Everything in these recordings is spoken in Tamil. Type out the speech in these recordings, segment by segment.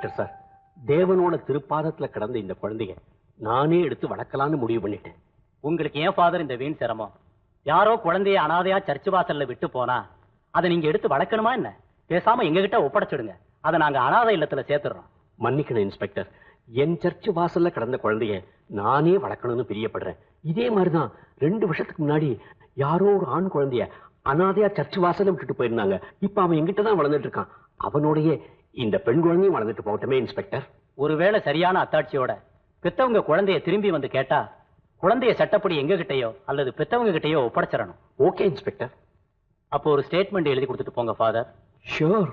டாக்டர் சார், தேவனோட திருப்பாதத்துல கிடந்த இந்த குழந்தைய நானே எடுத்து வளர்க்கலான்னு முடிவு பண்ணிட்டேன். உங்களுக்கு ஏன் ஃபாதர் இந்த வீண் சிரமம்? யாரோ குழந்தைய அனாதையா சர்ச்சு வாசல்ல விட்டு போனா அதை நீங்க எடுத்து வளர்க்கணுமா என்ன? பேசாம எங்ககிட்ட ஒப்படைச்சிடுங்க, அதை நாங்க அனாதை இல்லத்துல சேர்த்துடுறோம். மன்னிக்கணும் இன்ஸ்பெக்டர், என் சர்ச்சு வாசல்ல கிடந்த குழந்தைய நானே வளர்க்கணும்னு பிரியப்படுறேன். இதே மாதிரிதான் 2 வருஷத்துக்கு முன்னாடி யாரோ ஒரு ஆண் குழந்தைய அனாதையா சர்ச்சு வாசல்ல விட்டுட்டு போயிருந்தாங்க. இப்ப அவன் எங்கிட்ட தான் வளர்ந்துட்டு இருக்கான். அவனோடைய இந்த பெண் குழந்தையும் வளர்ந்துட்டு போகட்டுமே இன்ஸ்பெக்டர். ஒருவேளை சரியான அத்தாட்சியோட பெத்தவங்க குழந்தைய திரும்பி வந்து கேட்டா குழந்தைய சட்டப்படி எங்க கிட்டயோ அல்லது பெத்தவங்க கிட்டயோ ஒப்படைச்சிடணும். Okay inspector. அப்போ ஒரு ஸ்டேட்மெண்ட் எழுதி கொடுத்துட்டு போங்க ஃபாதர். ஷூர்.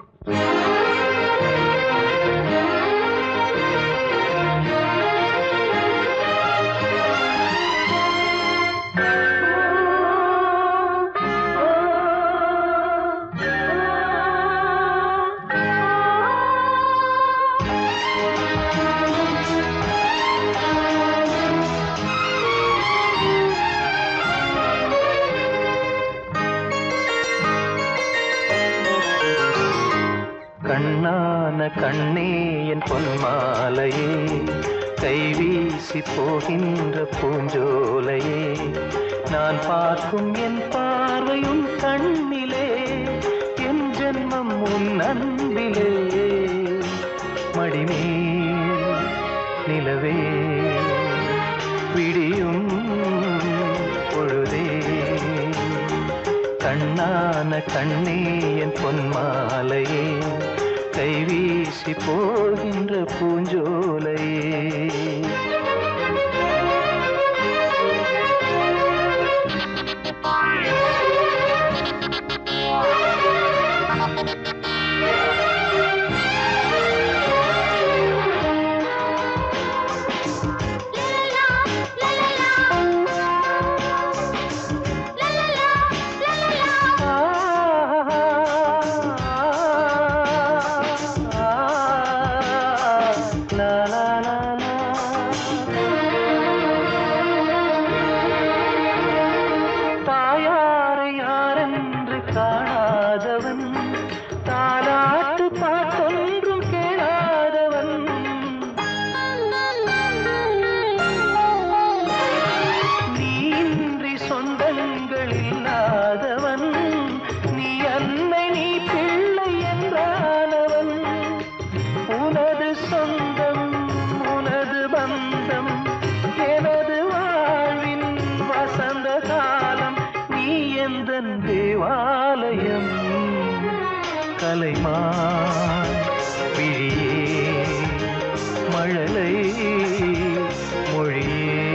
கண்ணான கண்ணே என் பொன்மாலையே, கைவீசி போகின்ற பூஞ்சோலையே, நான் பார்க்கும் என் பார்வையும் கண்ணிலே, என் ஜென்மம் உன் அன்பிலே, மடிமேல் நிலவே விடியும் பொழுதே, கண்ணான கண்ணே என் பொன்மாலையே, கைவீசி போகின்ற பூஞ்சோலையே. தேவாலயம் கலைமான் விழியே மழலை மொழியே,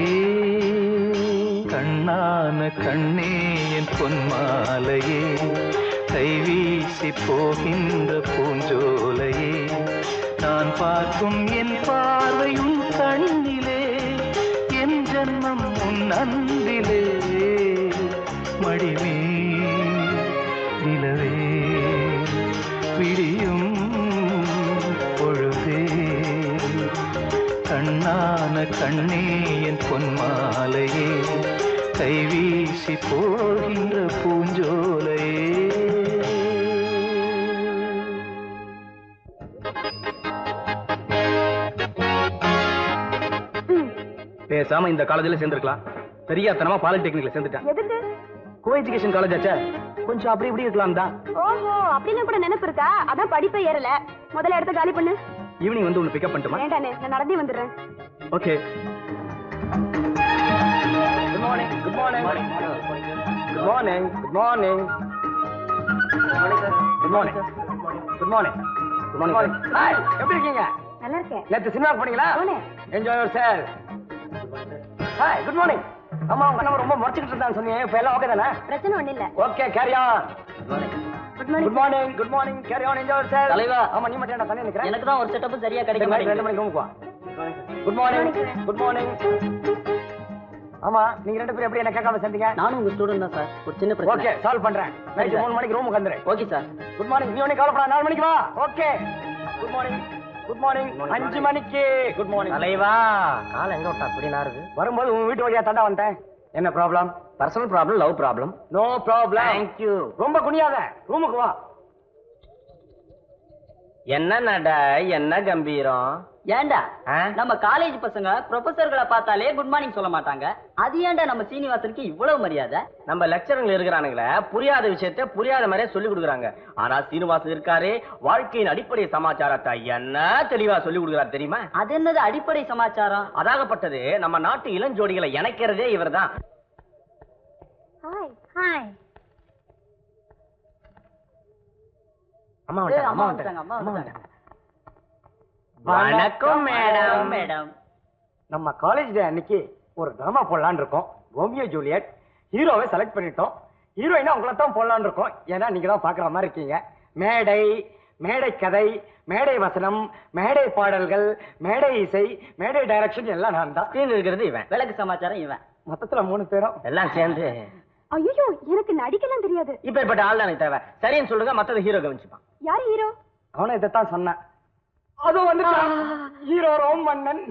கண்ணான கண்ணே என் பொன்மாலையே, கைவீசி போகின்ற பூஞ்சோலையே, நான் பார்க்கும் என் பார்வையும் கண்ணிலே, என் ஜன்மம் உன் அன்பிலே, மடிமே நிலவே விடியும் பொழுதே, கண்ணான கண்ணே என் பொன்மாலையே, கைவீசி போகின்ற பூஞ்சோலையே. பேசாம இந்த காலேஜ்ல சேர்ந்திருக்கலாம். தெரியாதனமா பாலிடெக்னிக்ல சேர்ந்துட்டேன். எதுக்கு? கோ எஜுகேஷன் காலேஜ் ஆச்சே, கொஞ்சம் அப்படி இப்படி இருக்கலாம் தான். ஓஹோ, அப்படின்னு கூட நினைப்பு இருக்கா? அதான் படிப்பே ஏறல. முதல்ல இடத்த காலி பண்ணு. ஈவினிங் வந்து உன்னை பிக்கப் பண்ணட்டுமா? வேண்டானே, நான் நடந்தே வந்துடுறேன். Okay. Good morning. Good morning. Good morning. Good morning. Good morning. Good morning. Good morning. Hi, எப்படி இருக்கீங்க? நல்லா இருக்கேன். நேத்து சினிமாக்கு போனீங்களா? Enjoy your self. Hi, good morning. ஆமா, உங்க அண்ணன் ரொம்ப முறைச்சிட்டு இருந்தான்னு சொன்னீங்க. இப்ப எல்லாம் ஓகே தானே? பிரச்சனை ஒண்ணு இல்ல. Okay, carry on. Good morning. Good morning. Good morning. Carry on, enjoy your self. தலைவா. ஆமா, நீ மட்டும் என்ன தனியா நிக்கிறேன்? எனக்கு தான் ஒரு செட்டப் சரியா கிடைக்க மாட்டேங்குது. 2 மணிக்கு ரூமுக்கு வா. Good morning. Good morning. ஆமா, நீங்க 2 பேரும் எப்படி என்ன கேட்காம செஞ்சீங்க? நானும் உங்க ஸ்டூடண்ட் தான் சார். ஒரு சின்ன பிரச்சனை. ஓகே, சால்வ் பண்றேன். நைட் 3 மணிக்கு ரூமுக்கு வந்துரு. Okay sir. Good morning. நீ ஒண்ணே கவலைப்படாத, 4 மணிக்கு வா. Okay. Good morning. Good morning. 5 மணிக்கு. Good morning. தலைவா, கால எங்க விட்டா அப்படி நாருது? வரும்போது உங்க வீட்டு வழியா தாண்டா வந்தேன். என்ன problem? Personal problem, love problem. No problem. Thank you. ரொம்ப குனியாத, ரூமுக்கு வா. என்ன நட என்ன கம்பீரம். ஏண்டா நம்ம காலேஜ் பசங்க ப்ரொஃபசர்களை பார்த்தாலே குட் மார்னிங் சொல்ல மாட்டாங்க. அது ஏன்டா நம்ம சீனிவாசனுக்கு இவ்வளவு மரியாதை? நம்ம லெக்சருங்க இருக்கிறானுங்களே புரியாத விஷயத்த புரியாத மாதிரியே சொல்லி கொடுக்குறாங்க. ஆனா சீனிவாசன் இருக்காரு வாழ்க்கையின் அடிப்படை சமாச்சாரத்தை என்ன தெளிவா சொல்லி கொடுக்குறாரு தெரியுமா? அது என்னது அடிப்படை சமாச்சாரம்? அதாகப்பட்டது நம்ம நாட்டு இளஞ்சோடிகளை இணைக்கிறதே இவர்தான். அம்மா வந்துட்டாங்க. வணக்கம் மேடம். மேடம் நம்ம காலேஜ் டே அன்னைக்கு ஒரு டிராமா போடலான்னு இருக்கோம். Romeo Juliet. ஹீரோவை செலக்ட் பண்ணிட்டோம். ஹீரோயினா உங்களை தான் போடலான்னு இருக்கோம். ஏன்னா நீங்க தான் பாக்குற மாதிரி இருக்கீங்க. மேடை, மேடை கதை, மேடை வசனம், மேடை பாடல்கள், மேடை இசை, மேடை டைரக்ஷன் எல்லாம் நான் தான். ஸ்கிரீன் இருக்கிறது இவன். விளக்கு சமாச்சாரம் இவன். மொத்தத்துல 3 பேரும் எல்லாம் சேர்ந்து. ஐயோ எனக்கு நடிக்கலாம் தெரியாது. இப்ப இப்ப ஆள் தான் எனக்கு தேவை. சரின்னு சொல்லுங்க, மத்தது ஹீரோ கவனிச்சுப்பான். யாரு ஹீரோ? அவனை இதைத்தான் சொன்னேன். அது வந்து ஹீரோ ரோம் மன்னன்.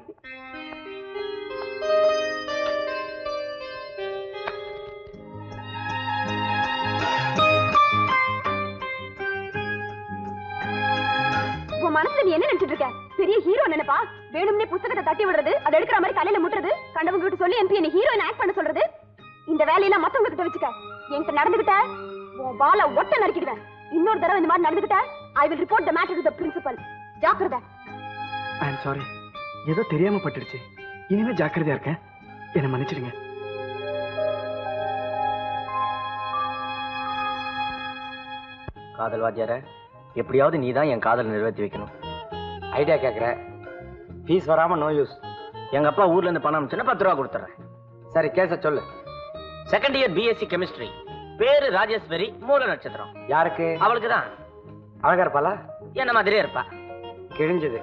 உன் மனசுல நீ என்ன நினைச்சிட்டு இருக்க? பெரிய ஹீரோ நினைப்பா? வேணும்னே புத்தகத்தை தட்டி விடுறது, அதை எடுக்கிற மாதிரி தலையில முட்டுறது, கண்டவங்க கிட்ட சொல்லி MP என்ன ஹீரோயின் ஆக்ட் பண்ண சொல்றது, இந்த வேலையெல்லாம் மத்தவங்க கிட்ட வச்சுக்க. என்கிட்ட நடந்துகிட்ட உன் வாளை ஒட்ட நறுக்கிடுவேன். இன்னொரு தடவை இந்த மாதிரி நடந்துகிட்ட I will report the matter to the principal. ஜாக்கிரதை. I'm sorry. ஏதோ தெரியாம பட்டுடுச்சு. இனிமே ஜாக்கிரதையா இருக்கேன். என்ன மன்னிச்சிடுங்க. காதல் வாத்தியார, எப்படியாவது நீ தான் என் காதல் நிறைவேற்றி வைக்கணும். ஐடியா கேட்குற. ஃபீஸ் வராம நோ யூஸ். எங்க அப்பா ஊர்ல இருந்து பணம் அனுப்பிச்சுன்னா 10 ரூபா கொடுத்துறேன். சரி கேஸ சொல்லு. Second year BSc chemistry. பேரு ராஜேஸ்வரி. மூல நட்சத்திரம். யாருக்கு? அவளுக்கு தான். அழகா இருப்பாளா? என்ன மாதிரியே இருப்பா. கிழிஞ்சது.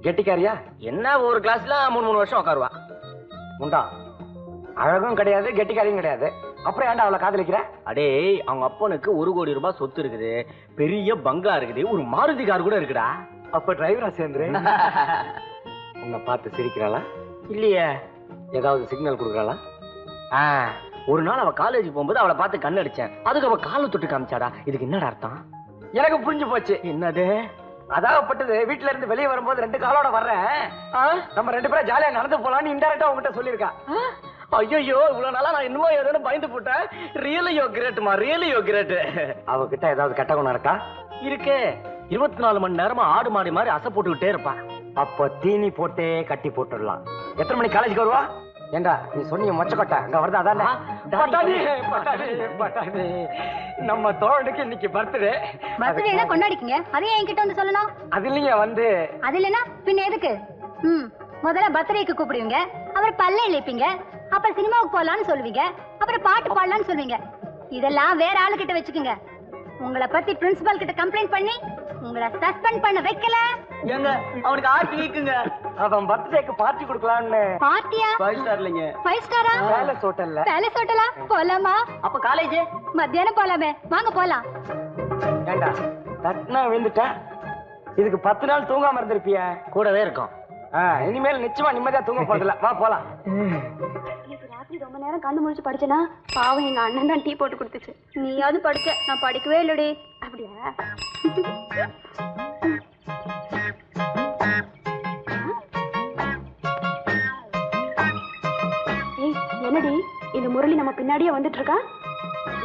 கெட்டிக்காரியா? என்ன ஒரு கிளாஸ்ல 3 வருஷம் உட்காருவா. முண்டா அழகும் கிடையாது கெட்டிக்காரியும் கிடையாது. அப்புறம் ஏன்டா அவளை காதலிக்கிற? அடே அவங்க அப்பனுக்கு 1 கோடி ரூபாய் சொத்து இருக்குது. பெரிய பங்களா இருக்குது. ஒரு மாருதி கார் கூட இருக்குடா. அப்ப டிரைவரா சேர்ந்துரு. உன்னை பார்த்து சிரிக்கிறாளா? இல்லையே. ஏதாவது சிக்னல் கொடுக்குறாளா? ஒரு நாள் அவ காலேஜ் போகும்போது அவளை பார்த்து கண்ணடிச்சேன். அதுக்கு அவ காலை தொட்டு காமிச்சாடா. இதுக்கு என்னடா அர்த்தம்? எனக்கு புரிஞ்சு போச்சு. என்னது? அதாகப்பட்டது வீட்டுல இருந்து வெளியே வரும்போது 2 காலோட வர்றேன். நம்ம 2 பேரும் ஜாலியா நடந்து போலான்னு இன்டெரக்டா உங்ககிட்ட சொல்லியிருக்கா. ஐயோ இவ்வளவு நாளா நான் இன்னும் ஏதோ பயந்து போட்டேன். ரியலி யோ கிரேட்மா, ரியலி யோ கிரேட். அவகிட்ட ஏதாவது கெட்ட குணம் இருக்கா? இருக்கு. 24 மணி நேரமா ஆடு மாடி மாதிரி அசை போட்டுக்கிட்டே இருப்பா. அப்ப தீனி போட்டே கட்டி போட்டுடலாம். எத்தனை மணிக்கு காலேஜுக்கு வருவா? ஏண்டா நீ சொன்னீங்க மொச்சக்கொட்டை அங்க வருது அதானே? நம்ம தோழனுக்கு இன்னைக்கு பர்த்டே. பர்த்டே கொண்டாடிக்கீங்க. அதையே என்கிட்ட வந்து சொல்லணும். அது இல்லைங்க வந்து. அது இல்லைன்னா பின்ன எதுக்கு? முதல்ல பர்த்டேக்கு கூப்பிடுவீங்க, அப்புறம் பல்ல இழைப்பீங்க, அப்புறம் சினிமாவுக்கு போலான்னு சொல்லுவீங்க, அப்புறம் பாட்டு பாடலான்னு சொல்லுவீங்க. இதெல்லாம் வேற ஆளுகிட்ட வச்சுக்கோங்க. உங்களை பத்தி பிரின்சிபல் கிட்ட கம்ப்ளைண்ட் பண்ணி உங்களை சஸ்பெண்ட் பண்ண வைக்கல. ஏங்க அவனுக்கு ஆர்த்தி கேக்குங்க. அவன் பர்த்டேக்கு பார்ட்டி கொடுக்கலாம்னு. பார்ட்டியா? 5 ஸ்டார் இல்லைங்க. 5 ஸ்டாரா? பேலஸ் ஹோட்டல்ல. பேலஸ் ஹோட்டலா? போலாமா? அப்ப காலேஜ் மத்தியானம் போலாமே. வாங்க போலாம். ஏண்டா தட்னா விழுந்துட்டா? இதுக்கு 10 நாள் தூங்காம இருந்திருப்பிய. கூடவே இருக்கும். இனிமேல் நிச்சயமா நிம்மதியா தூங்க போறதில்ல. வா போலாம். ராத்திரி ரொம்ப நேரம் கண்ணு முழிச்சு படிச்சனா பாவம் எங்க அண்ணன் தான் டீ போட்டு கொடுத்துச்சு. நீயாவது படிச்ச, நான் படிக்கவே இல்லடி. அப்படியா? ஏய் என்னடி இந்த முரளி நம்ம பின்னாடியே வந்துட்டு இருக்கா?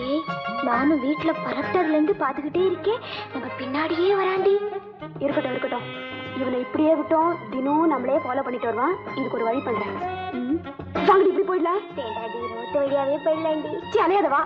ஏய் நானும் வீட்டுல பரப்டர்ல இருந்து பாத்துக்கிட்டே இருக்கேன். நம்ம பின்னாடியே வராண்டி. இருக்கட்டும் இருக்கட்டும். இவனை இப்படியே விட்டோம் தினம் நம்மளே ஃபாலோ பண்ணிட்டு வருவான். இதுக்கு ஒரு வழி பண்றேன். வாங்கடி இப்படி போயிடலாம். தேடாடி ரோட்டு வழியாவே போயிடலாண்டி. அலையாத வா.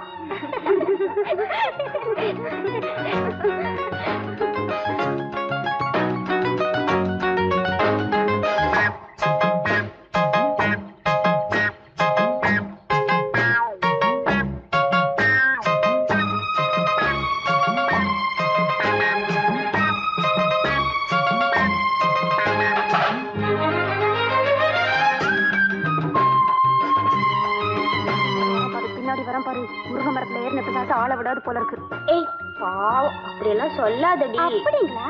ஆள விடாது போல இருக்கு. ஏய் பாவம் அப்படியெல்லாம் சொல்லாதடி. அப்படிங்களா?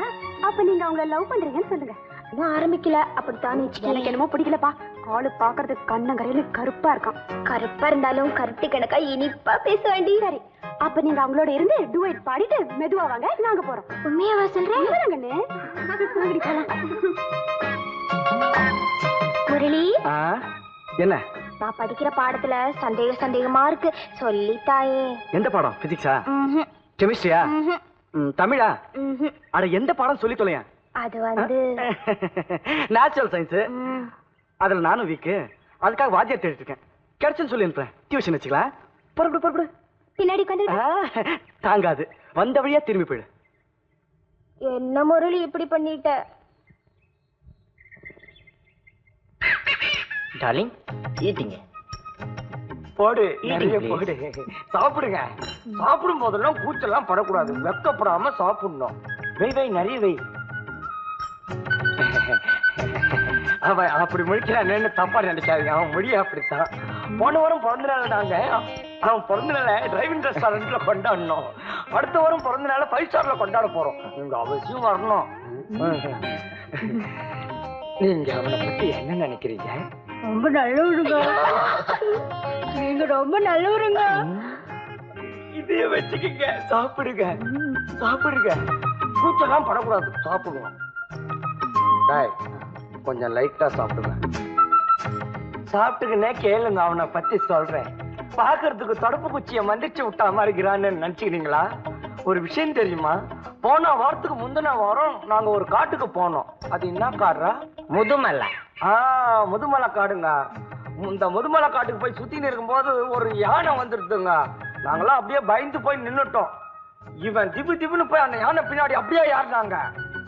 அப்ப நீங்க அவங்கள லவ் பண்றீங்கன்னு சொல்லுங்க. இன்னும் ஆரம்பிக்கல. அப்படித்தான் எனக்கு என்னமோ பிடிக்கலப்பா. ஆளு பாக்குறதுக்கு கண்ணங்கரையில கருப்பா இருக்கான். கருப்பா இருந்தாலும் கருட்டு கணக்கா இனிப்பா பேசுவாண்டி. சரி அப்ப நீங்க அவங்களோட இருந்து டுவேட் பாடிட்டு மெதுவா வாங்க, நாங்க போறோம். உண்மையாவா சொல்றேன்? முரளி, என்ன நான் படிக்கிற பாடத்துல சந்தேகமா இருக்கு, சொல்லித்தாயே. எந்த பாடம்? பிசிக்ஸா? கெமிஸ்ட்ரியா? தமிழா? அட எந்த பாடம் சொல்லி தொலையா? அது வந்து நேச்சுரல் சயின்ஸ். அதுல நானும் வீக்கு, அதுக்காக வாத்தியார் தேடிட்டு இருக்கேன். கிடைச்சுன்னு சொல்லி அனுப்புறேன். டியூஷன் வச்சுக்கலாம். புறப்படு. பின்னாடி தாங்காது, வந்த வழியா திரும்பி போயிடு. என்ன முரளி இப்படி பண்ணிட்ட? டார்லிங், ஈட்டிங்க. போடு, நிறைய போடு. சாப்பிடுங்க. சாப்பிடும் போதெல்லாம் கூச்செல்லாம் படக்கூடாது, வெக்கப்படாம சாப்பிடணும். வை நிறைய வை. அவன் அப்படி முடிக்கிறான்னு தப்பா நினைக்காதீங்க, அவன் முடிய அப்படித்தான். போன வாரம் பிறந்த நாள் நாங்க அவன் பிறந்த நாளை டிரைவிங் ரெஸ்டாரண்ட்ல கொண்டாடணும். அடுத்த வாரம் பிறந்த நாளை 5 ஸ்டார்ல கொண்டாட போறோம். நீங்க அவசியம் வரணும். நீங்க அவனை பத்தி என்ன நினைக்கிறீங்க? ரொம்ப நல்லவருங்க. நீங்க ரொம்ப நல்லவருங்க. இதைய வச்சுக்கங்க. சாப்பிடுங்க. கூச்செல்லாம் படக்கூடாது, சாப்பிடுவோம். கொஞ்சம் லைட்டா சாப்பிடுங்க. சாப்பிட்டுக்குன்னே கேளுங்க, அவனை பத்தி சொல்றேன். பாக்குறதுக்கு தொடப்பு குச்சியை மந்திரிச்சு விட்டா மாதிரி இருக்கிறான்னு நினைச்சுக்கிறீங்களா? ஒரு விஷயம் தெரியுமா? போன வாரத்துக்கு முந்தின வாரம் நாங்க ஒரு காட்டுக்கு போனோம். அது என்ன காடுறா? முதுமலை. முதுமலை காடுங்க. இந்த முதுமலை காட்டுக்கு போய் சுத்தி இருக்கும் போது ஒரு யானை வந்துருதுங்க. நாங்களாம் அப்படியே பயந்து போய் நின்னுட்டோம். இவன் திபுன்னு போய் அந்த யானை பின்னாடி அப்படியே ஏறினாங்க.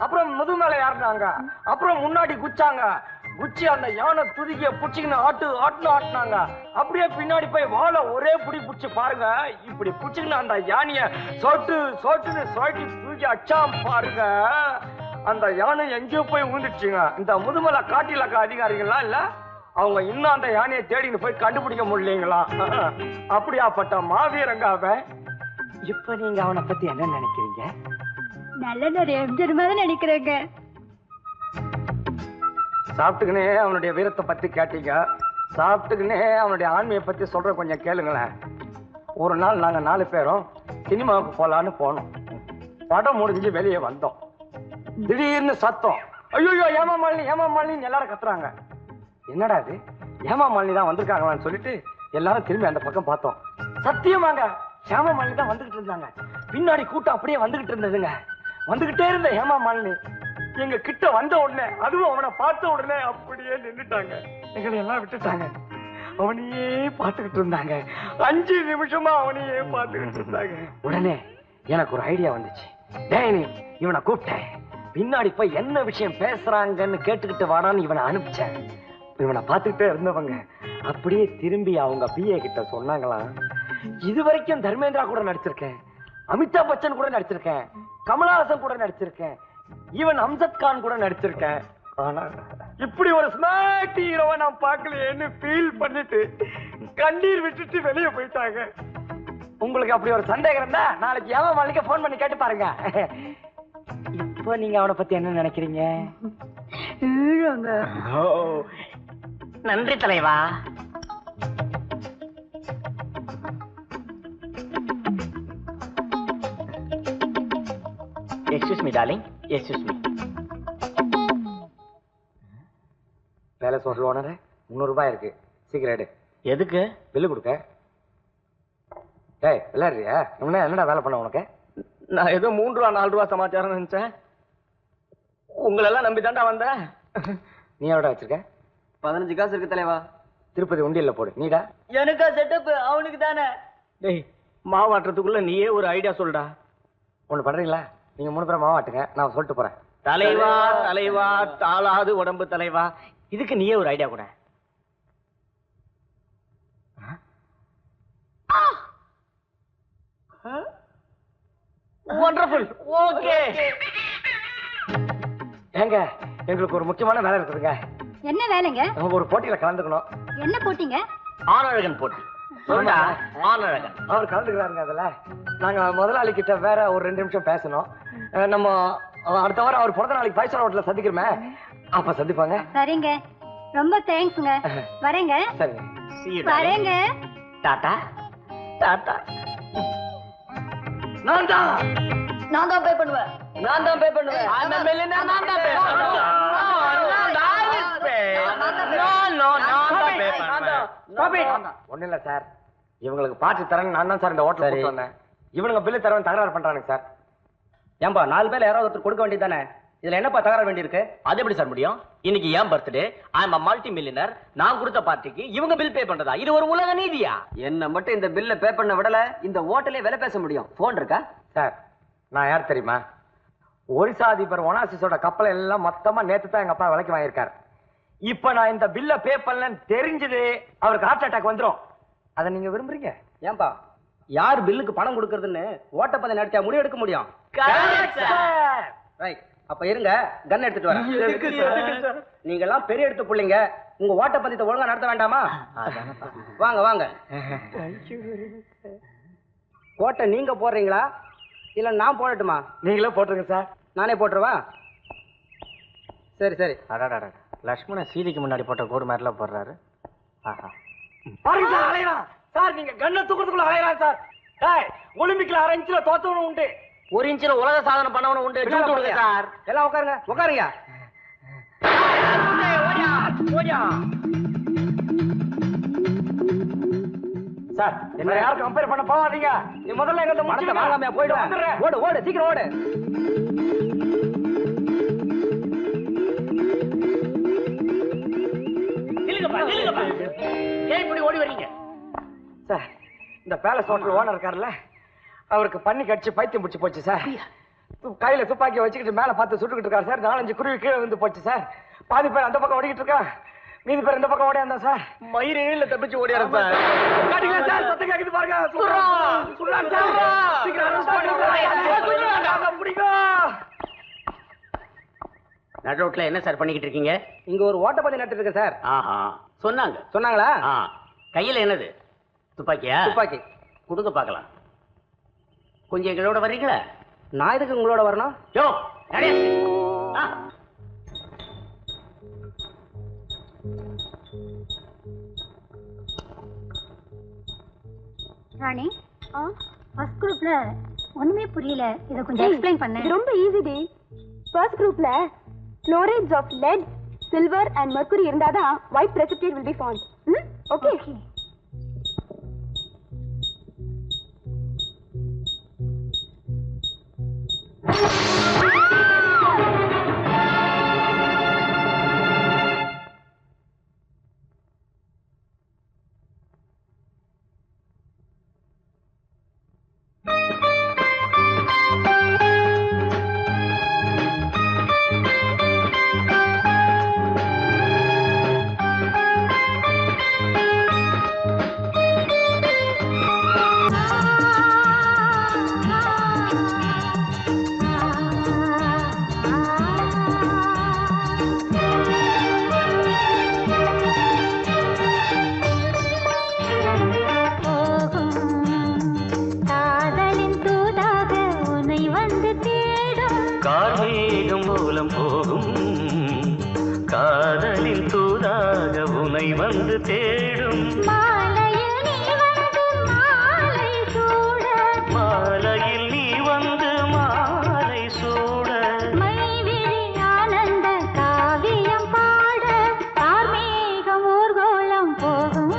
அப்புறம் முதுமலை ஏறினாங்க. அப்புறம் முன்னாடி குச்சாங்க. குச்சி அந்த யானை துதிக்கிய புடிச்சிக்கின்னு ஆட்டுனாங்க. அப்படியே பின்னாடி போய் வாழை ஒரே புடிச்சு பாருங்க. இப்படி புடிச்சுக்கின்னு அந்த யானைய சோட்டுன்னு தூக்கி அச்சாம் பாருங்க. அந்த யானை எங்கேயோ போய் ஊந்துச்சுங்க. இந்த முதுமலை காட்டில அதிகாரிகள்லாம் இல்ல, அவங்க இன்னும் அந்த யானையை தேடின்னு போய் கண்டுபிடிக்க முடியலீங்களா? அப்படியாப்பட்ட மாவீரங்க அவன். இப்ப நீங்க அவனை பத்தி என்ன நினைக்கிறீங்க? நல்ல நிறைய நினைக்கிறேங்க. சாப்பிட்டுக்குனே அவனுடைய வீரத்தை பத்தி கேட்டீங்க. சாப்பிட்டுக்குனே அவனுடைய ஆண்மையை பத்தி சொல்ற கொஞ்சம் கேளுங்களேன். ஒரு நாள் நாங்க 4 பேரும் சினிமாவுக்கு போலான்னு போனோம். படம் முடிஞ்சு வெளியே வந்தோம். திடீர்னு சத்தம், ஐயோ ஏமா மாலினி எல்லாரும் கத்துறாங்க. என்னடா இது, ஏமா மாலினி தான் வந்திருக்காங்களான்னு சொல்லிட்டு எல்லாரும் திரும்பி அந்த பக்கம் பார்த்தோம். சத்தியமாங்க, ஹேமா மாலினி தான் வந்துகிட்டு இருந்தாங்க. பின்னாடி கூட்டம் அப்படியே வந்துகிட்டு இருந்ததுங்க. வந்துகிட்டே இருந்த ஹேமா மாலினி எங்க கிட்ட வந்த உடனே, அதுவும் அவனை பார்த்த உடனே அப்படியே நின்றுட்டாங்க. எங்களை எல்லாம் விட்டுட்டாங்க. அவனையே பார்த்துக்கிட்டு இருந்தாங்க. 5 நிமிஷமா அவனையே பார்த்துக்கிட்டு இருந்தாங்க. உடனே எனக்கு ஒரு ஐடியா வந்துச்சு. இவனை கூப்பிட்டேன். பின்னாடி போய் என்ன விஷயம் பேசுறாங்கன்னு கேட்டுக்கிட்டு வாடான்னு இவனை அனுப்பிச்சேன். இவனை பார்த்துக்கிட்டே இருந்தவங்க அப்படியே திரும்பி அவங்க பிஏ கிட்ட சொன்னாங்களாம், இது வரைக்கும் தர்மேந்திரா கூட நடிச்சிருக்கேன், அமிதாப் பச்சன் கூட நடிச்சிருக்கேன், கமலஹாசன் கூட நடிச்சிருக்கேன், ஈவன் அம்ஜத் கான் கூட நடிச்சிருக்கேன். ஆனா இப்படி ஒரு ஸ்மார்ட் ஹீரோவை நான் பார்க்கலையேன்னு ஃபீல் பண்ணிட்டு கண்ணீர் விட்டுட்டு வெளியே போயிட்டாங்க. உங்களுக்கு அப்படி ஒரு சந்தேகம் இருந்தா நாளைக்கு ஏமா மாலிக்க போன் பண்ணி கேட்டு பாருங்க. இப்போ நீங்க அவனை பத்தி என்ன நினைக்கிறீங்க? நன்றி தலைவா. Excuse me darling, excuse me. வேலை சொல்ற ஓனரு 300 ரூபாய் இருக்கு, சீக்கிரம் எடு. எதுக்கு? பில்லு கொடுக்க. டேய் விளையாடுறியா? என்னடா வேலை பண்ண உனக்கு? நான் ஏதோ 3 ரூபா 4 ரூபா சமாச்சாரம் நினைச்சேன். உங்களெல்லாம் நம்பி தாண்டா வந்தேன். நீ எவ்வளோ வச்சிருக்க? 15 காசு இருக்கு தலைவா. திருப்பதி உண்டியல்ல போடு. நீடா? எனக்கா செட்டப் அவனுக்கு தானே. டேய் மாவாட்டுறதுக்குள்ள நீயே ஒரு ஐடியா சொல்டா. ஒண்ணு பண்றீங்களா? நீங்க 3 பேரும் மாவாட்டுங்க, நான் சொல்லிட்டு போறேன். தலைவா தலைவா தாளாது உடம்பு தலைவா, இதுக்கு நீயே ஒரு ஐடியா கூட. வண்டர்ஃபுல். ஓகே. ஏங்க எங்களுக்கு ஒரு முக்கியமான வேலை இருக்குதுங்க. என்ன வேலைங்க? ஒரு போட்டியில கலந்துக்கணும். என்ன போட்டிங்க? ஆனழகன் போட்டி. சொல்டா. ஆனழகன் அவர் கலந்துக்கிறாருங்க. அதுல நாங்க முதலாளி கிட்ட வேற ஒரு 2 நிமிஷம் பேசணும். நம்ம அடுத்த வாரம் அவர் பிறந்த நாளைக்கு 5 ஸ்டார் ஹோட்டல்ல சந்திக்கிறோமே, அப்ப சந்திப்பாங்க. சரிங்க, ரொம்ப தேங்க்ஸ்ங்க. வரேங்க. சரிங்க. வரேங்க. டாடா டாடா. நான் தான் பே பண்ணுவேன் நான் தான் பே பண்ணுவேன் ஒண்ணு இல்ல சார், இவங்களுக்கு பாட்டு தரேன் நான் தான் சார் இந்த ஹோட்டல் கூட்டு வந்தேன். இவனுங்க பில்லு தரவன் தகராறு பண்றானுங்க சார். ஏன்பா 4 பேர் யாராவது ஒருத்தர் கொடுக்க வேண்டியதானே? இதுல என்னப்பா தகராறு வேண்டி இருக்கு? அது எப்படி சார் முடியும்? இன்னைக்கு ஏன் birthday, I am multi millionaire, நான் கொடுத்த பார்ட்டிக்கு இவங்க பில் பே பண்றதா? இது ஒரு உலக நீதியா? என்ன மட்டும் இந்த பில்ல பே பண்ண விடல இந்த ஹோட்டலே விலை பேச முடியும். போன் இருக்கா சார்? நான் யார் தெரியுமா? ஒரிசா அதிபர் ஒனாசிஸோட கப்பலை எல்லாம் மொத்தமா நேத்து தான் எங்க அப்பா விலைக்கு வாங்கியிருக்காரு. இப்ப நான் இந்த பில்ல பே பண்ணலன்னு தெரிஞ்சது அவருக்கு ஹார்ட் அட்டாக் வந்துரும். அதை நீங்க விரும்புறீங்க? ஏன்பா யார் பில்லுக்கு பணம் கொடுக்கறதுன்னு ஓட்டப்பந்தயம் நடத்தியா முடிவு எடுக்க முடியும்? ரைட், அப்ப இருங்க, கன் எடுத்துட்டு வரேன். நீங்க எல்லாம் பெரிய எடுத்து பிள்ளைங்க, உங்க ஓட்டப்பந்தயத்தை ஒழுங்கா நடத்த வேண்டாமா? வாங்க வாங்க. கோட்டை நீங்க போடுறீங்களா இல்ல நான் போடட்டுமா? நீங்களே போட்டுருங்க சார். நானே போட்டுருவா? சரி சரி. அடாடா, லட்சுமணன் சீதைக்கு முன்னாடி போட்ட கோடு மாதிரிலாம் போடுறாரு. பாருங்க சார், அலையலாம் சார். நீங்க கண்ணை தூக்கிறதுக்குள்ள அலையலாம் சார். ஒலிம்பிக்ல 1/2 இன்ச்ல தோத்தவனும் உண்டு, 1 இன்ச்ல உலக சாதனை பண்ணவனும் உண்டு. சார் எல்லாம் உட்காருங்க உட்காருங்க. சார் என்ன யாரும் கம்பேர் பண்ண போவாதீங்க. நீ முதல்ல எங்க பணத்தை வாங்காம போயிடுவேன். ஓடு ஓடு சீக்கிரம் ஓடு. ஏன் இப்படி ஓடி வரீங்க? சார், இந்த பேலஸ் ஹோட்டல் ஓனர் இருக்காருல்ல, அவருக்கு பண்ணி கடிச்சு பைத்தியம் பிடிச்சி போச்சு சார். கையில துப்பாக்கி வச்சுக்கிட்டு மேல பார்த்து சுட்டுக்கிட்டு இருக்காரு சார். 4-5 குருவி கீழே வந்து போச்சு சார். பாதி பேர் அந்த பக்கம் ஓடிக்கிட்டு இருக்கா, மீதி பேர் இந்த பக்கம் ஓடியாந்தா சார். மயிரில் தப்பிச்சு ஓடியாரு சார். காட்டுங்க சார், சத்தம் கேக்குது பாருங்க. சுடுறான் சார். சீக்கிரம் அரெஸ்ட் பண்ணுங்க. பிடிங்க. நடுரோட்ல என்ன சார் பண்ணிக்கிட்டு இருக்கீங்க? இங்க ஒரு ஓட்டப்பந்தயம் நடத்திட்டு இருக்கு சார். ஆஹா, சொன்னாங்களா? கையில என்னது? துப்பாக்கியா? துப்பாக்கி கொடுங்க பார்க்கலாம். கொஞ்சம் எங்களோட வர்றீங்களா? நான் எதுக்கு உங்களோட வரணும்? யோ நடேஷ், ராணி, ஃபர்ஸ்ட் குரூப்ல ஒண்ணுமே புரியல, இத கொஞ்சம் எக்ஸ்பிளைன் பண்ணு. இது ரொம்ப ஈஸி டி. ஃபர்ஸ்ட் குரூப்ல chlorides of lead, silver and mercury இருந்தாதான் white precipitate will be formed. Okay. கார்மேகம் மூலம் போகும் காதலின் தூதாக உனை வந்து தேடும். மாலையில் நீ வந்து மாலை சூட, மாலையில் நீ வந்து மாலை சூட, மைவிழி ஆனந்த காவியம் பாட, கார்மேகம் ஊர்கோலம் போகும்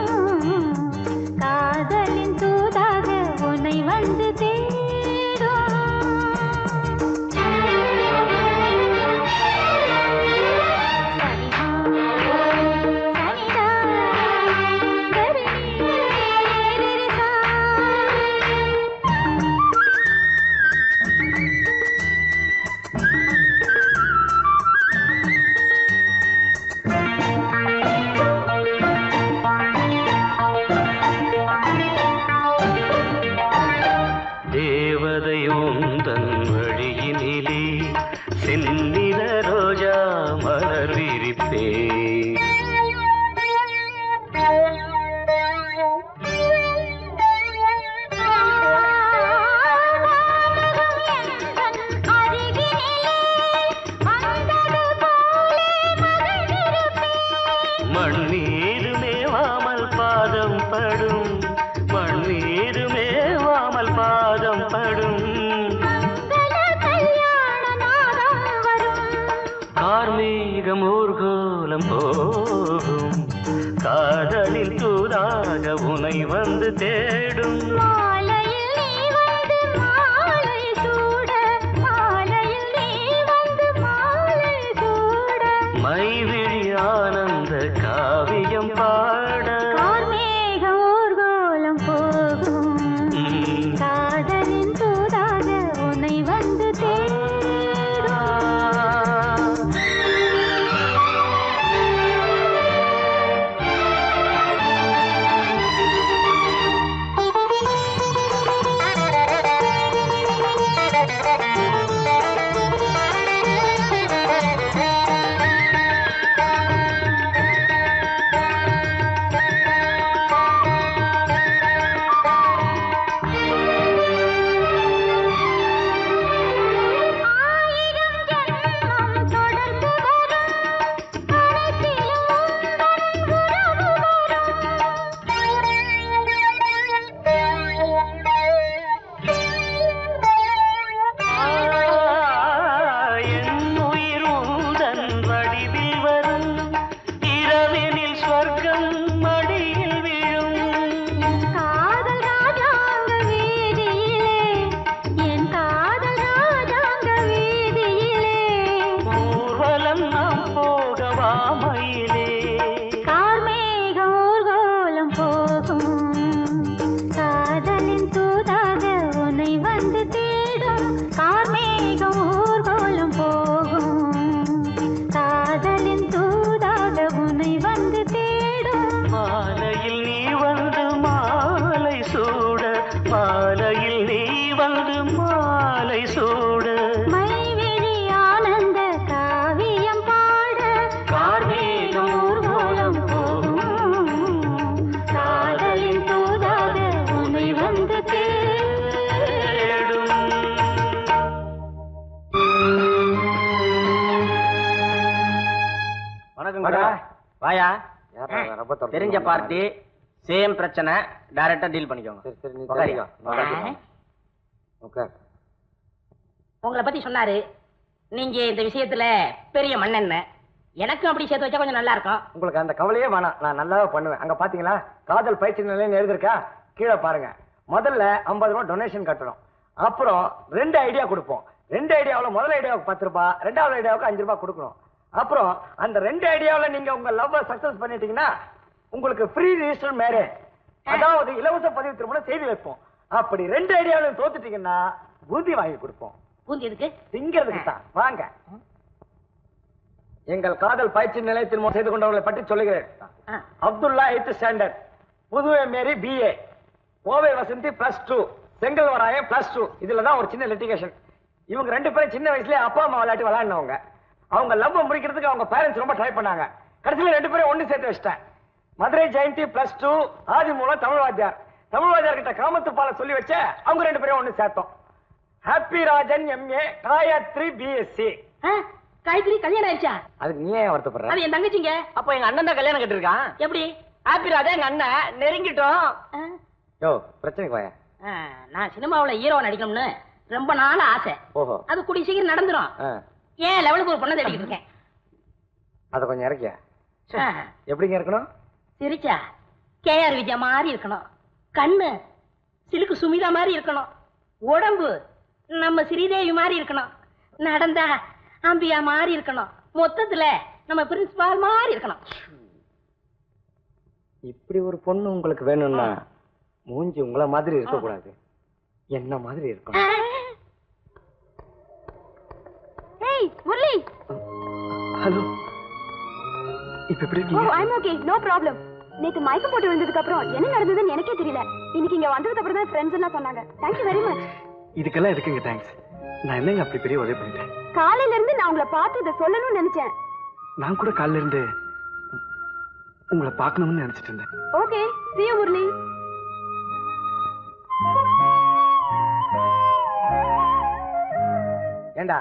காதலின் தூதாக உன்னை வந்து தேடும். சனிதா வந்து தேடும் மாலையில் நீ வந்து மாலை சூட மாலையில் நீ வந்து மாலை சூட மைவிழி ஆனந்த காவியம் பாட கார்மேகம் ஊர்கோலம் போகும் காதலின் தூதாக உன்னை வந்து தேடும் வாயா தெரிஞ்ச பார்ட்டி சேம் பிரச்சனை டைரக்டா டீல் பண்ணிக்கோங்க. உங்களை பத்தி சொன்னாரு. நீங்க இந்த விஷயத்துல பெரிய மண்ணெண்ண. எனக்கும் அப்படி சேர்த்து வச்சா கொஞ்சம் நல்லா இருக்கும். உங்களுக்கு அந்த கவலையே வேணாம், நான் நல்லாவே பண்ணுவேன். அங்க பாத்தீங்களா காதல் பயிற்சி நிலையம் எழுதிருக்கா, கீழே பாருங்க. முதல்ல 50 ரூபாய் டொனேஷன் கட்டணும். அப்புறம் 2 ஐடியா கொடுப்போம். 2 ஐடியாவில் முதல் ஐடியாவுக்கு 10 ரூபாய், 2வது ஐடியாவுக்கு 5 ரூபாய் கொடுக்கணும். அப்புறம் அந்த 2 ஐடியாவில் நீங்க உங்க லவ் சக்சஸ் பண்ணிட்டீங்கன்னா உங்களுக்கு ஃப்ரீ ரிஜிஸ்டர் மேரேஜ், அதாவது இலவச பதிவு திருமணம் செய்து வைப்போம். அப்படி 2 ஐடியாவிலும் தோத்துட்டீங்கன்னா பூந்தி வாங்கி கொடுப்போம். பூந்தி எதுக்கு? திங்கிறதுக்கு தான். வாங்க. எங்கள் காதல் பயிற்சி நிலையத்தில் செய்து கொண்டவர்களை பற்றி சொல்லுகிறேன். அப்துல்லா 8th ஸ்டாண்டர்ட், புதுவை மேரி BA, கோவை வசந்தி +2, செங்கல்வராயன் +2. இதுலதான் ஒரு சின்ன லிட்டிகேஷன். இவங்க 2 பேரும் சின்ன வயசுல அப்பா அம்மா விளையாட்டு விளையாடினவங்க. அவங்க லவ் முடிக்கிறதுக்கு அவங்க பேரண்ட்ஸ் ரொம்ப ட்ரை பண்ணாங்க. கடைசியில் 2 பேரும் ஒண்ணு சேர்த்து வச்சிட்டேன். மதுரை ஜெயந்தி +2, ஆதிமூலம் தமிழ் வாத்தியார். தமிழ் வாத்தியார் கிட்ட காமத்து பால சொல்லி வச்ச அவங்க 2 பேரும் ஒண்ணு சேர்த்தோம். Happy Rajan MA, Gayathri BSc. Gayathri கல்யாணம் ஆயிடுச்சா? அதுக்கு நீ ஏன் வருத்தப்படுற? அது என் தங்கச்சிங்க. அப்ப எங்க அண்ணன் தான் கல்யாணம் கட்டிருக்கான். எப்படி? ஹாப்பி ராஜா எங்க அண்ணன் நெருங்கிட்டோம். யோ பிரச்சனைக்கு வாயா. நான் சினிமாவுல ஹீரோ நடிக்கணும்னு ரொம்ப நாள் ஆசை. ஓஹோ. அது கூடிய சீக்கிரம் நடந்துரும். ஏன் லெவலுக்கு ஒரு பொண்ணை தேடிக்கிட்டு இருக்கேன். அத கொஞ்சம் இறக்கியா? எப்படிங்க இருக்கணும்? சிரிச்சா KR விஜயா மாதிரி இருக்கணும். கண்ணு சிலுக்கு சுமிதா மாதிரி இருக்கணும். உடம்பு நம்ம ஸ்ரீதேவி மாதிரி இருக்கணும். நடந்தா அம்பியா மாதிரி இருக்கணும். மொத்தத்துல நம்ம பிரின்சிபால் மாதிரி இருக்கணும். இப்படி ஒரு பொண்ணு உங்களுக்கு வேணும்னா மூஞ்சி உங்களை மாதிரி இருக்க கூடாது, என்ன மாதிரி இருக்கணும். ஏய் முரளி. ஹலோ, இப்ப எப்படி இருக்கீங்க? ஐ அம் ஓகே, நோ ப்ராப்ளம். நேத்து மயக்கம் போட்டு விழுந்ததுக்கு அப்புறம் என்ன நடந்ததுன்னு எனக்கே தெரியல. இன்னைக்கு இங்க வந்ததுக்கு அப்புறம் தான் ஃப்ரெண்ட்ஸ் எல்லாம் சொன்னாங்க. Thank you very much. இதுக்கெல்லாம் எதுக்குங்க தேங்க்ஸ்? நான் என்னங்க அப்படி பெரிய உதவி பண்ணிட்டேன்? காலையில இருந்து நான் உங்களை பார்த்து இதை சொல்லணும்னு நினைச்சேன். நான் கூட காலையில இருந்து உங்களை பார்க்கணும்னு நினைச்சிட்டு இருந்தேன். Okay, see you Murali. ஏண்டா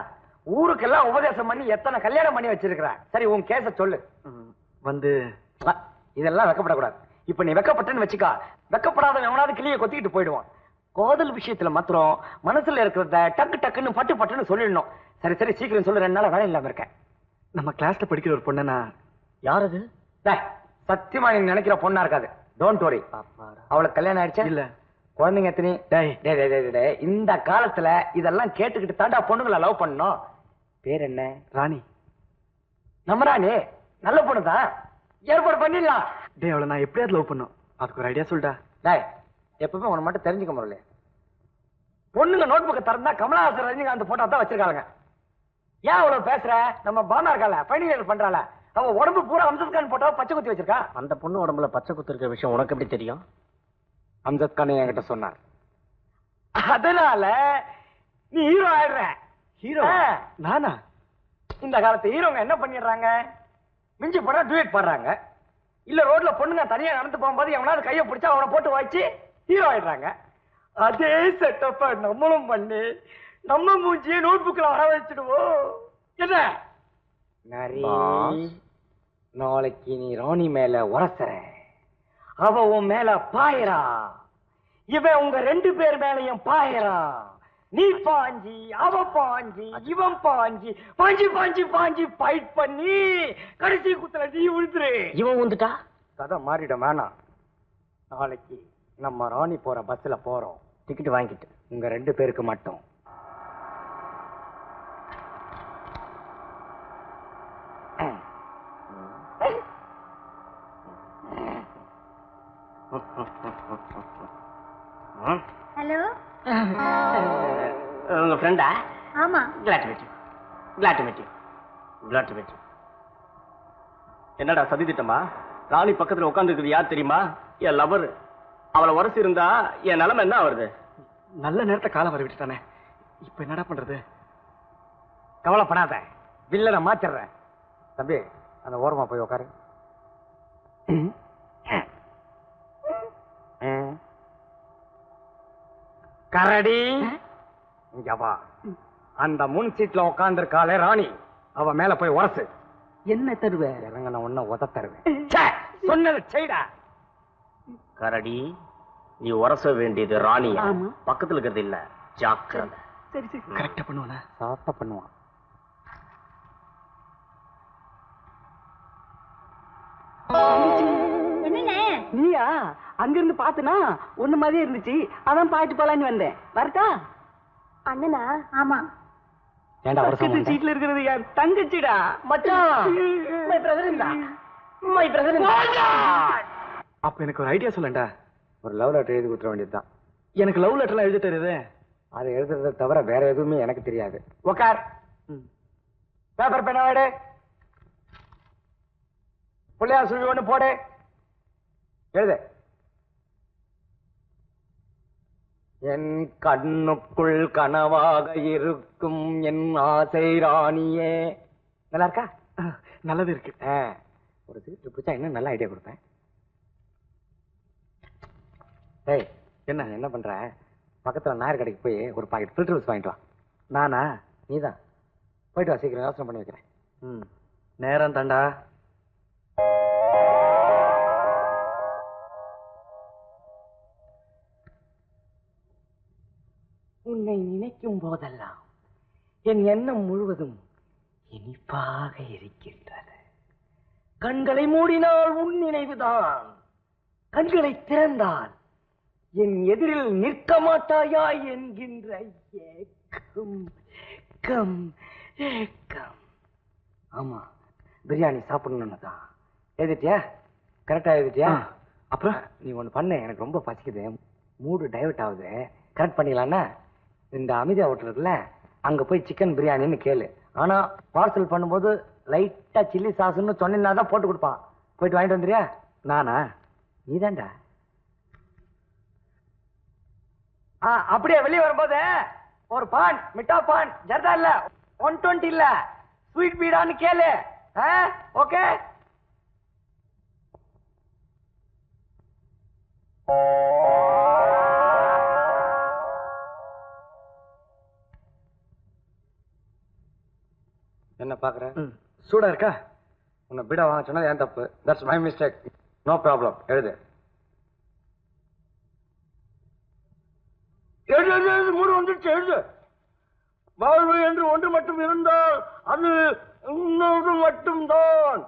ஊருக்கெல்லாம் உபதேசம் பண்ணி எத்தனை கல்யாணம் பண்ணி வச்சிருக்கிற? சரி உன் கேஸ சொல்லு. வந்து இதெல்லாம் வெக்கப்படக்கூடாது. இப்ப நீ வெக்கப்பட்டன்னு வச்சுக்கா, வெக்கப்படாத எவனாவது கிளியை கொத்திக்கிட்டு போயிடுவான். காதல் விஷயத்துல மாத்திரம் மனசுல இருக்கிறத டக்கு டக்குன்னு பட்டு பட்டுன்னு சொல்லிடணும். சரி சரி சீக்கிரம் சொல்லு, 2 நாளா வேலை இல்லாம இருக்கேன். நம்ம கிளாஸ்ல படிக்கிற ஒரு பொண்ணை நான். யார் அது? சத்தியமா நீ நினைக்கிற பொண்ணா இருக்காது. Don't worry. அவளுக்கு கல்யாணம் ஆயிடுச்சா? இல்ல. குழந்தைங்க எத்தனை? இந்த காலத்துல இதெல்லாம் கேட்டுக்கிட்டு தாண்டா பொண்ணுங்களை லவ் பண்ணணும். பேர் என்ன? ராணி. நம்ம ராணி நல்ல பொண்ணுதான், ஏற்பாடு பண்ணிடலாம். டேய் அவளை நான் எப்படியாவது லவ் பண்ணும், அதுக்கு ஒரு ஐடியா சொல்லிட்டா. டேய் எப்பவுமே உன்னை மட்டும் தெரிஞ்சுக்க முடியல. பொண்ணுங்க நோட் புக்கை திறந்தா கமலஹாசன் ரஜினிகாந்த் போட்டோ தான் வச்சிருக்காங்க. ஏன் அவ்வளவு பேசுற? நம்ம பாமா இருக்கால, ஃபைனல் இயர் பண்றாள, அவ உடம்பு பூரா அம்ஜத் கான் போட்டோ பச்சை குத்தி வச்சிருக்கா. அந்த பொண்ணு உடம்புல பச்சை குத்து இருக்கிற விஷயம் உனக்கு எப்படி தெரியும்? அம்ஜத் கான் என்கிட்ட சொன்னார். அதனால நீ ஹீரோ ஆயிடுற. ஹீரோ நானா? இந்த காலத்து ஹீரோங்க என்ன பண்ணிடுறாங்க, மிஞ்சி போனா டூயட் பாடுறாங்க, இல்ல ரோட்ல பொண்ணுங்க தனியா நடந்து போகும்போது எவனாவது கையை பிடிச்சா அவனை போட்டு வச்சு ஹீரோ ஆயிடுறாங்க. அதே செட்டப்ப நம்மளும் பண்ணி நம்ம மூஞ்சியை நோட் புக்ல வர வச்சிடுவோம். என்ன நாளைக்கு நீ ராணி மேல உரசற, அவ உன் மேல பாயறா, இவன் உங்க 2 பேர் மேலையும் பாயறா. நீ பாஞ்சி அவ பாஞ்சி இவன் பாஞ்சி பாஞ்சி பாஞ்சி பாஞ்சி ஃபைட் பண்ணி கடைசி குத்துல நீ விழுந்துரு. இவன் வந்துட்டா கதை மாறிட வேணாம். நாளைக்கு நம்ம ராணி போற பஸ்ல போறோம், டிக்கெட் வாங்கிட்டு உங்க 2 பேருக்கு மட்டும். ஹலோ, உங்க ஃப்ரெண்டா? ஆமா. Glad meet you, glad meet you, glad meet you. என்னடா சதி திட்டமா? ராணி பக்கத்துல உட்காந்துருக்குது யார் தெரியுமா? என் லவர். அவளை உரசி இருந்தா என் நிலைமை என்ன ஆகுறது? நல்ல நேரத்தை காலம் வர விட்டுட்டானே, இப்ப என்னடா பண்றது? கவலைப்படாத, வில்லனை மாத்திடுறேன். தம்பி அந்த ஓரமா போய் உட்காரு. கரடி இங்க வா. அந்த முன் சீட்ல உட்கார்ந்திருக்காளே ராணி, அவ மேல போய் உரசு. என்ன தருவ? இறங்க ஒன்ன உத தருவேன். சொன்னது செய்டா. கரடி, நீ உரச வேண்டியது ராணியா? பக்கத்துல இருக்கிறது இல்ல, ஜாக்கிரதை. சரி சரி, கரெக்டா பண்ணுவானா? சாப்பிட்ட பண்ணுவான். என்னண்ணே? நீயா அங்கிருந்து பாத்துனா ஒண்ணு மாதிரியே இருந்துச்சு, அதான் பாட்டு போலான்னு வந்தேன். வரட்டா? அண்ணனா? ஆமா. ஏண்டா பக்கத்து சீட்ல இருக்கிறது யார்? தங்கச்சிடா. மச்சான், மை பிரதர் இருந்தா, மை பிரதர் இருந்தா. அப்ப எனக்கு ஒரு ஐடியா சொல்லண்டா. ஒரு லவ் லெட்டர் எழுதி கொடுத்துட வேண்டியதுதான். எனக்கு லவ் லெட்டர்லாம் எழுத தெரியுது. அதை எழுதுறத தவிர வேற எதுவுமே எனக்கு தெரியாது. உக்கார். பேப்பர் பேனா எடு, புள்ளையா சொல்லி ஒண்ணு போடு, எழுது. என் கண்ணுக்குள் கனவாக இருக்கும் என் ஆசை ராணியே. நல்லா இருக்கா? நல்லது இருக்கு. ஒரு சீட்டு பிடிச்சா இன்னும் நல்ல ஐடியா கொடுப்பேன். டேய் என்ன பண்ற? பக்கத்துல நாயர் கடைக்கு போய் ஒரு பாக்கெட் ஃபில்டர் ரோஸ் வாங்கிட்டு வா. நானா? நீதான். போயிட்டு வா, சீக்கிரம் யோசனை பண்ணி வைக்கிறேன். நேரம் தாண்டா. உன்னை நினைக்கும் போதெல்லாம் என் எண்ணம் முழுவதும் இனிப்பாக இருக்கின்றது. கண்களை மூடினால் உன் நினைவுதான், கண்களை திறந்தால் என் எதிரில் நிற்க மாட்டாயா என்கின்ற ஏக்கம் ஏக்கம் ஏக்கம். ஆமா, பிரியாணி சாப்பிடணும்னு தான். எழுதிட்டியா? கரெக்டா எழுதிட்டியா? அப்புறம் நீ ஒண்ணு பண்ணு, எனக்கு ரொம்ப பசிக்குது, மூடு டைவர்ட் ஆகுது, கரெக்ட் பண்ணிக்கலாம்னா இந்த அமிதா ஹோட்டல் இருக்குல்ல, அங்க போய் சிக்கன் பிரியாணின்னு கேளு. ஆனா பார்சல் பண்ணும்போது லைட்டா சில்லி சாஸ்ன்னு சொன்னா தான் போட்டு கொடுப்பான். போயிட்டு வாங்கிட்டு வந்துறியா? நானா? நீதான்டா. அப்படியே வெளியே வரும்போது ஒரு பான், மிட்டா பான், ஜர்தா இல்ல, 120 இல்ல, ஸ்வீட் பீடான்னு கேளு. ஓகே? என்ன பாக்குற? சூடா இருக்கா? உன்னை பீடா வாங்க சொன்னது ஏன் தப்பு? That's my mistake. No problem. எழுது. மூணு வந்துருச்சு, எழுது. வாழ்வு என்று ஒன்று மட்டும் இருந்தால் அது இன்னொன்று மட்டும்தான்.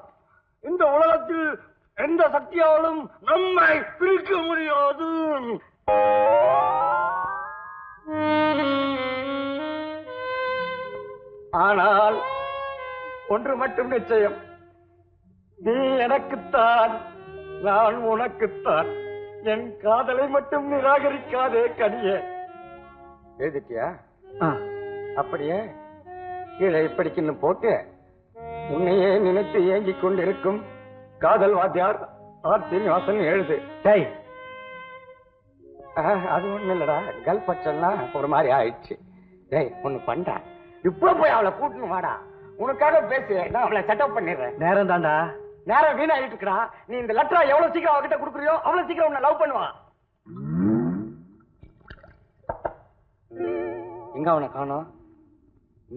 இந்த உலகத்தில் எந்த சக்தியாலும் நம்மை பிரிக்க முடியாது. ஆனால் ஒன்று மட்டும் நிச்சயம், நீ எனக்குத்தான், நான் உனக்குத்தான். என் காதலை மட்டும் நிராகரிக்காதே கனியே. எழுதிட்டியா? அப்படியே கீழே இப்படிக்குன்னு போட்டு உன்னையே நினைத்து ஏங்கிக் கொண்டிருக்கும் காதல் வாத்தியார் ஆர் சீனிவாசன் எழுது. டேய், அது ஒண்ணு இல்லடா, கல் பட்சம்லாம் ஒரு மாதிரி ஆயிடுச்சு. டேய், ஒண்ணு பண்ற, இப்போ போய் அவளை கூட்டணும் வாடா. உனக்காக பேசு, நான் அவளை செட்டப் பண்ணிடுறேன். நேரம் தாண்டா, நேரம் வீணாயிட்டு இருக்கா. நீ இந்த லெட்டரா எவ்வளவு சீக்கிரம் அவகிட்ட கொடுக்குறியோ அவ்வளவு சீக்கிரம் உன்னை லவ் பண்ணுவான். எங்க அவனை காணோம்?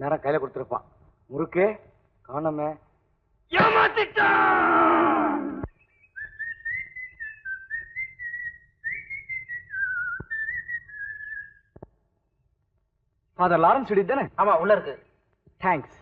நேரம் கையில கொடுத்துருப்பான். முறுக்கு காணோமே. ஏமாத்திட்டான். ஃபாதர் லாரன்ஸ் வீடு தானே? ஆமா, உள்ள இருக்கு. தேங்க்ஸ்.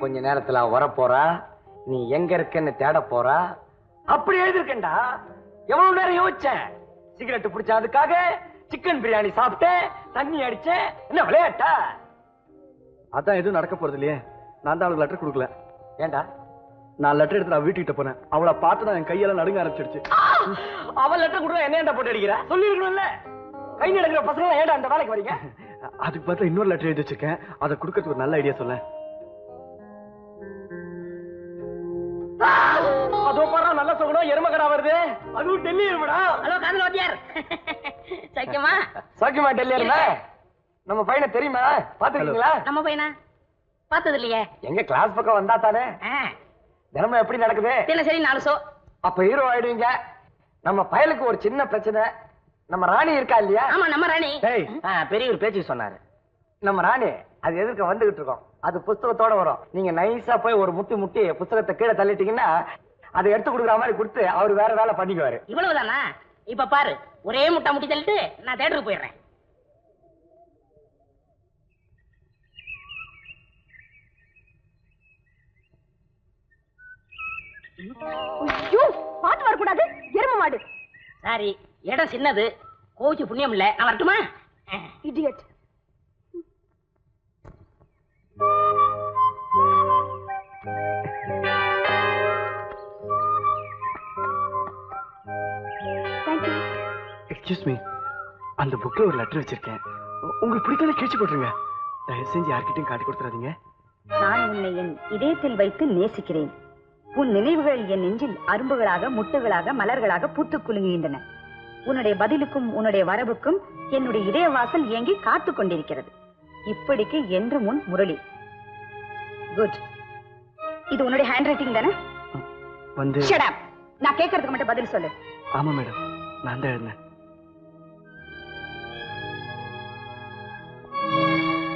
கொஞ்ச நேரத்துல வர போறா. நீ எங்க இருக்கன்னு தேட போறா. அப்படி எழுதிருக்கேன்டா. எவ்வளவு நேரம் யோசிச்சேன். சிகரெட் பிடிச்ச அதுக்காக சிக்கன் பிரியாணி சாப்பிட்டேன், தண்ணி அடிச்சேன். என்ன விளையாட்டா? அதான் எதுவும் நடக்க போறது இல்லையே. நான் தான் அவளுக்கு லெட்டர் கொடுக்கல. ஏண்டா? நான் லெட்டர் எடுத்து நான் வீட்டுக்கிட்ட போனேன். அவளை பார்த்து நான் என் கையெல்லாம் நடுங்க ஆரம்பிச்சிருச்சு. அவள் லெட்டர் கொடுக்க என்ன ஏண்டா போட்டு அடிக்கிற? சொல்லிருக்கணும்ல. கை நடுங்கிற பசங்க ஏண்டா அந்த வேலைக்கு வரீங்க? அதுக்கு பார்த்தா இன்னொரு லெட்டர் எழுதி வச்சிருக்கேன். அதை கொடுக்கறதுக்கு ஒரு நல்ல ஐடியா சொல்ல. அதோ பாரா, நல்ல சொகணும் எருமகடா வருது. அதுவும் டெல்லி எருமடா. ஹலோ காதல் வாத்தியார், சக்கியமா? சக்கியமா டெல்லி எரும. நம்ம பையனை தெரியுமா? பாத்துருக்கீங்களா? நம்ம பையனா? பார்த்தது இல்லையே. எங்க கிளாஸ் பக்கம் வந்தா தானே. தினமும் எப்படி நடக்குது? சரி 4 ஷோ. அப்ப ஹீரோ ஆயிடுவீங்க. நம்ம பயலுக்கு ஒரு சின்ன பிரச்சனை. நம்ம ராணி இருக்கா இல்லையா? ஆமா, நம்ம ராணி. பெரிய ஒரு பேச்சு சொன்னாரு. நம்ம ராணி அது எதிர்க்க வந்துகிட்டு இருக்கோம். அது புஸ்தகத்தோட வரும். நீங்க நைஸா போய் ஒரு முட்டி புஸ்தகத்தை கீழே தள்ளிட்டீங்கன்னா அதை எடுத்து கொடுக்குற மாதிரி கொடுத்து அவர் வேற வேலை பண்ணிக்குவாரு. இவ்வளவுதானா? இப்ப பாரு, ஒரே முட்டி தள்ளிட்டு நான் தேட்டருக்கு போயிடுறேன். ஐயோ, பாத்து வரக்கூடாது, எரும மாடு. சாரி, இடம் சின்னது, கோச்சு புண்ணியம் இல்ல. நான் வரட்டுமா? இடியட். எக்ஸ்கியூஸ் மீ, அந்த புக்ல ஒரு லெட்டர் வச்சிருக்கேன். உங்களுக்கு பிடிக்காத கிழிச்சு போட்டுருங்க. தயவு செஞ்சு யார்கிட்டையும் காட்டி கொடுத்துறாதீங்க. நான் உன்னை என் இதயத்தில் வைத்து நேசிக்கிறேன். உன் நினைவுகள் என் நெஞ்சில் அரும்புகளாக, முட்டுகளாக, மலர்களாக பூத்து குலுங்குகின்றன. உன்னுடைய பதிலுக்கும் உன்னுடைய வரவுக்கும் என்னுடைய இதய வாசல் ஏங்கி காத்து கொண்டிருக்கிறது. இப்படிக்கு என்று முன் முரளி. குட். இது உன்னுடைய ஹேண்ட் ரைட்டிங் தானே? வந்து ஷட் அப். நான் கேட்கறதுக்கு மட்டும் பதில் சொல்லு. ஆமா மேடம், நான் தான் எழுந்தேன்.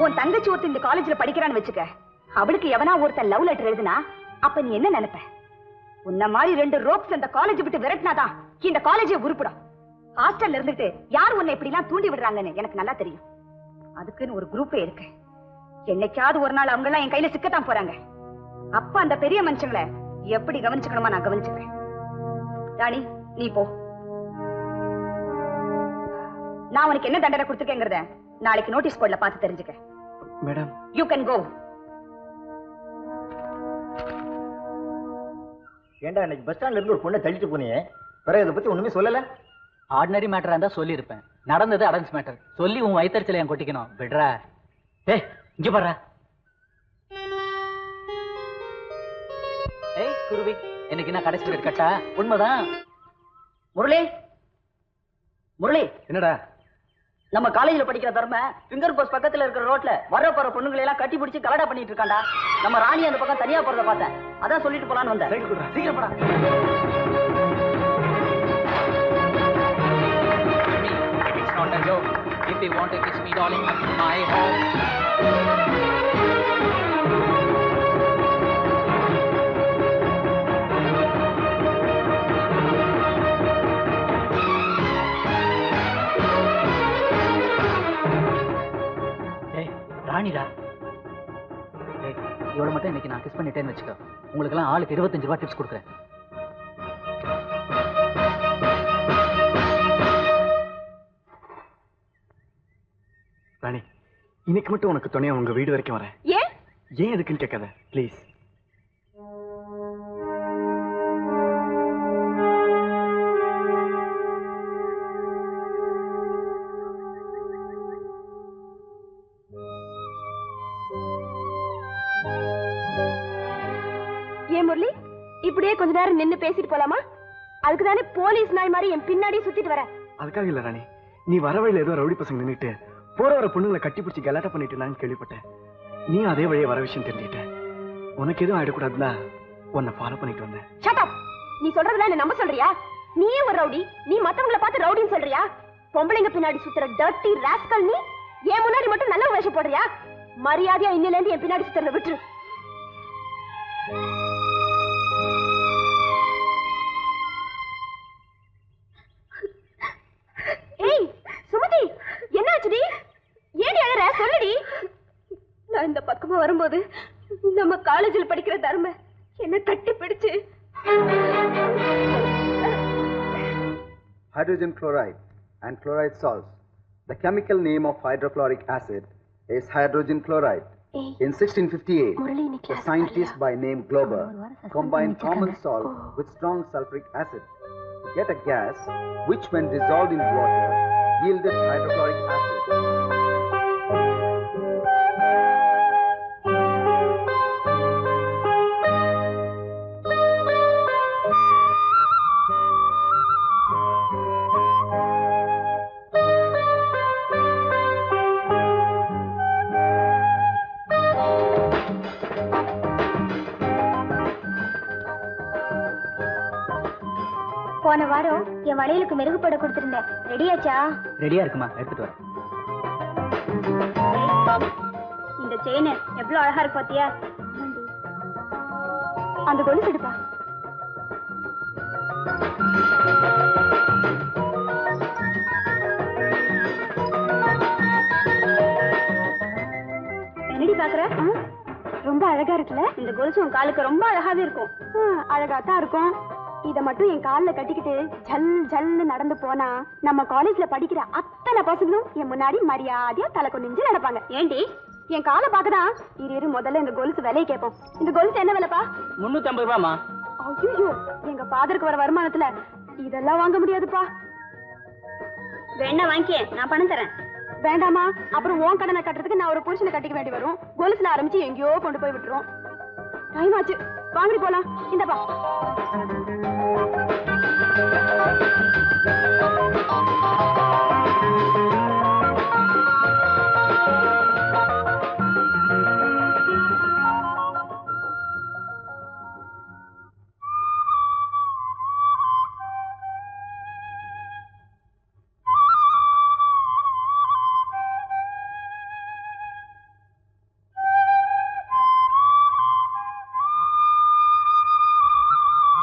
உன் தங்கச்சி ஒருத்தர் இந்த காலேஜ்ல படிக்கிறான்னு வச்சுக்க. அவளுக்கு எவனா ஒருத்தன் லவ் லெட்டர் எழுதுனா அப்ப நீ என்ன நினைப்ப? உன்ன மாதிரி 2 ரோப்ஸ் அந்த காலேஜ் விட்டு விரட்டினாதான் இந்த காலேஜே உருப்படும். ஹாஸ்டல்ல இருந்துட்டு யார் உன்னை இப்படி எல்லாம் தூண்டி விடுறாங்கன்னு எனக்கு நல்லா தெரியும். அதுக்குன்னு ஒரு குரூப்பே இருக்கு. என்னைக்காவது ஒரு நாள் அவங்க எல்லாம் என் கையில சிக்கத்தான் போறாங்க. அப்ப அந்த பெரிய மனுஷங்களை எப்படி கவனிச்சுக்கணுமா நான் கவனிச்சுக்கிறேன். ராணி, நீ போ. நான் உனக்கு என்ன தண்டனை கொடுத்துருக்கேங்கிறத நாளைக்கு நோட்டீஸ் போர்ட்ல பார்த்து தெரிஞ்சுக்க. Madam, you can go. ஏண்டா இன்னைக்கு பஸ் ஸ்டாண்ட்ல இருந்து ஒரு பொண்ணை தள்ளிட்டு போனியே, பிறகு இதை பத்தி ஒண்ணுமே சொல்லல? ஆர்டினரி மேட்டரா இருந்தா சொல்லி இருப்பேன். நடந்தது அடன்ஸ் மேட்டர். சொல்லி உன் வயிற்றுச்சல என் கொட்டிக்கணும். விடுறா. ஏய் இங்க பாரு. ஏய் குருவி, எனக்கு என்ன கடைசி பீரியட் கட்டா? உண்மைதான். முரளி முரளி, என்னடா? நம்ம காலேஜ்ல படிக்கிற தர்ம ஃபிங்கர் போஸ்ட் பக்கத்துல இருக்கிற ரோட்ல வர போற பொண்ணுங்களை எல்லாம் கட்டி பிடிச்சி கலடா பண்ணிட்டு இருக்காண்டா. நம்ம ராணி அந்த பக்கம் தனியா போறத பார்த்தேன். அதான் சொல்லிட்டு போலான்னு வந்தேன். சீக்கிரம் போடா. It's not a joke. If you want to kiss me, darling, come to my home. ராணிடா. இவ்வளவு மட்டும் இன்னைக்கு நான் கிஸ் பண்ணிட்டேன்னு வச்சுக்கோ. உங்களுக்கு எல்லாம் ஆளுக்கு 25 ரூபாய் டிப்ஸ் கொடுக்குறேன். ராணி, இன்னைக்கு மட்டும் உனக்கு துணையா உங்க வீடு வரைக்கும் வரேன். ஏன் எதுக்குன்னு கேட்காத ப்ளீஸ். ஏன் முரளி, இப்படியே கொஞ்ச நேரம் நின்னு பேசிட்டு போலாமா? அதுக்கு தானே போலீஸ் நாய் மாதிரி என் பின்னாடி சுத்திட்டு வர. அதுக்காக இல்ல ராணி, நீ வர வழியில ஏதோ ரவுடி பசங்க நின்னுட்டு போற வர பொண்ணுங்களை கட்டி பிடிச்சி கலாட்டா பண்ணிட்டு இருந்தான்னு கேள்விப்பட்டேன். நீ அதே வழியே வர விஷயம் தெரிஞ்சுக்கிட்ட. உனக்கு எதுவும் ஆயிடக்கூடாதுன்னா உன்னை ஃபாலோ பண்ணிட்டு வந்தேன். Shut up. நீ சொல்றதுல என்ன நம்ப சொல்றியா? நீயே ஒரு ரவுடி, நீ மத்தவங்கள பார்த்து ரவுடின்னு சொல்றியா? பொம்பளைங்க பின்னாடி சுத்துற டர்ட்டி ராஸ்கல் நீ. ஏன் முன்னாடி மட்டும் நல்ல வேஷம் போடுறியா? மரியாதையா இன்னில இருந்து என் பின்னாடி சுத்துறத விட்டுரு. ஏய் சுமதி, என்னாச்சுடி? ஏடி அழற? சொல்லுடி. நான் இந்த பக்கமா வரும்போது நம்ம காலேஜில் படிக்கிற தர்ம என்ன கட்டி பிடிச்சு hydrogen chloride and chloride salts. The chemical name of hydrochloric acid is hydrogen chloride. In 1658, a scientist by name Glober combined common salt with strong sulfuric acid to get a gas which, when dissolved in water, yielded hydrochloric acid. போன வாரம் என் வளையலுக்கு மெருகுப்பட கொடுத்திருந்தேன். ரெடியாச்சா? ரெடியா இருக்குமா? எடுத்துட்டு வரேன். இந்த செயின் எவ்வளவு அழகா இருக்கு பாத்தியா? அந்த கொலுசு எடுப்பா. என்னடி பாக்குற? ரொம்ப அழகா இருக்குல்ல? இந்த கொலுசு உன் காலுக்கு ரொம்ப அழகாவே இருக்கும். அழகாத்தான் இருக்கும். இத மட்டும் என் கால்ல கட்டிக்கிட்டு ஜல் ஜல்னு நடந்து போனா நம்ம காலேஜ்ல படிக்கிற அத்தனை பசங்களும் என் முன்னாடி மரியாதையா தலை குனிஞ்சு நடப்பாங்க. ஏண்டி? என் காலை பாக்கதான். இரு முதல்ல இந்த கொலுசு விலையை கேட்போம். இந்த கொலுசு என்ன விலைப்பா? 350 ரூபாமா. ஐயோ, எங்க ஃபாதருக்கு வர வருமானத்துல இதெல்லாம் வாங்க முடியாதுப்பா. வேணா வாங்கிக்க, நான் பணம் தரேன். வேண்டாமா? அப்புறம் உன் கடனை கட்டுறதுக்கு நான் ஒரு புருஷனை கட்டிக்க வேண்டி வரும். கொலுசுல ஆரம்பிச்சு எங்கேயோ கொண்டு போய் விட்டுரும். டைம் ஆச்சு, வாங்கி போலாம். இந்தப்பா.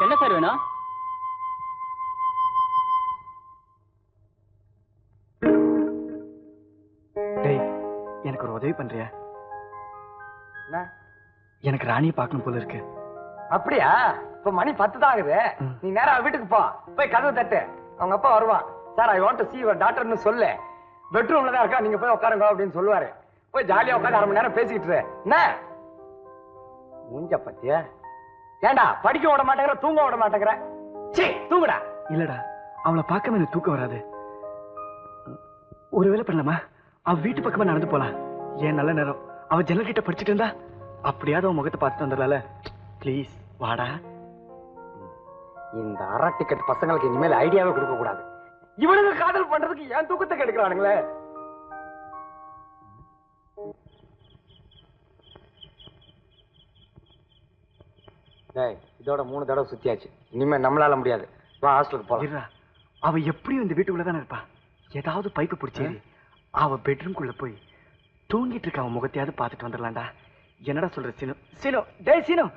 என்ன சார் வேணும்? டேய், எனக்கு ஒரு உதவி பண்றியா? எனக்கு ராணியை பார்க்கணும் போல இருக்கு. அப்படியா? இப்ப மணி 10 தான் ஆகுது. நீ நேரா வீட்டுக்கு போ, போய் கதவு தட்டு. அவங்க அப்பா வருவான். Sir, I want to see your daughterன்னு சொல்லு. பெட்ரூம்ல தான் இருக்கா, நீங்க போய் உட்காருங்க அப்படின்னு சொல்லுவாரு. போய் ஜாலியா உட்காந்து 1/2 மணி நேரம் பேசிட்டு இரு. என்ன மூஞ்ச பத்தியா? ஏண்டா படிக்க விட மாட்டேங்கிற, தூங்க விட மாட்டேங்கிற? சீ, தூங்குடா. இல்லடா, அவளை பார்க்காம எனக்கு தூக்கம் வராது. ஒரு வேலை பண்ணலாமா? அவ வீட்டு பக்கமா நடந்து போலாம். ஏன் நல்ல நேரம். அவ ஜன்னல் கிட்ட படிச்சுட்டு இருந்தா அப்படியாவது அவன் முகத்தை பார்த்துட்டு வந்துடல. ப்ளீஸ் வாடா. இந்த அரை டிக்கெட் பசங்களுக்கு இனிமேல் ஐடியாவே கொடுக்க கூடாது. இவனுக்கு காதல் பண்றதுக்கு ஏன் தூக்கத்தை கெடுக்கிறானுங்களே. இதோட 3 தடவை சுத்தியாச்சு. இனிமே நம்மளால முடியாது. வா ஹாஸ்டலுக்கு போலாம். அவ எப்படியும் இந்த வீட்டுக்குள்ளதானே இருப்பா. ஏதாவது பைப்பு பிடிச்சி அவ பெட்ரூம்குள்ள போய் தூங்கிட்டு இருக்க அவன் முகத்தையாவது பார்த்துட்டு வந்துடலாம்டா. என்னடா சொல்ற சீனு? சீனு, டேய் சீனு.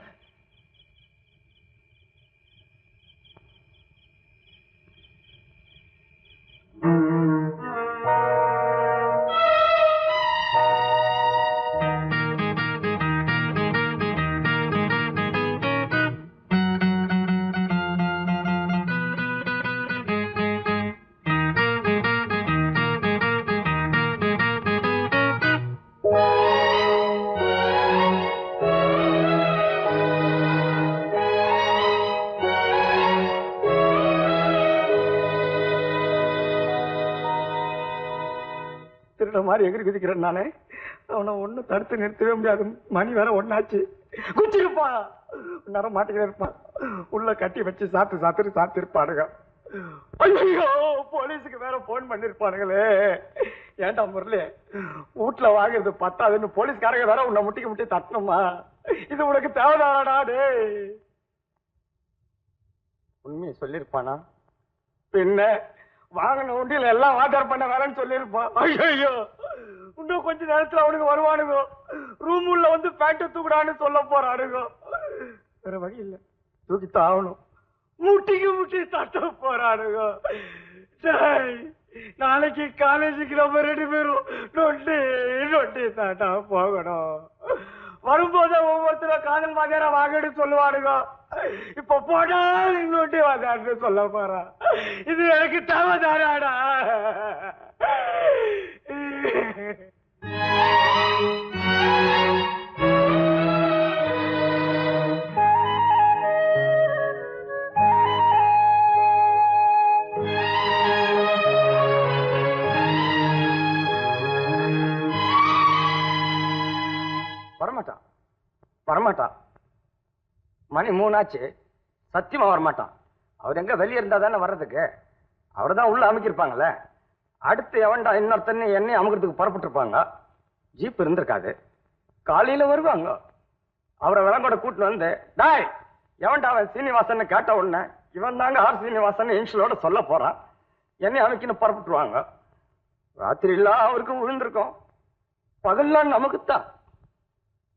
மாதிரி எகிரி குதிக்கிறேன் நானே. அவனை ஒன்னும் தடுத்து நிறுத்தவே முடியாது. மணி வேற ஒன்னாச்சு. குச்சிருப்பா நேரம் மாட்டிக்கிட்டே இருப்பான். உள்ள கட்டி வச்சு சாத்து இருப்பானுங்க. ஐயோ போலீஸுக்கு வேற போன் பண்ணிருப்பானுங்களே. ஏன்டா முரளி வீட்டுல வாங்குறது பத்தாதுன்னு போலீஸ்காரங்க வேற உன்னை முட்டி தட்டணுமா? இது உனக்கு தேவைதானடா? டே உண்மையை சொல்லிருப்பானா? பின்ன வாங்கின உண்டியில எல்லாம் ஆதார் பண்ண வேறன்னு சொல்லிருப்பான். ஐயோ இன்னும் கொஞ்ச நேரத்துல அவனுக்கு வருவானுங்க. ரூம் உள்ள வந்து பேண்ட் தூக்குடான்னு சொல்ல போறானுங்க. வேற வழி இல்ல, தூக்கித்தான் ஆகணும். முட்டி தட்ட போறானுங்க. நாளைக்கு காலேஜுக்கு நம்ம 2 பேரும் நொட்டி தாட்டா போகணும். வரும்போது ஒவ்வொருத்தரும் காதல் வாதியார வாங்கன்னு சொல்லுவானுங்க. இப்ப போனா நொட்டி வாதியார்னு சொல்ல போறா. இது எனக்கு தேவைதானாடா? வரமாட்டான். மணி 3 ஆச்சு. சத்தியமா வரமாட்டான். அவர் எங்க வெளியே இருந்தா தானே வர்றதுக்கு. அவர் தான் உள்ள அமைக்கிருப்பாங்கல்ல. அடுத்து எவன்டா இன்னொருத்தன்னு என்னையும் அமுக்கிறதுக்கு புறப்பட்டு இருப்பாங்க. ஜீப் இருந்திருக்காது. காலையில வருவாங்க. அவரை விலங்கோட கூட்டின்னு வந்து டாய் எவன்டா அவன் சீனிவாசன் கேட்ட உடனே இவன் தாங்க ஆர் சீனிவாசன் இன்ஷியலோட சொல்ல போறான். என்னையும் அமைக்கின்னு புறப்பட்டுருவாங்க. ராத்திரி எல்லாம் அவருக்கு விழுந்திருக்கும். பகல்லாம் நமக்குத்தான்.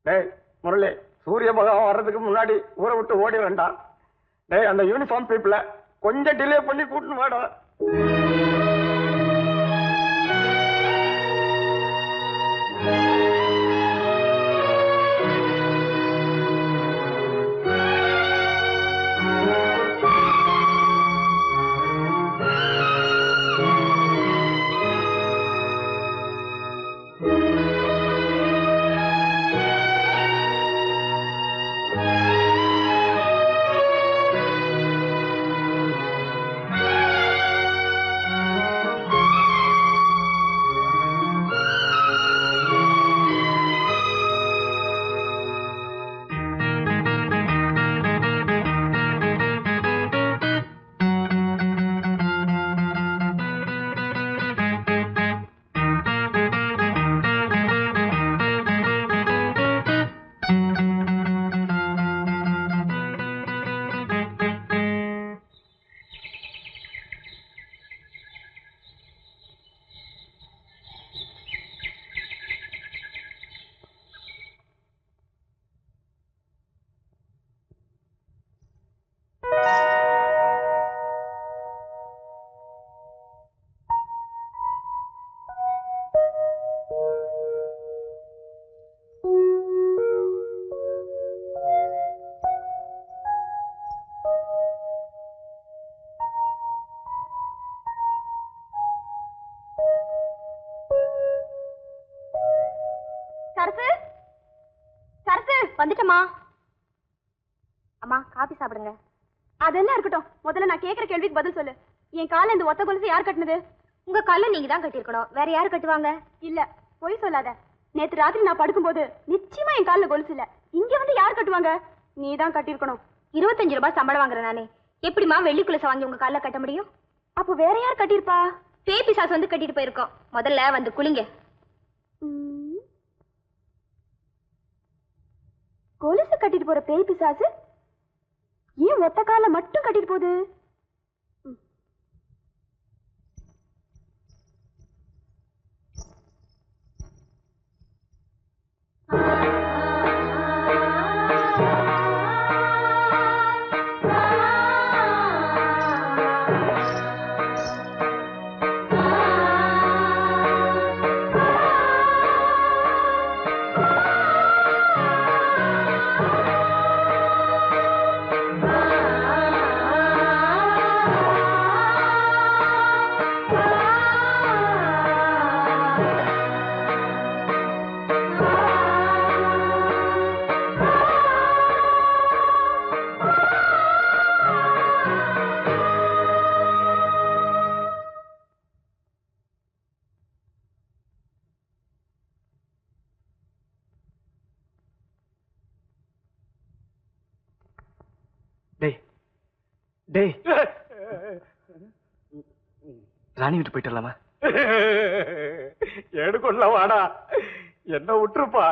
டேய் முரளி, சூரிய பகவான் வர்றதுக்கு முன்னாடி ஊரை விட்டு ஓடி வேண்டாம். டேய் அந்த யூனிஃபார்ம் பீப்புள கொஞ்சம் டிலே பண்ணி கூட்டின்னு வாடா. வந்துட்டமா? அம்மா காபி சாப்பிடுங்க. அதெல்லாம் இருக்கட்டும், முதல்ல நான் கேக்குற கேள்விக்கு பதில் சொல்லு. என் கால இந்த ஒத்த கொலுசு யார் கட்டினது? உங்க கால நீங்க தான் கட்டியிருக்கணும். வேற யாரு கட்டுவாங்க? இல்ல, பொய் சொல்லாத. நேத்து ராத்திரி நான் படுக்கும்போது நிச்சயமா என் காலில் கொலுசு இல்ல. இங்க வந்து யார் கட்டுவாங்க? நீ தான் கட்டியிருக்கணும். 25 ரூபாய் சம்பளம் வாங்குறேன் நானே. எப்படிமா வெள்ளி கொலுசை வாங்கி உங்க காலில் கட்ட முடியும்? அப்போ வேற யார் கட்டியிருப்பா? பேபி சாஸ் வந்து கட்டிட்டு போயிருக்கோம். முதல்ல வந்து குளிங்க. கொலுசு கட்டிட்டு போற பேய் பிசாசு ஏன் ஒத்த கால மட்டும் கட்டிட்டு போகுது? டேய் ராணி விட்டு போயிட்டலாமா? எடுக்கொள்ள வாடா, என்ன விட்டுருப்பா.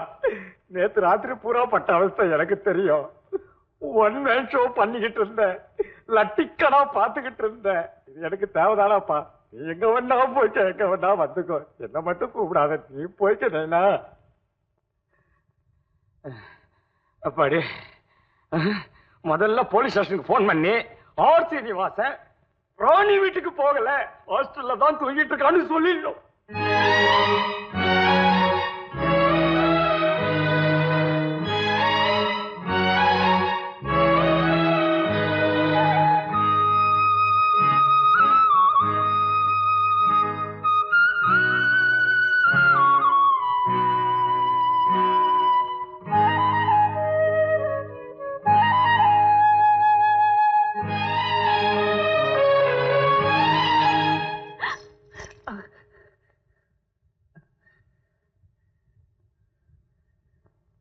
நேத்து ராத்திரி பூரா பட்ட அவஸ்தை எனக்கு தெரியும். ஒன் மேன் ஷோ பண்ணிக்கிட்டு இருந்தேன், லட்டிக்கடா பாத்துக்கிட்டு இருந்தேன். இது எனக்கு தேவைதானாப்பா? நீ எங்க வேணா போய்க்க, எங்க வேணா வந்துக்கோ, என்ன மட்டும் கூப்பிடாத. நீ போய்க்க நைனா. அப்பாடி, முதல்ல போலீஸ் ஸ்டேஷனுக்கு போன் பண்ணி ஆர் சீனிவாசன் ராணி வீட்டுக்கு போகல, ஹாஸ்டல்ல தான் தூங்கிட்டு இருக்கான்னு சொல்லிடணும்.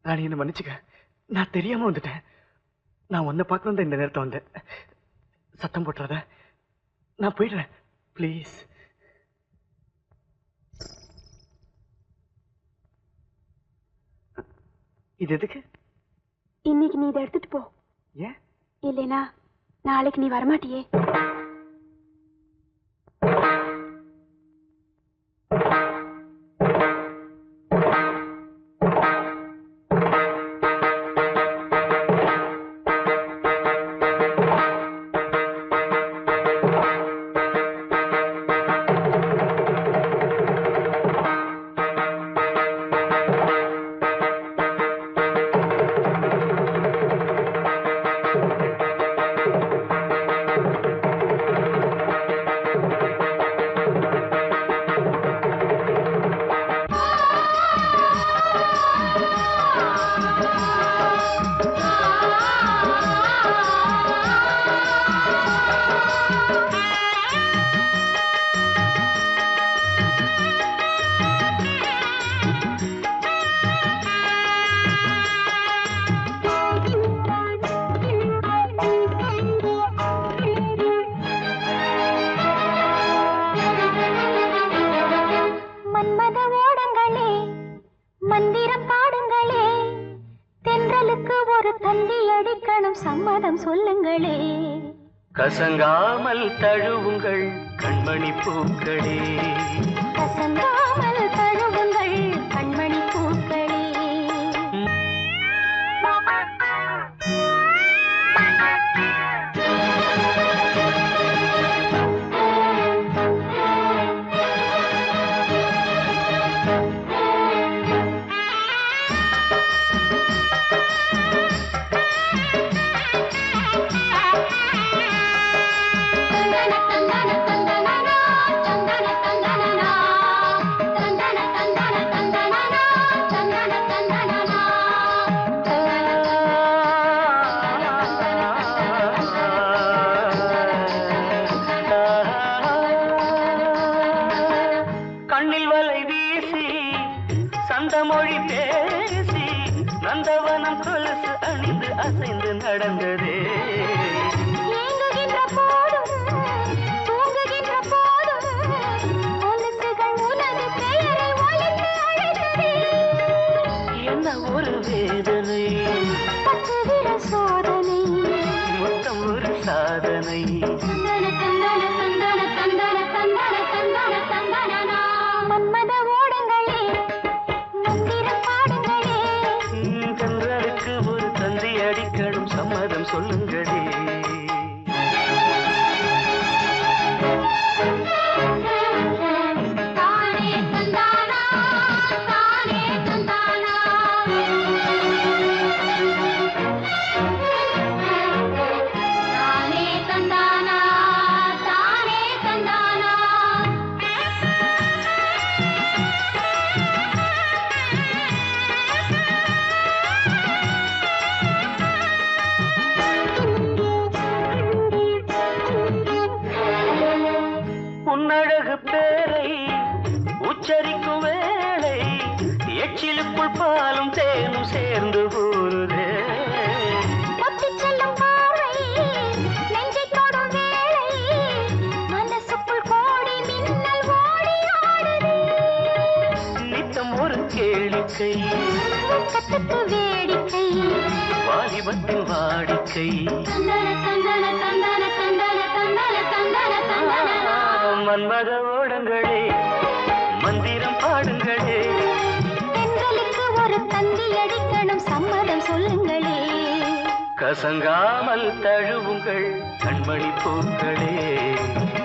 ராணி, என்ன மன்னிச்சுக்க, நான் தெரியாம வந்துட்டேன். நான் உன்னை பார்க்கணும் தான் இந்த நேரத்தை வந்தேன். சத்தம் போட்டுறத, நான் போயிடுறேன் ப்ளீஸ். இது எதுக்கு? இன்னைக்கு நீ இதை எடுத்துட்டு போ. ஏன்? இல்லைனா நாளைக்கு நீ வரமாட்டியே. கசங்காமல் தழுவுங்கள் கண்மணி பூக்களே, கசங்காமல் தழுவுங்கள் கண்மணி பூக்களே. மனம் கொலுசு அணிந்து அசைந்து நடந்ததே ஏங்குகின்ற போதும் தூங்குகின்ற போதும் கொலுசுகள் உனது பெயரை ஒலித்து அழைத்ததே என்ன ஒரு வேதனை பத்து விரல் சோதனை மொத்தம் ஒரு சாதனை தந்தன தந்தன தந்தன தந்தன தந்தன தந்தன தந்தனா மன்மத ஓடங்களே மந்திரம் பாடுங்களே கன்றருக்கு ஒரு தந்தி அடிக்கடும் சம்மதம் சொல்லுங்களே தானே தந்தானா தானே தந்தானா தானே தந்தானா தானே தந்தானா உன்னழகு பேரை உச்சரிக்கும் வேளை எச்சிலுக்குள் பாலும் தேனும் சேர்ந்து ஊறுதே ஒத்திச் செல்லும் பார்வை நெஞ்சைத் தொடும் வேளை மனசுக்குள் கோடி மின்னல் ஓடி ஆடுதே நித்தம் ஒரு கேளிக்கை வெட்கத்துக்கு வேடிக்கை வாலிபத்தின் வாடிக்கை தந்தன தந்தன தந்தன தந்தன தந்தன தந்தன தந்தனா மன்மத ஓடங்களே மந்திரம் பாடுங்களே பெண்களுக்கு ஒரு தந்தி அடிக்கணும் சம்மதம் சொல்லுங்களே கசங்காமல் தழுவுங்கள் கண்மணி பூக்களே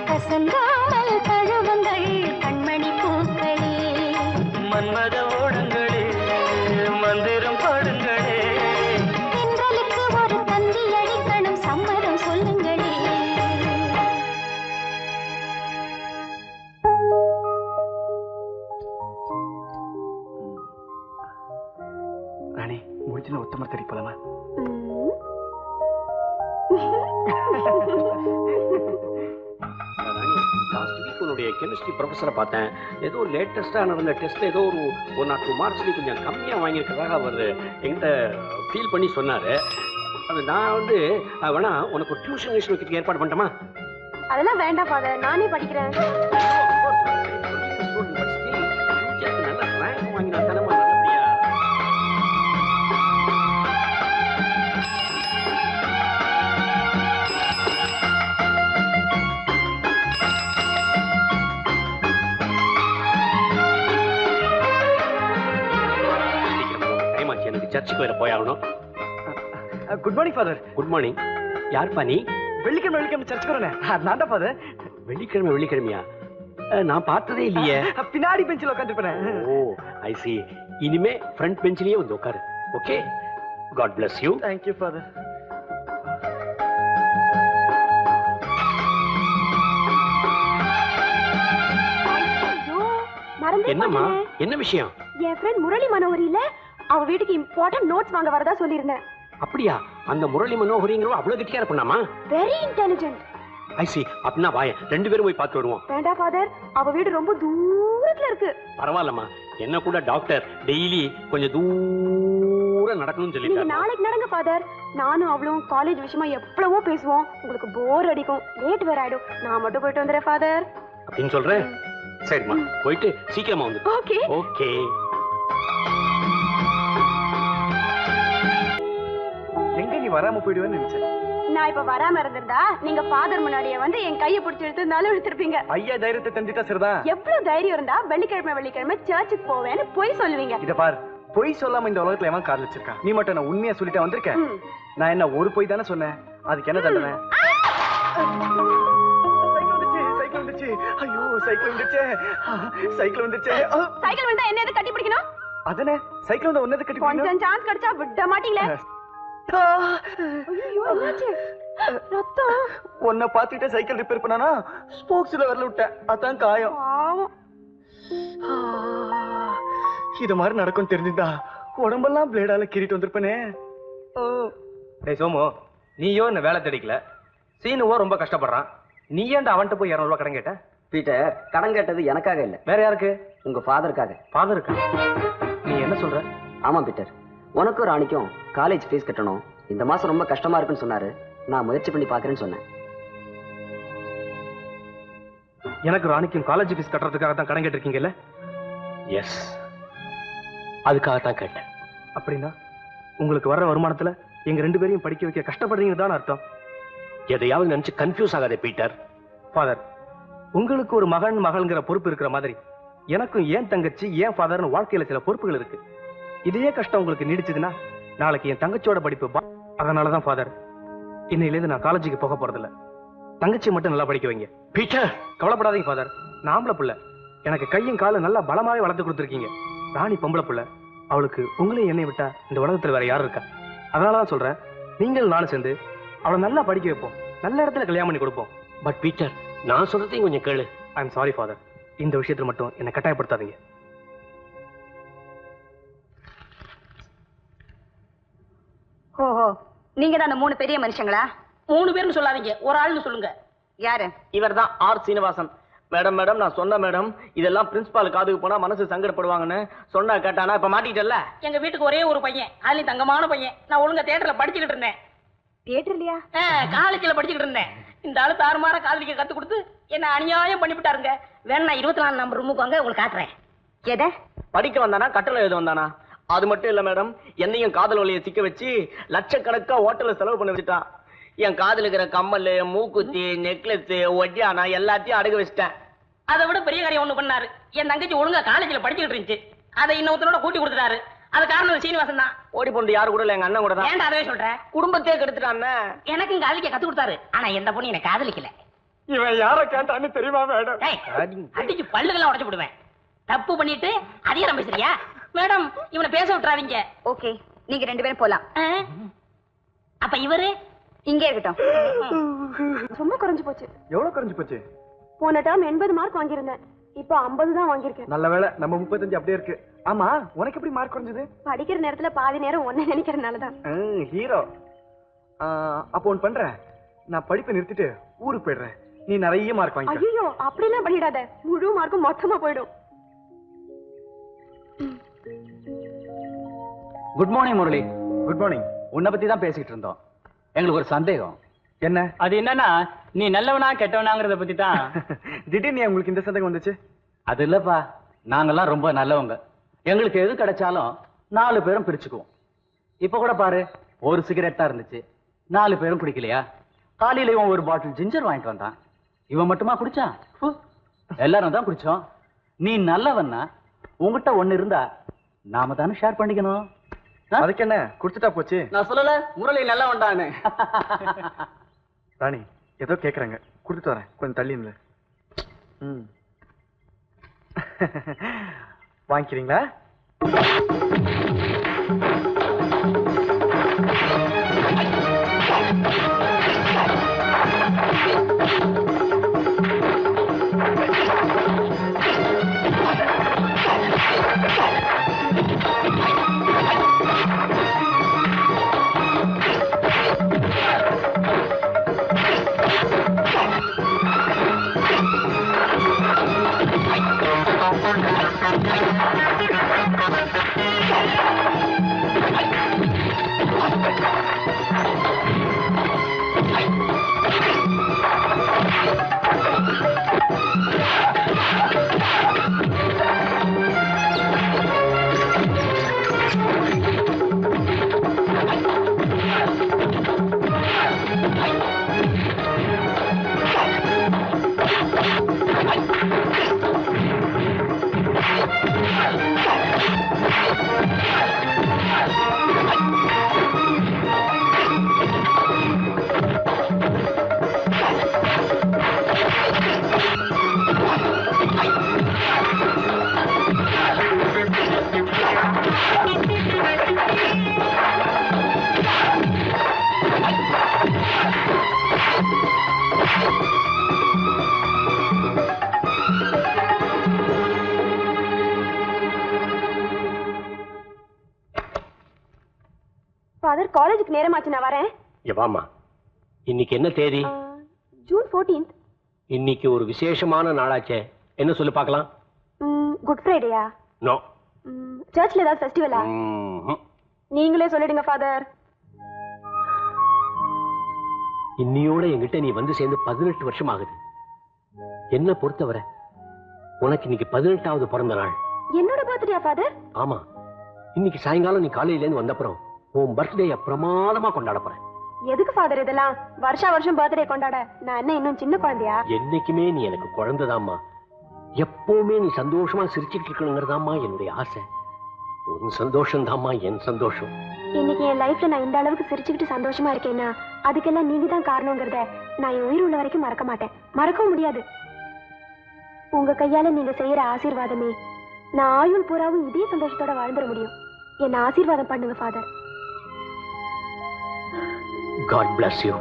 கசங்காமல் தழுவுங்கள் கண்மணி பூக்களே மன்மத ஓடங்களே மந்திரம் பாடுங்களே பெண்களுக்கு ஒரு தந்தி அடிக்கணும் சம்மதம் சொல்லுங்களே ராணி முடிச்சுன்னு உத்தம தெரி போலாமா லாஸ்ட் வீக் உன்னுடைய கெமிஸ்ட்ரி ப்ரொஃபஸரை பார்த்தேன். ஏதோ லேட்டஸ்டாக நடந்த டெஸ்ட்டில் ஏதோ ஒரு 1 or 2 மார்க்ஸ்லேயும் கொஞ்சம் கம்மியாக வாங்கியிருக்கிறதாக அவர் என்கிட்ட ஃபீல் பண்ணி சொன்னார். அது நான் வந்து வேணா உனக்கு ஒரு டியூஷன் வைக்கிறதுக்கு ஏற்பாடு பண்ணிட்டோமா? அதெல்லாம் வேண்டாம் ஃபாதர், நானே படிக்கிறேன். நல்ல ரேங்க் வாங்கினா தானே நல்லபடியா. டைம் ஆச்சு, எனக்கு சர்ச்சுக்கு வேற போயாகணும். Good morning father. Good morning. யார்ப்பா நீ? வெள்ளிக்கிழமை சர்ச்சுக்கு வரேன். நான் தான் ஃபாதர். வெள்ளிக்கிழமையா? நான் பார்த்ததே இல்லையே. பின்னாடி பெஞ்சில் உட்காந்துருப்பேன். ஓ ஐ சி. இனிமே ஃப்ரண்ட் பெஞ்சிலேயே வந்து உட்காரு. Okay, God bless you. Thank you father. என்னம்மா, என்ன விஷயம்? என் ஃப்ரெண்ட் முரளி மனோகரி இல்ல, அவ வீட்டுக்கு இம்பார்ட்டன்ட் நோட்ஸ் வாங்க வரதா சொல்லியிருந்தேன். அப்படியா? அந்த முரளி மனோகரிங்கிறவ அவ்வளவு கெட்டியா இருப்பாமா? Very intelligent. I see. அப்படின்னா வாய, 2 பேரும் போய் பார்த்து வருவோம். வேண்டாம் ஃபாதர், அவ வீடு ரொம்ப தூரத்துல இருக்கு. பரவாயில்லம்மா, என்ன கூட டாக்டர் டெய்லி கொஞ்சம் தூரம் நடக்கணும்னு நீங்க சொல்லிட்டாரு. நாளைக்கு நடங்க ஃபாதர். நானும் அவளும் காலேஜ் விஷயமா எவ்வளவோ பேசுவோம். உங்களுக்கு போர் அடிக்கும், லேட் வேற ஆயிடும். நான் மட்டும் போயிட்டு வந்துடுறேன் ஃபாதர். அப்படின்னு சொல்றேன். சரிம்மா, போயிட்டு சீக்கிரமா வந்து. Okay okay. எங்க நீ வராம போயிடுவேன்னு நினைச்சேன். நான் இப்ப வராம இருந்திருந்தா நீங்க ஃபாதர் முன்னாடியே வந்து என் கையை பிடிச்சி எடுத்திருந்தாலும் எடுத்திருப்பீங்க. ஐயா தைரியத்தை தந்துட்டா சரிதான். எவ்வளவு தைரியம் இருந்தா வெள்ளிக்கிழமை சர்ச்சுக்கு போவேன்னு பொய் சொல்லுவீங்க. இத பார், பொய் சொல்லாம இந்த உலகத்துல எவன் கால் வச்சிருக்கா? நீ மட்டும் நான் உண்மையா சொல்லிட்டு வந்திருக்கேன். நான் என்ன ஒரு பொய் தானே சொன்னேன்? அதுக்கு என்ன தண்டனை? சைக்கிள் வந்துச்சு. ஐயோ, சைக்கிள் வந்துச்சு. சைக்கிள் வந்துச்சு. சைக்கிள் வந்தா என்ன எது கட்டி பிடிக்கணும்? அதனே சைக்கிள் வந்து ஒன்னது கட்டி பிடிக்கணும். கொஞ்சம் சான்ஸ் கிடைச்சா விட மாட்டீங்களே. ஐயோ, என்னாச்சு? ரத்தம். உன்னை பார்த்துட்டே சைக்கிள் ரிப்பேர் பண்ணானா ஸ்போக்ஸ்ல வரல விட்டேன். அதான் காயம். இது மாதிரி நடக்கும் தெரிஞ்சிருந்தா உடம்பெல்லாம் பிளேடால கீறிட்டு வந்திருப்பேனே. டேய் சோமு, நீயோ என்ன வேலை தேடிக்கல, சீனுவோ ரொம்ப கஷ்டப்படுறான். நீ ஏன்டா அவன்கிட்ட போய் 200 ரூபாய் கடன் கேட்ட? பீட்டர், கடன் கேட்டது எனக்காக இல்ல, வேற யாருக்கு? உங்க ஃபாதருக்காக. ஃபாதருக்கா? நீ என்ன சொல்ற? ஆமா பீட்டர், உனக்கும் ராணிக்கும் காலேஜ் ஃபீஸ் கட்டணும். இந்த மாசம் ரொம்ப கஷ்டமா இருக்குன்னு சொன்னாரு. நான் முயற்சி பண்ணி பாக்குறேன்னு சொன்னேன். எனக்கு ராணிக்கும் காலேஜ் ஃபீஸ் கட்டுறதுக்காக தான் கடன் கேட்டிருக்கீங்கல்ல? எஸ், அதுக்காகத்தான் கேட்டேன். அப்படின்னா உங்களுக்கு வர்ற வருமானத்துல எங்க 2 பேரையும் படிக்க வைக்க கஷ்டப்படுறீங்கன்னு தான் அர்த்தம். எதையாவது நினைச்சு கன்ஃபியூஸ் ஆகாதே பீட்டர். ஃபாதர், உங்களுக்கு ஒரு மகன் மகள்ங்கிற பொறுப்பு இருக்கிற மாதிரி எனக்கும் ஏன் தங்கச்சி ஏன் ஃபாதர்னு வாழ்க்கையில சில பொறுப்புகள் இருக்கு. இதே கஷ்டம் உங்களுக்கு நீடிச்சதுன்னா நாளைக்கு என் தங்கச்சியோட படிப்பு. அதனாலதான் ஃபாதர், இன்னையிலேருந்து நான் காலேஜுக்கு போக போறதில்ல. தங்கச்சி மட்டும் நல்லா படிக்க வைங்க. பீட்டர், கவலைப்படாதீங்க ஃபாதர். நான் ஆம்பளை புள்ள, எனக்கு கையும் காலும் நல்லா பலமாவே வளர்த்து கொடுத்துருக்கீங்க. ராணி பொம்பளை புள்ள, அவளுக்கு உங்களையும் என்னை விட்டா இந்த உலகத்துல வேற யாரும் இருக்கா? அதனாலதான் சொல்றேன், நீங்கள் நானும் சேர்ந்து அவளை நல்லா படிக்க வைப்போம், நல்ல இடத்துல கல்யாணம் பண்ணி கொடுப்போம். பட் பீட்டர், நான் சொல்றதையும் கொஞ்சம் கேளு. ஐ எம் சாரி ஃபாதர், இந்த விஷயத்துல மட்டும் என்னை கட்டாயப்படுத்தாதீங்க. ஓஹோ, நீங்க தான் அந்த 3 பெரிய மனுஷங்களா? 3 பேர்னு சொல்லாதீங்க, ஒரு ஆள்னு சொல்லுங்க. யாரு? இவர் தான் ஆர் சீனிவாசன். மேடம் மேடம், நான் சொன்ன மேடம், இதெல்லாம் பிரின்சிபால் காதுக்கு போனா மனசு சங்கடப்படுவாங்கன்னு சொன்னா கேட்டானா? இப்ப மாட்டிட்டல்ல. எங்க வீட்டுக்கு ஒரே ஒரு பையன், அதுலயும் தங்கமான பையன். நான் ஒழுங்கா தியேட்டர்ல படிச்சுக்கிட்டு இருந்தேன். தியேட்டர்லயா? காலேஜ்ல படிச்சுக்கிட்டு இருந்தேன். இந்த ஆளு தாறுமாற காதலிக்க கத்து கொடுத்து என்ன அநியாயம் பண்ணிவிட்டாருங்க. வேணா 24 நம்பர் ரூமுக்கு வாங்க, உங்களுக்கு காட்டுறேன். எதை படிக்க வந்தானா கட்டளை எழுத வந்தானா? அது மட்டும் இல்ல மேடம், என்னையும் காதல் வழியை சிக்க வச்சு லட்சக்கணக்கா ஹோட்டல்ல செலவு பண்ணி வச்சுட்டான். என் காதல் இருக்கிற கம்மல், மூக்குத்தி, நெக்லஸ், ஒட்டியானா எல்லாத்தையும் அடகு வச்சிட்டேன். அதை விட பெரிய காரியம் ஒண்ணு பண்ணாரு. என் தங்கச்சி ஒழுங்கா காலேஜ்ல படிச்சுக்கிட்டு இருந்துச்சு, அதை இன்னொருத்தரோட கூட்டி கொடுத்துட்டாரு. அது காரணம் சீனிவாசன் தான். ஓடி போண்டு யாரு கூட இல்ல, எங்க அண்ணன் கூட தான். ஏன்டா அதே சொல்றேன்? குடும்பத்தையே கெடுத்துட்டான். எனக்கும் காதலிக்க கத்து கொடுத்தாரு, ஆனா எந்த பொண்ணு எனக்கு காதலிக்கல. இவன் யார கேட்டான்னு தெரியுமா மேடம்? அடிச்சு பல்லுகள்லாம் உடைச்சு விடுவேன். தப்பு பண்ணிட்டு அதிகாரம் பேசுறியா? மேடம், இவனை பேச விட்டுறாதீங்க. ஓகே, நீங்க 2 பேரும் போலாம். அப்ப இவரு இங்கே இருக்கட்டும். ரொம்ப குறைஞ்சு போச்சு. எவ்வளவு குறைஞ்சு போச்சு? போன டேர்ம் 80 மார்க் வாங்கியிருந்தேன், இப்போ 50 தான் வாங்கியிருக்கேன். நல்ல வேளை நம்ம 35 அப்படியே இருக்கு. ஆமா, உனக்கு எப்படி மார்க் குறைஞ்சது? படிக்கிற நேரத்துல பாதி நேரம் ஒன்ன நினைக்கிறதுனாலதான். ஹீரோ. அப்போ ஒன்று பண்றேன், நான் படிப்பை நிறுத்திட்டு ஊருக்கு போயிடுறேன், நீ நிறைய மார்க் வாங்கி. ஐயோ, அப்படிலாம் பண்ணிடாத, முழு மார்க்கும் மொத்தமா போயிடும். Good morning Murali. Good morning. உன்னை பத்தி தான் பேசிட்டு இருந்தோம். எங்களுக்கு ஒரு சந்தேகம். என்ன? அது என்னன்னா, நீ நல்லவனா கெட்டவனாங்கிறத பத்தி தான். திடீர்னு உங்களுக்கு இந்த சந்தேகம் வந்துச்சு? அது இல்லப்பா, நாங்கெல்லாம் ரொம்ப நல்லவங்க. எங்களுக்கு எது கிடைச்சாலும் 4 பேரும் பிரிச்சுக்குவோம். இப்ப கூட பாரு, ஒரு சிகரெட் தான் இருந்துச்சு, 4 பேரும் குடிக்கலையா? காலையில இவன் ஒரு பாட்டில் ஜிஞ்சர் வாங்கிட்டு வந்தான், இவன் மட்டுமா குடிச்சான்? எல்லாரும் தான் குடிச்சோம். நீ நல்லவன்னா உங்ககிட்ட ஒண்ணு இருந்தா நாம தானே ஷேர் பண்ணிக்கணும். அதுக்கு என்ன, குடுத்துட்டா போச்சு. நான் சொல்லல முரளி நல்லா வந்தானு. ராணி ஏதோ கேக்குறாங்க, கொடுத்துட்டு வரேன், கொஞ்சம் தள்ளி இருந்து. வாங்கிக்கிறீங்களா? ஃபாதர், காலேஜுக்கு நேரமாச்சு, நான் வரேன். வாமா. இன்னைக்கு என்ன தேதி? June 14th. இன்னைக்கு ஒரு விசேஷமான நாளாச்சே, என்ன சொல்லு பார்க்கலாம். குட் ஃப்ரைடேயா? நோ. சர்ச்ல ஏதாவது ஃபெஸ்டிவலா? நீங்களே சொல்லிடுங்க ஃபாதர். இன்னியோட என்கிட்ட நீ வந்து சேர்ந்து 18 வருஷம் ஆகுது. என்ன பொறுத்தவரை உனக்கு இன்னைக்கு 18வது பிறந்த நாள். என்னோட பர்த்டே ஃபாதர்? ஆமா, இன்னைக்கு சாயங்காலம் நீ காலையில இருந்து வந்தப்புறம் உன் பர்த்டே பிரமாதமா கொண்டாட போறேன். எதுக்கு ஃபாதர் இதெல்லாம்? வருஷம் பர்த்டே கொண்டாட நான் என்ன இன்னும் சின்ன குழந்தையா? என்னைக்குமே நீ எனக்கு குழந்தைதாம்மா. எப்பவுமே நீ சந்தோஷமா சிரிச்சுட்டு இருக்கணுங்கிறதாம்மா என்னுடைய ஆசை. உன் சந்தோஷம் தாம்மா என் சந்தோஷம். இன்னைக்கு என் லைஃப்ல நான் இந்த அளவுக்கு சிரிச்சுக்கிட்டு சந்தோஷமா இருக்கேன்னா அதுக்கெல்லாம் நீங்க தான் காரணங்கிறத நான் என் உயிர் உள்ள வரைக்கும் மறக்க மாட்டேன், மறக்கவும் முடியாது. உங்க கையால நீங்க செய்யற ஆசீர்வாதமே நான் ஆயுள் பூராவும் இதே சந்தோஷத்தோட வாழ்ந்துட முடியும். என்ன ஆசீர்வாதம் பண்ணுங்க father. God bless you.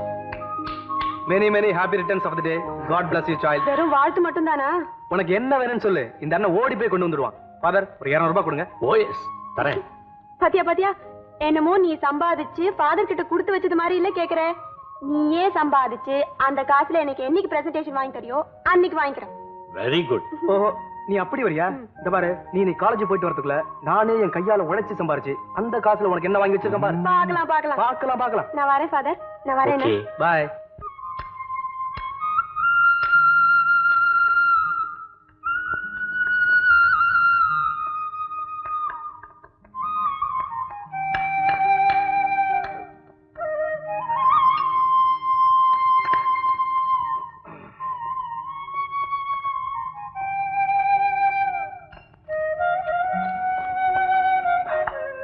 Many happy returns of the day. God bless you, child. வெறும் வாழ்த்து மட்டும் தானா? உனக்கு என்ன வேணும்னு சொல்லு, இந்த அண்ணன் ஓடி போய் கொண்டு வந்துருவான். ஃபாதர், ஒரு 200 ரூபாய் கொடுங்க. ஓஎஸ் தரேன். பாத்தியா என்னமோ நீ சம்பாதிச்சு ஃபாதர் கிட்ட கொடுத்து வச்சது மாதிரி இல்ல கேக்குற. நீயே சம்பாதிச்சு அந்த காசுல எனக்கு என்னைக்கு பிரசன்டேஷன் வாங்கி தரியோ அன்னைக்கு வாங்கிக்கிறேன். Very good. ஓஹோ, நீ அப்படி வரியா? இந்த பாரு, நீ காலேஜ் போயிட்டு வரதுக்குள்ள நானே என் கையால உழைச்சு சம்பாரிச்சு அந்த காசுல உனக்கு என்ன வாங்கி வச்சிருக்கேன் பாரு. பார்க்கலாம். நான் வரேன் ஃபாதர், நான் வரேன். Okay, bye.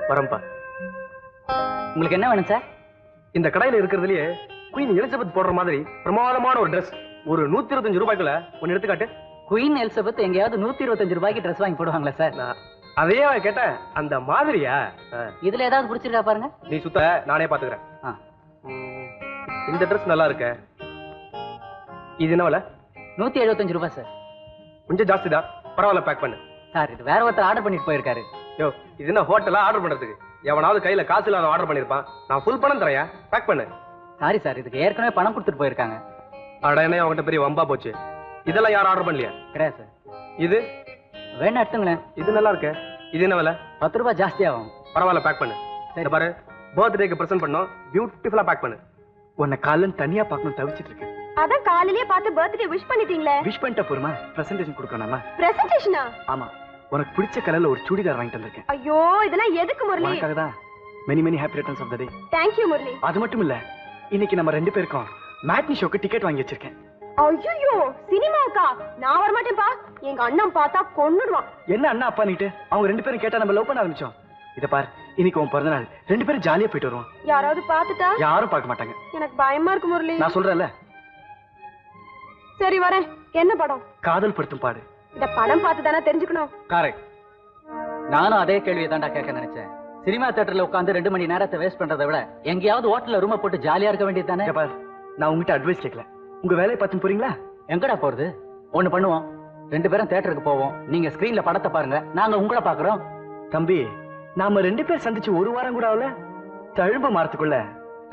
வரம்பா. உங்களுக்கு என்ன வேணும் சார்? இந்த கடையில இருக்கிறதுலயே குயின் எலிசபெத் போடுற மாதிரி பிரமாதமான ஒரு Dress ஒரு 125 ரூபாய்க்குள்ள ஒன்னு எடுத்துக்காட்டு. குயின் எலிசபெத் எங்கேயாவது 125 ரூபாய்க்கு Dress வாங்கி போடுவாங்களா சார்? அதே கேட்டேன், அந்த மாதிரியா? இதுல ஏதாவது பிடிச்சிருக்கா பாருங்க. நீ சுத்த, நானே பாத்துக்கிறேன். இந்த Dress நல்லா இருக்க. இது என்ன விலை? 175 ரூபாய் சார். கொஞ்சம் ஜாஸ்தி தான், பரவாயில்ல, பேக் பண்ணு. சார், இது வேற ஒருத்தர் ஆர்டர் பண்ணிட்டு போயிருக்காரு. யோ, இது என்ன ஹோட்டலா ஆர்டர் பண்றதுக்கு? எவனாவது கையில காசு இல்லாத ஆர்டர் பண்ணிருப்பான். நான் ஃபுல் பணம் தரையா, பேக் பண்ணு. சாரி சார், இதுக்கு ஏற்கனவே பணம் கொடுத்துட்டு போயிருக்காங்க. அட, என்ன அவங்ககிட்ட பெரிய வம்பா போச்சு. இதெல்லாம் யாரும் ஆர்டர் பண்ணலையா? கிடையாது சார். இது வேணா எடுத்துங்களேன். இது நல்லா இருக்கு. இது என்ன விலை? 10 ரூபாய் ஜாஸ்தி ஆகும். பரவாயில்ல, பேக் பண்ணு. சரி பாரு, பர்த்டேக்கு பிரசன்ட் பண்ணோம், பியூட்டிஃபுல்லா பேக் பண்ணு. உன்னை காலன் தனியா பார்க்கணும் தவிச்சிட்டு இருக்கேன். அதான் காலையிலேயே பார்த்து பர்த்டே விஷ் பண்ணிட்டீங்களே. விஷ் பண்ணிட்ட போருமா? பிரசன்டேஷன் கொடுக்கணுமா? பிரசன்டேஷனா? ஆமா, உனக்கு பிடிச்ச கலர்ல ஒரு சுடிதார் வாங்கிட்டு வந்திருக்கேன். ஐயோ, இதெல்லாம் எதுக்கு முரளி? உனக்காக தான். many happy returns of the day. Thank you Murali. அது மட்டும் இல்ல, இன்னைக்கு நம்ம 2 பேருக்கும் மேட்னி ஷோக்கு டிக்கெட் வாங்கி வச்சிருக்கேன். ஐயோ, சினிமாக்கா? நான் வர மாட்டேன்பா. எங்க அண்ணன் பார்த்தா கொன்னுடுவான். என்ன அண்ணா அப்பா நீட்டு? அவங்க 2 பேரும் கேட்டா நம்ம லவ் பண்ண ஆரம்பிச்சோம். இத பார், இன்னைக்கு உன் பிறந்த நாள், 2 பேரும் ஜாலியா போயிட்டு வருவோம். யாராவது பார்த்துட்டா? யாரும் பார்க்க மாட்டாங்க. எனக்கு பயமா இருக்கு முரளி. நான் சொல்றேன்ல. சரி வரேன். என்ன படம்? காதல் படுத்தும் பாடு. இந்த படம் பார்த்து தானே தெரிஞ்சுக்கணும். கரெக்ட். நானும் அதே கேள்வியை தான்டா கேட்க நினைச்சேன். சினிமா தியேட்டர்ல உட்கார்ந்து 2 மணி நேரத்தை வேஸ்ட் பண்றதை விட எங்கேயாவது ஹோட்டல்ல ரூமை போட்டு ஜாலியா இருக்க வேண்டியது தானே? பார், நான் உங்ககிட்ட அட்வைஸ் கேட்கல. உங்க வேலையை பார்த்து போறீங்களா? எங்கடா போறது? ஒண்ணு பண்ணுவோம், 2 பேரும் தியேட்டருக்கு போவோம். நீங்க ஸ்கிரீன்ல படத்தை பாருங்க, நாங்க உங்களை பாக்குறோம். தம்பி, நாம 2 பேர் சந்திச்சு 1 வாரம் கூட ஆகல, தழும்ப மாறத்துக்குள்ள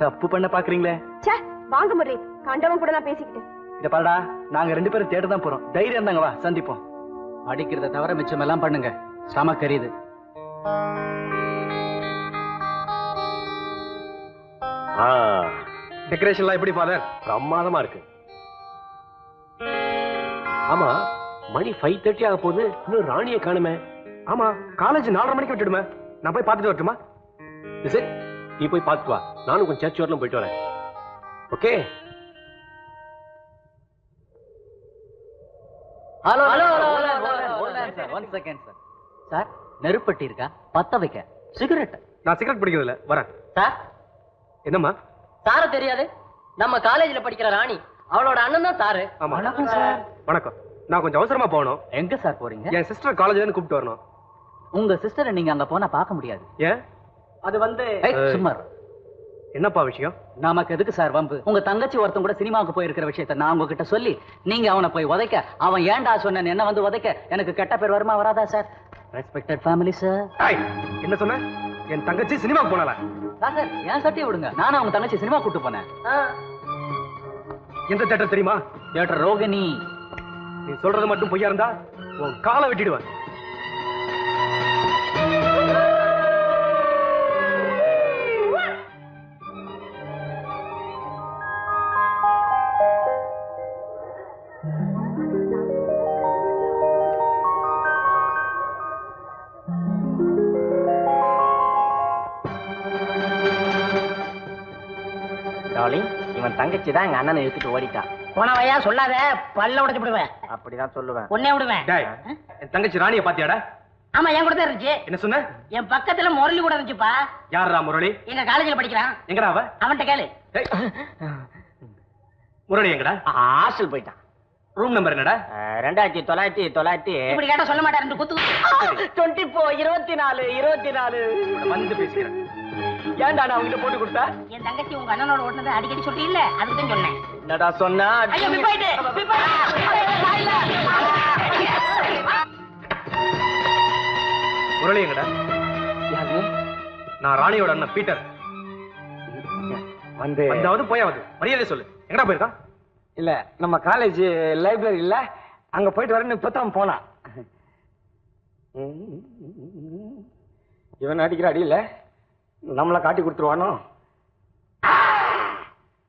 தப்பு பண்ண பாக்குறீங்களே. ச்சே, வாங்க முரளி, கண்டவன் கூட நான் பேசிக்கிட்டேன். இத பாருடா, நாங்க 2 பேரும் தியேட்டர் தான் போறோம். தைரியம் தாங்க, வா சந்திப்போம். அடிக்கிறத தவிர மிச்சம் எல்லாம் பண்ணுங்க. ஸ்டமக் கரியுது. டெக்கரேஷன்லாம் எப்படி ஃபாதர்? பிரமாதமா இருக்கு. ஆமா, மணி 5:30 ஆக போகுது, இன்னும் ராணியை காணுமே. ஆமா, காலேஜ் 4:30 மணிக்கு விட்டுடுமே. நான் போய் பார்த்துட்டு வரட்டுமா? சரி, நீ போய் பார்த்துட்டு வா. நானும் கொஞ்சம் சர்ச் வரலாம் போயிட்டு வரேன். Okay. Hello hello hello, 1 second sir. Sir, நெருப்பட்டி இருக்கா? பத்த வைக்க. சிகரெட்? நான் சிகரெட் பிடிக்கிறது இல்ல, வரேன். சார், என்னம்மா? சார தெரியாது? நம்ம காலேஜ்ல படிக்கிற ராணி, அவளோட அண்ணன் தான் சாரு. ஆமா. வணக்கம் சார். வணக்கம். நான் கொஞ்சம் அவசரமா போகணும். எங்க சார் போறீங்க? என் சிஸ்டர் காலேஜ்ல இருந்து கூப்பிட்டு வரணும். உங்க சிஸ்டரை நீங்க அங்க போனா பார்க்க முடியாது. ஏன்? அது வந்து சும்மா. என்னப்பா விஷயம்? நமக்கு எதுக்கு சார் வம்பு? உங்க தங்கச்சி ஒருத்தன் கூட சினிமாவுக்கு போயிருக்கிற விஷயத்தை நான் உங்ககிட்ட சொல்லி நீங்க அவனை போய் உதைக்க, அவன் ஏன்டா சொன்ன என்ன வந்து உதைக்க, எனக்கு கெட்ட பேர் வருமா வராதா சார்? Respected family sir. என்ன சொன்ன? என் தங்கச்சி சினிமாவுக்கு போனால? சார் சார், ஏன் சட்டியை விடுங்க. நானும் அவங்க தங்கச்சி சினிமா கூட்டு போனேன். எந்த தியேட்டர் தெரியுமா? தியேட்டர் ரோகிணி. நீ சொல்றது மட்டும் பொய்யா இருந்தா உன் காலை வெட்டிடுவேன். டார்லிங், இவன் தங்கச்சி தான் எங்க அண்ணனை இழுத்துட்டு ஓடிட்டான். போனவையா சொல்லாத, பல்ல உடைச்சு விடுவேன். அப்படிதான் சொல்லுவேன். உன்னே விடுவேன். என் தங்கச்சி ராணியை பாத்தியாடா? ஆமா, என் கூட தான் இருந்துச்சு. என்ன சொன்ன? என் பக்கத்துல முரளி கூட இருந்துச்சுப்பா. யாரா முரளி? எங்க காலேஜ்ல படிக்கிறான். எங்கடா அவ? அவன்கிட்ட கேளு. முரளி எங்கடா? ஹாஸ்டல் போயிட்டான். ரூம் நம்பர் என்னடா? 2900. இப்படி கேட்டா சொல்ல மாட்டாரு. 24 24 வந்து பேசுகிறேன். ஏன்டா நான் அவங்கிட்ட போட்டு கொடுத்தா? என் தங்கச்சி உங்க அண்ணனோட ஓட்டுனது அடிக்கடி சொல்றீ இல்ல, அதுக்கு தான் சொன்னேன். என்னடா சொன்னா? ஐயோ, போயிட்டு முரளி எங்கடா? நான் ராணியோட அண்ணன் பீட்டர். வந்தாவது போயாவது மரியாதை சொல்லு. எங்கடா போயிருக்கான்? இல்ல, நம்ம காலேஜ் லைப்ரரி இல்ல, அங்க போயிட்டு வரேன்னு இப்பதான் போனான். இவன் அடிக்கிற அடியில நம்மள காட்டி கொடுத்துருவானோ?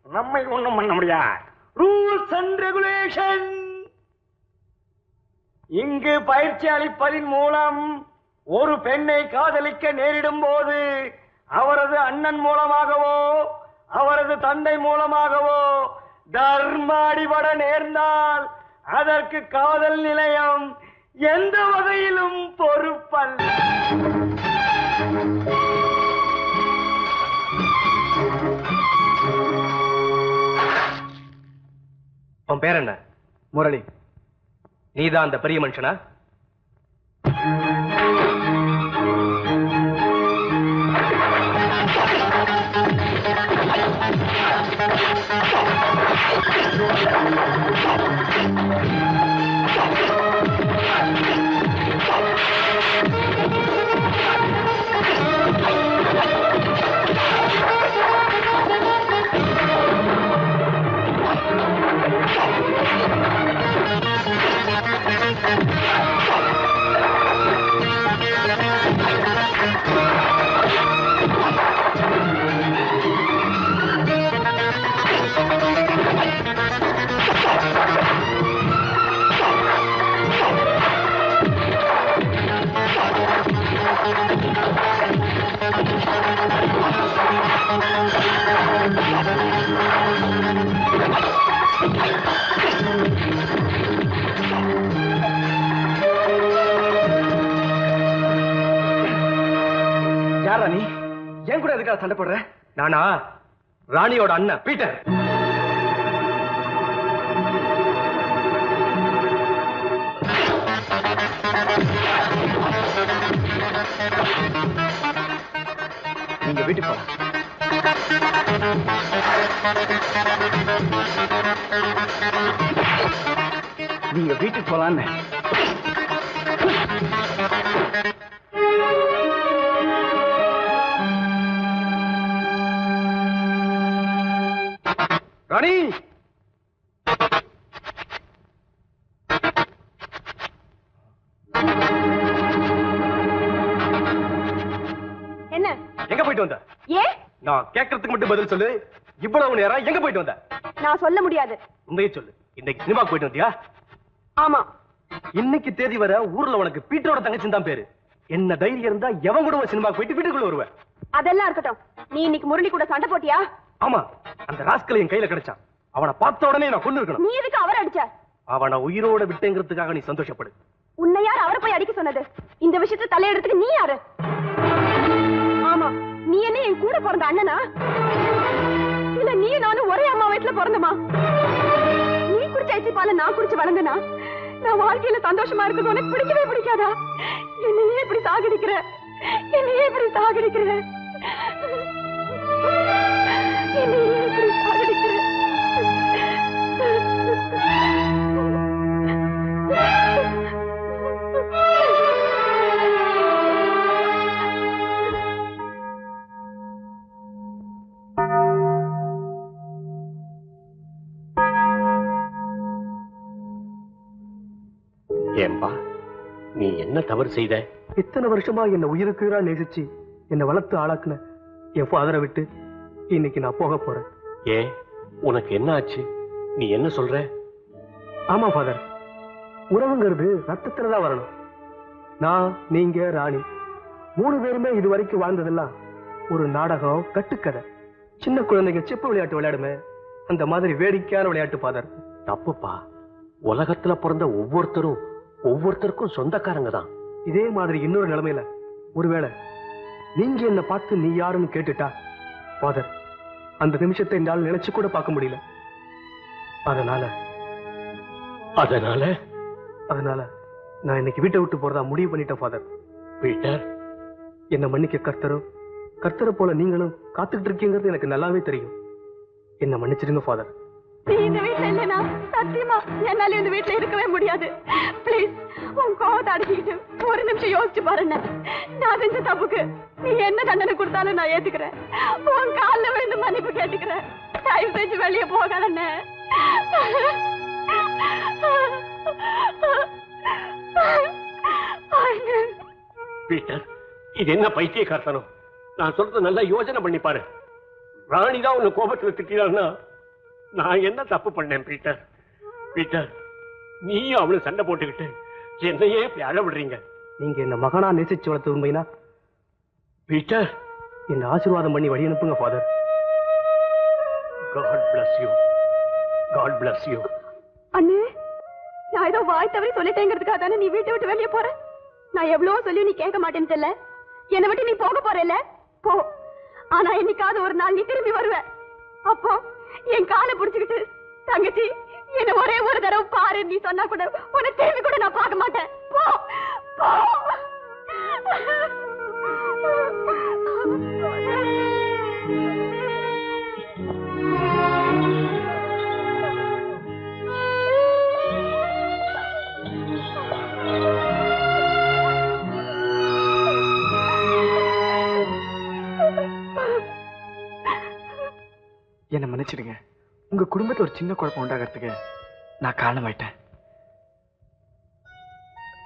நம்மை ஒண்ணும் பண்ண முடியாது. Rules and regulation. இங்கு பயிற்சி அளிப்பதின் மூலம் ஒரு பெண்ணை காதலிக்க நேரிடும் போது அவரது அண்ணன் மூலமாகவோ அவரது தந்தை மூலமாகவோ தர்மாடிபட நேர்ந்தால் அதற்கு காதல் நிலையம் எந்த வகையிலும் பொறுப்பல்ல. உன் பேர் என்ன? முரளி. நீதான் அந்த பெரிய மனுஷனா? யாரா நீ? ஏன் கூட எதுக்காக சண்டை போடுற? நானா ராணியோட அண்ணன் பீட்டர். நீங்க வீட்டுக்கு போங்க. நீங்க வீட்டுக்கு போலான்னு. ராணி, என்ன? எங்க போயிட்டு வந்த? ஏ, நான் கேட்கறதுக்கு மட்டும் பதில் சொல்லு. இவ்வளவு நேரம் எங்க போயிட்டு வந்த? நான் சொல்ல முடியாது. உண்மையை சொல்லு. இன்னைக்கு சினிமாக்கு போயிட்டு வந்தியா? ஆமா. இன்னைக்கு தேதி வர ஊர்ல உனக்கு பீட்டரோட தங்கச்சின்னு தான் பேரு. என்ன தைரியம் இருந்தா எவன் கூட சினிமாக்கு போயிட்டு வீட்டுக்குள்ள வருவ? அதெல்லாம் இருக்கட்டும். நீ இன்னைக்கு முரளி கூட சண்டை போட்டியா? ஆமா, அந்த ராஸ்கல் என் கையில கிடைச்சான். அவனை பார்த்த உடனே நான் கொண்டு இருக்கணும். நீ எதுக்கு அவரை அடிச்ச? அவனை உயிரோட விட்டேங்கிறதுக்காக நீ சந்தோஷப்படு. உன்னை யார் அவரை போய் அடிக்க சொன்னது? இந்த விஷயத்தை தலையிடறதுக்கு நீ யாரு? ஆமா, நீ என்ன என் கூட பிறந்த அண்ணனா? இல்ல நீ நானும் ஒரே அம்மா வயித்துல பிறந்தமா? நீ குடிச்ச ஐச்சி பால நான் குடிச்சு வளர்ந்தனா? நான் வாழ்க்கையில சந்தோஷமா இருக்கிறது உனக்கு பிடிக்கவே பிடிக்காதா? என்னையே இப்படி சாகடிக்கிற, என்னையே இப்படி சாகடிக்கிற, என்னையே இப்படி சாகடிக்கிற. ஏம்பா, நீ என்ன தவறு செய்த? இத்தனை வருஷமா என்ன உயிருக்குறா நேசிச்சு என்ன வளர்த்து ஆளாக்குன என் ஃபாதரை விட்டு இன்னைக்கு நான் போக போறேன். ஏன், உனக்கு என்ன ஆச்சு? நீ என்ன சொல்ற? ஆமா ஃபாதர், உறவுங்கிறது ரத்தத்துல தான் வரணும். நான், நீங்க, ராணி 3 பேருமே இதுவரைக்கும் வாழ்ந்ததெல்லாம் ஒரு நாடகம், கட்டுக்கதை. சின்ன குழந்தைங்க சிப்பு விளையாட்டு விளையாடுமே அந்த மாதிரி வேடிக்கையான விளையாட்டு ஃபாதர். தப்புப்பா. உலகத்துல பிறந்த ஒவ்வொருத்தருக்கும் சொந்தக்காரங்க தான். இதே மாதிரி இன்னொரு நிலைமையில ஒருவேளை நீங்க என்ன பார்த்து நீ யாருன்னு கேட்டுட்டா ஃபாதர், அந்த நிமிஷத்தை என்னால் நினைச்சு கூட பார்க்க முடியல. அதனால நான் இன்னைக்கு வீட்டை விட்டு போறதா முடிவு பண்ணிட்டேன் ஃபாதர். பீட்டர், என்ன மன்னிக்க கர்த்தரை போல நீங்களும் காத்துக்கிட்டு இருக்கீங்கிறது எனக்கு நல்லாவே தெரியும். என்ன மன்னிச்சிருங்க ஃபாதர். நீ இந்த வீட்டுல இல்லைனா சத்தியமா என்னால இந்த வீட்டுல இருக்கவே முடியாது. பிளீஸ் உன் கோவத்தை அடக்கிட்டு ஒரு நிமிஷம் யோசிச்சு பாருங்க. நான் செஞ்ச தப்புக்கு நீ என்ன தண்டனை கொடுத்தாலும் நான் ஏத்துக்கிறேன். உன் கால்ல விழுந்து மன்னிப்பு கேட்டுக்கிறேன். தயவு செஞ்சு வெளியே போகாதண்ணே. பீட்டர், இது என்ன பைத்தியக்காரத்தனம்? நான் சொல்றது நல்லா யோசனை பண்ணி பாரு. ராணிதான் உன்னை கோபத்தில் திட்டான்னா நான் என்ன தப்பு பண்ணேன் பீட்டர்? பீட்டர், நீயும் அவளும் சண்டை போட்டுக்கிட்டு என்னையே இப்படி அழ விடுறீங்க. நீங்க என்ன மகனா நேசிச்சு வளர்த்து உண்மைனா பீட்டர், என்ன ஆசீர்வாதம் பண்ணி வழி அனுப்புங்க father. God bless you. God bless you. அண்ணே, நான் ஏதோ வாய் தவறி சொல்லிட்டேங்கிறதுக்காக தானே நீ வீட்டை விட்டு வெளியே போற. நான் எவ்வளவு சொல்லி நீ கேட்க மாட்டேன்னு என்னை விட்டு நீ போக போறல போ. ஆனா என்னைக்காவது ஒரு நாள் நீ திரும்பி வருவ. அப்போ என் காலை புடிச்சுக்கிட்டு தங்கச்சி என்ன ஒரே ஒரு தடவை பாரு நீ சொன்னா கூட உன்னை திரும்பி கூட நான் பார்க்க மாட்டேன். போ போ. என்ன மன்னிச்சிடுங்க. உங்க குடும்பத்துல ஒரு சின்ன குழப்பம் உண்டாகிறதுக்கு நான் காரணமாயிட்டேன்.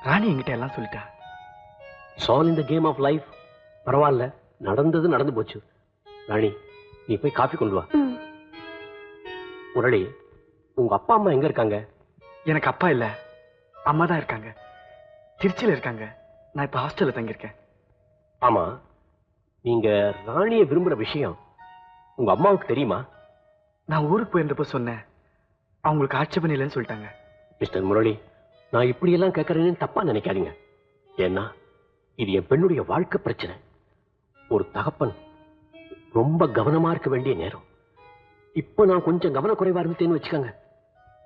ராணி என்கிட்ட எல்லாம் சொல்லிட்டா. சால் இன் தி கேம் ஆஃப் லைஃப். பரவாயில்ல, நடந்தது நடந்து போச்சு. ராணி, நீ போய் காஃபி கொண்டு வா. முரளி, உங்க அப்பா அம்மா எங்க இருக்காங்க? எனக்கு அப்பா இல்ல, அம்மா தான் இருக்காங்க. திருச்சியில இருக்காங்க. நான் இப்ப ஹாஸ்டல்ல தங்கியிருக்கேன். ஆமா, நீங்க ராணியை விரும்புற விஷயம் உங்க அம்மாவுக்கு தெரியுமா? நான் ஊருக்கு போயிருந்தப்போ சொன்னேன். அவங்களுக்கு ஆட்சேபம் இல்லைன்னு சொல்லிட்டாங்க. மிஸ்டர் முரளி, நான் இப்படியெல்லாம் கேட்கறேன்னு தப்பா நினைக்காதீங்க. ஏன்னா இது என் பெண்ணுடைய வாழ்க்கை பிரச்சனை. ஒரு தகப்பன் ரொம்ப கவனமா இருக்க வேண்டிய நேரம். இப்ப நான் கொஞ்சம் கவனக்குறைவா இருந்துட்டேன்னு வச்சுக்கோங்க,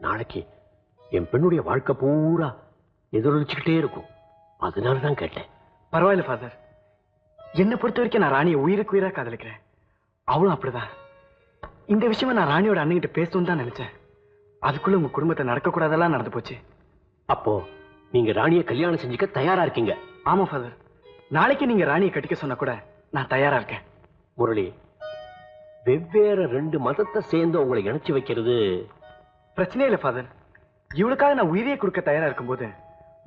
நாளைக்கு என் பெண்ணுடைய வாழ்க்கை பூரா எதிரொலிச்சுக்கிட்டே இருக்கும். அதனாலதான் கேட்டேன். பரவாயில்ல ஃபாதர், என்னை பொறுத்த வரைக்கும் நான் ராணியை உயிருக்கு உயிரா காதலிக்கிறேன். அவளும் அப்படிதான். இந்த விஷயமா நான் ராணியோட அண்ணன்கிட்ட பேசணும்னு தான் நினைச்சேன். அதுக்குள்ள உங்க குடும்பத்தை நடக்கக்கூடாதெல்லாம் நடந்து போச்சு. அப்போ நீங்க ராணியை கல்யாணம் செஞ்சுக்க தயாரா இருக்கீங்க? ஆமா ஃபாதர், நாளைக்கு நீங்க ராணியை கட்டிக்க சொன்ன கூட நான் தயாரா இருக்கேன். முரளி, வெவ்வேறு ரெண்டு மதத்தை சேர்ந்து உங்களை இணைச்சு வைக்கிறது பிரச்சனையே இல்லை ஃபாதர். இவளுக்காக நான் உயிரியை கொடுக்க தயாரா இருக்கும்போது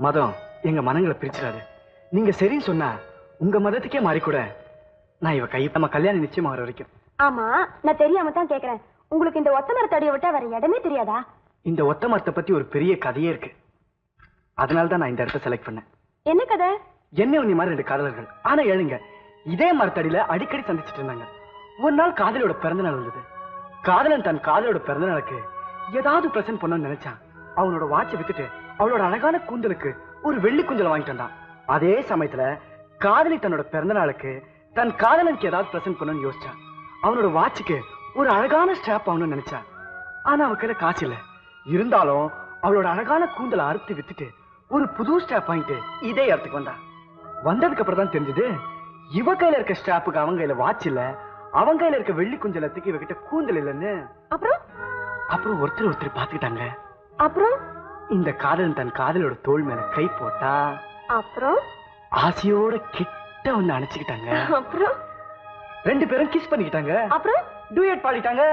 மதம் எங்க மனங்களை பிரிச்சிடாது. நீங்க சரின்னு சொன்னா உங்க மதத்துக்கே மாறி கூட நான் இவ கையை நம்ம கல்யாணம் நிச்சயமாகிற வரைக்கும். ஆமா, நான் தெரியாம தான் கேக்குறேன். உங்களுக்கு இந்த ஒத்த மரத்தடியை விட்டா வேற இடமே தெரியாதா? இந்த ஒத்த மரத்தை பத்தி ஒரு பெரிய கதையே இருக்கு. அதனால தான் நான் இந்த இடத்த செலக்ட் பண்ணேன். என்ன கதை? என்ன உன்னை மாதிரி ரெண்டு காதலர்கள், ஆனா எழுங்க இதே மரத்தடியில அடிக்கடி சந்திச்சுட்டு இருந்தாங்க. ஒரு நாள் காதலியோட பிறந்த நாள் வந்தது. காதலன் தன் காதலோட பிறந்த நாளுக்கு ஏதாவது பிரசன்ட் பண்ணணும்னு நினைச்சான். அவனோட வாட்சை வித்துட்டு அவளோட அழகான கூந்தலுக்கு ஒரு வெள்ளி குஞ்சலை வாங்கிட்டு வந்தான். அதே சமயத்துல காதலி தன்னோட பிறந்த நாளுக்கு தன் காதலனுக்கு ஏதாவது பிரசன்ட் பண்ணணும்னு யோசிச்சான். அவனோட வாட்சுக்கு ஒரு அழகான ஸ்ட்ராப் ஆகணும்னு நினைச்சான். ஆனா அவ கையில காசு இல்ல. இருந்தாலும் அவளோட அழகான கூந்தலை அறுத்து வித்துட்டு ஒரு புது ஸ்ட்ராப் வாங்கிட்டு இதே இடத்துக்கு வந்தான். வந்ததுக்கு அப்புறம் தான் தெரிஞ்சது இவ கையில இருக்க ஸ்ட்ராப்புக்கு அவன் கையில வாட்ச் இல்ல, அவன் கையில இருக்க வெள்ளி குஞ்சலத்துக்கு இவகிட்ட கூந்தல் இல்லைன்னு. அப்புறம் ஒருத்தர் பாத்துக்கிட்டாங்க. அப்புறம் இந்த காதலன் தன் காதலோட தோள் மேல கை போட்டா. அப்புறம் ஆசையோட கிட்ட வந்து அணைச்சுக்கிட்டாங்க. அப்புறம் ரெண்டு பேரும் கிஸ் பண்ணிக்கிட்டாங்க. அப்புறம் டூயட் பாடிட்டாங்க.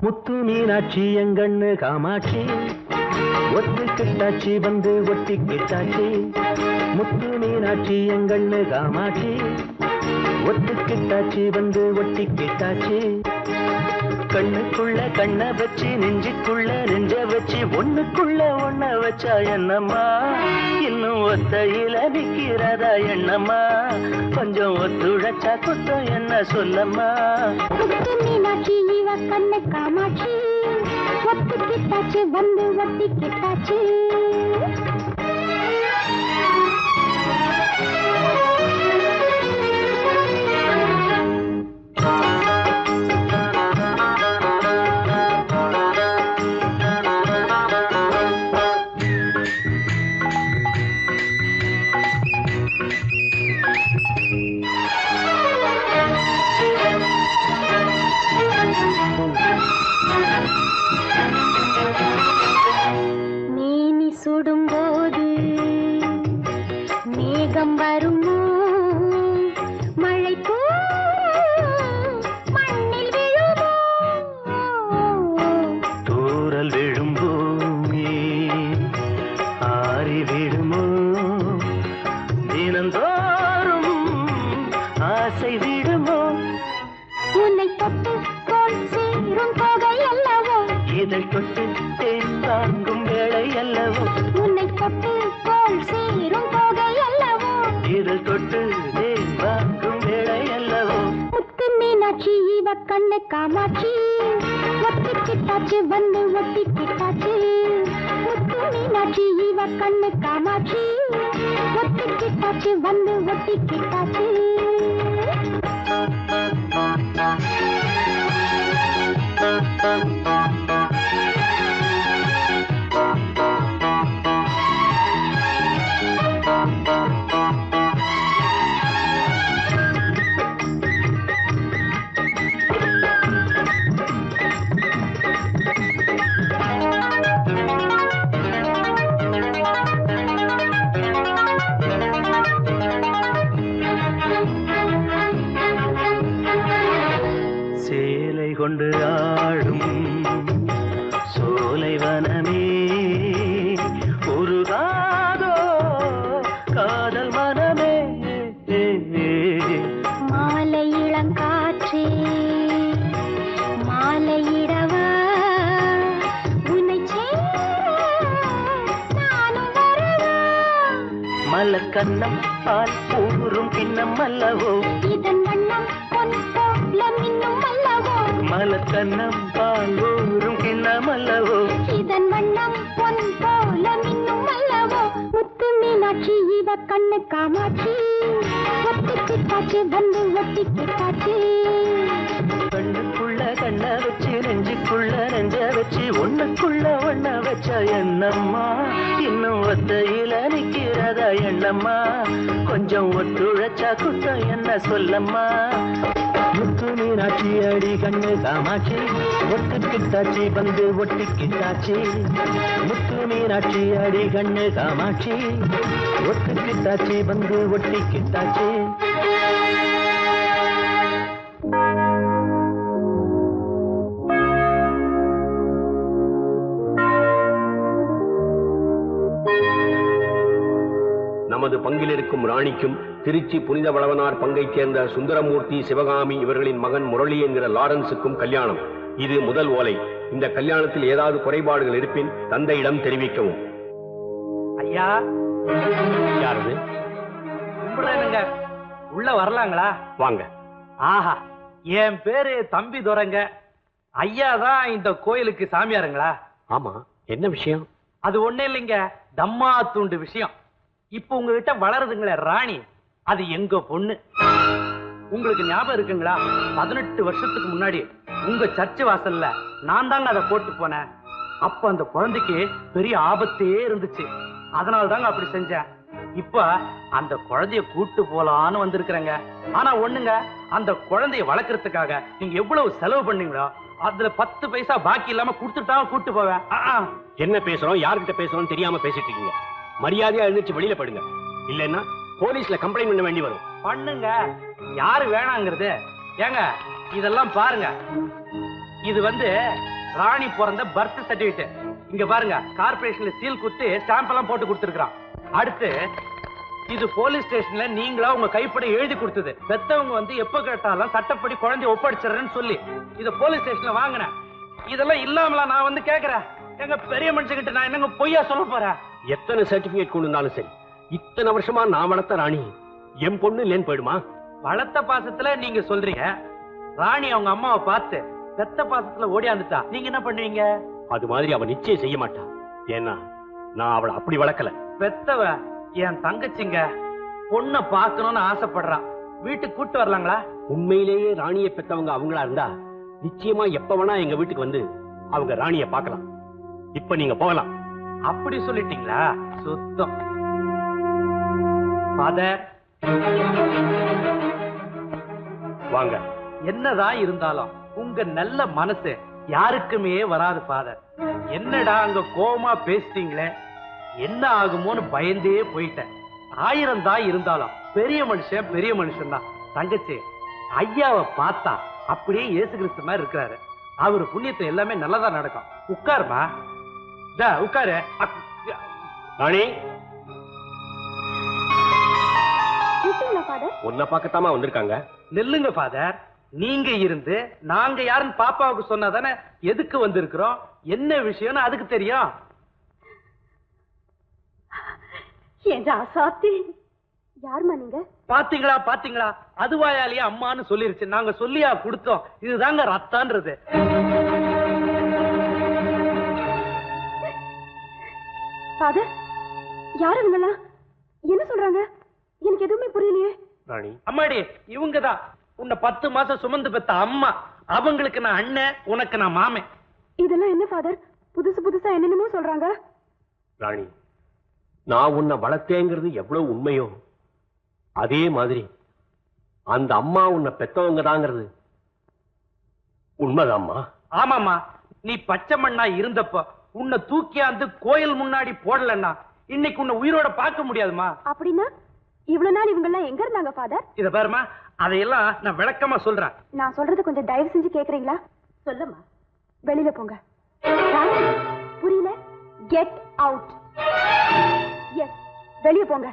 முத்து மீனாட்சி எங்கண்ணு காமாட்சி ஒத்துக்கிட்டாச்சி வந்து ஒட்டிக்கிட்டாச்சி முத்து மீனாட்சி எங்கண்ணு காமாட்சி ஒத்துக்கிட்டாச்சி வந்து ஒட்டிக்கிட்டாச்சி கண்ணுக்குள்ள கண்ண வச்சு நெஞ்சுக்குள்ள நெஞ்ச வச்சு ஒண்ணுக்குள்ள ஒண்ண வச்சா என்னம்மா இன்னும் ஒத்தையில நிக்கிறதா என்னம்மா கொஞ்சம் ஒத்துழைச்சா குத்தம் என்ன சொல்லம்மா மீனாட்சி இவ கண்ணு காமாட்சி ஒத்துக்கிட்டாச்சு வந்து ஒட்டிக்கிட்டாச்சு மேனி சுடும்போது மேகம் வருமோ மழை மண்ணில் விழுமோ தூரல் விழும்போமே ஆறி விடுமோ தினந்தோறும் ஆசை விடுமோ உன்னை தொட்டு கோல் சேரும் தொகை அல்லவோ இதழ் தொட்டு தேன் தாங்கும் வேளை அல்லவோ உன்னை தொட்டு கோல் சேரும் தொகை அல்லவோ இதழ் தொட்டு தேன் தாங்கும் வேளை அல்லவோ முத்து மீனாட்சி இவ கண்ணு காமாட்சி ஒட்டிக்கிட்டாச்சு வந்து ஒட்டிக்கிட்டாச்சு முத்து மீனாட்சி இவ கண்ணு காமாட்சி ஒட்டிக்கிட்டாச்சு வந்து ஒட்டிக்கிட்டாச்சு சேலை கொண்டு ஆடும் சோலை வனமே உருகாதோ காதல் மனமே மாலை இளங்காற்றே மாலையிடவா உன்னை நானும் வரவா மலர் கண்ணம் பால் ஊறும் கிண்ணம் அல்லவோ இதன் வண்ணம் பொன் போல மின்னும் அல்லவோ மலர் கண்ணம் பால் ஊறும் கிண்ணம் அல்லவோ இதன் வண்ணம் பொன் போல மின்னும் அல்லவோ முத்து மீனாட்சி இவ கண்ணு காமாட்சி ஒட்டிக்கிட்டாச்சு வந்து ஒட்டிக்கிட்டாச்சு கண்ணுக்குள்ள கண்ண வச்சு நெஞ்சுக்குள்ள நெஞ்ச வச்சு ஒண்ணுக்குள்ள ஒண்ண வச்ச என்னம்மா இன்னும் ஒத்தையில நிக்கிறதா எண்ணம்மா கொஞ்சம் ஒத்துழைச்சா குத்தம் என்ன சொல்லம்மா முத்து மீனாட்சி அடி கண்ணு காமாட்சி ஒட்டுக்கிட்டாச்சி வந்து ஒட்டிக்கிட்டாச்சி முத்து மீனாட்சி அடி கண்ணு காமாட்சி ஒட்டுக்கிட்டாச்சி வந்து ஒட்டிக்கிட்டாச்சி நமது பங்கில் இருக்கும் ராணிக்கும் திருச்சி புனித வளவனார் பங்கைச் சேர்ந்த சுந்தரமூர்த்தி சிவகாமி இவர்களின் மகன் முரளி என்கிற லாரன்ஸுக்கும் கல்யாணம். இது முதல் ஓலை. இந்த கல்யாணத்தில் ஏதாவது குறைபாடுகள் இருப்பின் தந்தையிடம் தெரிவிக்கவும். ஐயா யாரது? கும்பிடுறேனுங்க. உள்ள வரலாங்களா? வாங்க. ஆஹா, என் பேரு தம்பி துரைங்க. ஐயா தான் இந்த கோயிலுக்கு சாமியாருங்களா? ஆமா, என்ன விஷயம்? அது ஒண்ணு இல்லைங்க, தம்மா தூண்டு விஷயம். இப்ப உங்ககிட்ட வளருதுங்களே ராணி, அது எங்க பொண்ணு. உங்களுக்கு ஞாபகம் இருக்குங்களா? 18 வருஷத்துக்கு முன்னாடி உங்க சர்ச்சு வாசல்ல நான் தாங்க அதை போட்டு போனேன். அப்ப அந்த குழந்தைக்கு பெரிய ஆபத்தே இருந்துச்சு. அதனால தாங்க அப்படி செஞ்சேன். இப்ப அந்த குழந்தைய கூட்டு போலான்னு வந்திருக்கிறேங்க. ஆனா ஒண்ணுங்க, அந்த குழந்தைய வளர்க்கறதுக்காக நீங்க எவ்வளவு செலவு பண்ணீங்களோ அதுல 10 பைசா பாக்கி இல்லாம கொடுத்துட்டா கூட்டு போவேன். என்ன பேசுறோம், யார்கிட்ட பேசுறோம் தெரியாம பேசிட்டு இருக்கீங்க. மரியாதையா எழுந்துச்சு வெளியில படுங்க, இல்லைன்னா போலீஸ்ல கம்ப்ளைண்ட் பண்ண வேண்டி வரும். பண்ணுங்க, யாரு வேணாங்கிறது? ஏங்க இதெல்லாம் பாருங்க, இது ராணி பிறந்த பர்த் சர்டிபிகேட். இங்க பாருங்க, கார்பரேஷன்ல சீல் குத்து ஸ்டாம்ப் எல்லாம் போட்டு கொடுத்துருக்கான். அடுத்து இது போலீஸ் ஸ்டேஷன்ல நீங்களா உங்க கைப்பட எழுதி கொடுத்தது. பெத்தவங்க வந்து எப்ப கேட்டாலும் சட்டப்படி குழந்தைய ஒப்படைச்சிடறேன்னு சொல்லி இத போலீஸ் ஸ்டேஷன்ல வாங்கினேன். இதெல்லாம் இல்லாமல நான் வந்து கேக்குறேன். எங்க பெரிய மனுஷங்கிட்ட நான் என்னங்க பொய்யா சொல்ல போறேன்? எத்தனை சர்டிபிகேட் கொண்டு வந்தாலும் சரி, இத்தனை வருஷமா நான் வளர்த்த ராணி என் பொண்ணு இல்லைன்னு போயிடுமா? வளர்த்த பாசத்துல நீங்க சொல்றீங்க, ராணி அவங்க அம்மாவை பார்த்து பெத்த பாசத்துல ஓடியாந்துட்டா நீங்க என்ன பண்ணுவீங்க? அது மாதிரி அவ நிச்சயம் செய்ய மாட்டா. ஏன்னா நான் அவளை அப்படி வளர்க்கல. பெத்தவ என் தங்கச்சிங்க பொண்ணை பார்க்கணும்னு ஆசைப்படுறான். வீட்டுக்கு கூட்டு வரலாங்களா? உண்மையிலேயே ராணியை பெத்தவங்க அவங்களா இருந்தா நிச்சயமா எப்ப வேணா எங்க வீட்டுக்கு வந்து அவங்க ராணிய பார்க்கலாம். இப்ப நீங்க போகலாம். அப்படி சொல்லிட்டீங்களா? சுத்தம். ஃபாதர் வாங்க. என்னதான் இருந்தாலும் உங்க நல்ல மனசு யாருக்குமே வராது ஃபாதர். என்னடா அங்க கோவமா பேசிட்டீங்களே, என்ன ஆகுமோன்னு பயந்தே போயிட்டேன். 1000 தான் இருந்தாலும் பெரிய மனுஷன் தான். தங்கச்சி, ஐயாவை பார்த்தா அப்படியே இயேசு கிறிஸ்து மாதிரி இருக்கிறாரு. அவரு புண்ணியத்துல எல்லாமே நல்லதா நடக்கும். உட்காருமா, உட்காரு. ராணி, உன்னை பார்க்கத்தாமா வந்திருக்காங்க. நெல்லுங்க ஃபாதர். நீங்க இருந்து நாங்க யாருன்னு பாப்பாவுக்கு சொன்னாதானே எதுக்கு வந்திருக்கிறோம், என்ன விஷயம்னு அதுக்கு தெரியும். யாருமா நீங்க? பாத்தீங்களா, அதுவாயாலேயே அம்மான்னு சொல்லிருச்சு. நாங்க சொல்லியா கொடுத்தோம். இதுதாங்க ரத்தான்றது. யாரு இவங்களா? என்ன சொல்றாங்க? எனக்கு எதுவுமே புரியலையே. ராணி, அம்மாடி, இவங்கதான் உன்னை 10 மாசம் சுமந்து பெத்த அம்மா. அவங்களுக்கு நான் அண்ணன், உனக்கு நான் மாமன். இதெல்லாம் என்ன ஃபாதர்? புதுசா என்னென்னமோ சொல்றாங்க. ராணி, நான் உன்னை வளர்த்தேங்கிறது எவ்வளவு உண்மையோ அதே மாதிரி அந்த அம்மா உன்னை பெத்தவங்க தாங்கிறது உண்மைதாம்மா. ஆமாமா, நீ பச்சை மண்ணா இருந்தப்ப உன்னை தூக்கியாந்து கோயில் முன்னாடி போடலன்னா இன்னைக்கு உன்னை உயிரோட பார்க்க முடியாதுமா. அப்படின்னா இவ்வளவு நாள் இவங்க எல்லாம் எங்க இருந்தாங்க ஃபாதர்? இத பாருமா, அதையெல்லாம் நான் விளக்கமா சொல்றேன். நான் சொல்றது கொஞ்சம் தயவு செஞ்சு கேக்குறீங்களா? சொல்லுமா. வெளியில போங்க. புரியல? Get out. எஸ், வெளிய போங்க.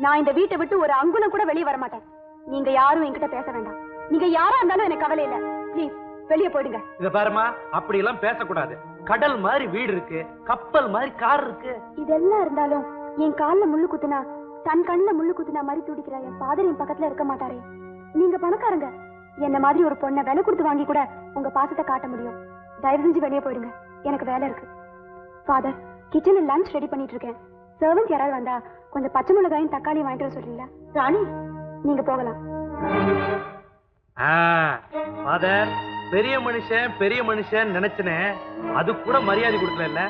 நான் இந்த வீட்டை விட்டு ஒரு அங்குலம் கூட வெளியே வர மாட்டேன். நீங்க யாரும் என்கிட்ட பேச வேண்டாம். நீங்க யாரா இருந்தாலும் எனக்கு கவலை இல்ல. ப்ளீஸ் வெளியே போயிடுங்க. இத பாருமா, அப்படி எல்லாம் பேசக்கூடாது. கடல் மாதிரி வீடு இருக்கு, கப்பல் மாதிரி கார் இருக்கு. இதெல்லாம் இருந்தாலும் என் கால்ல முள்ளு குத்துனா தன் கண்ணுல முள்ளு குத்துனா மாதிரி துடிக்கிற என் ஃபாதர் என் பக்கத்துல இருக்க மாட்டாரே. நீங்க பணக்காரங்க. என்ன மாதிரி ஒரு பொண்ணை விலை கொடுத்து வாங்கி கூட உங்க பாசத்தை காட்ட முடியும். தயவு செஞ்சு வெளியே போயிடுங்க, எனக்கு வேலை இருக்கு. ஃபாதர், கிச்சன்ல லஞ்ச் ரெடி பண்ணிட்டு இருக்கேன். சர்வன்ட் யாராவது வந்தா கொஞ்சம் பச்சை மிளகாயும் தக்காளியும் வாங்கிட்டு வர சொல்றீங்களா? ராணி, நீங்க போகலாம். ஃபாதர், பெரிய மனுஷன் நினைச்சனே, அது கூட மரியாதை கொடுக்கல.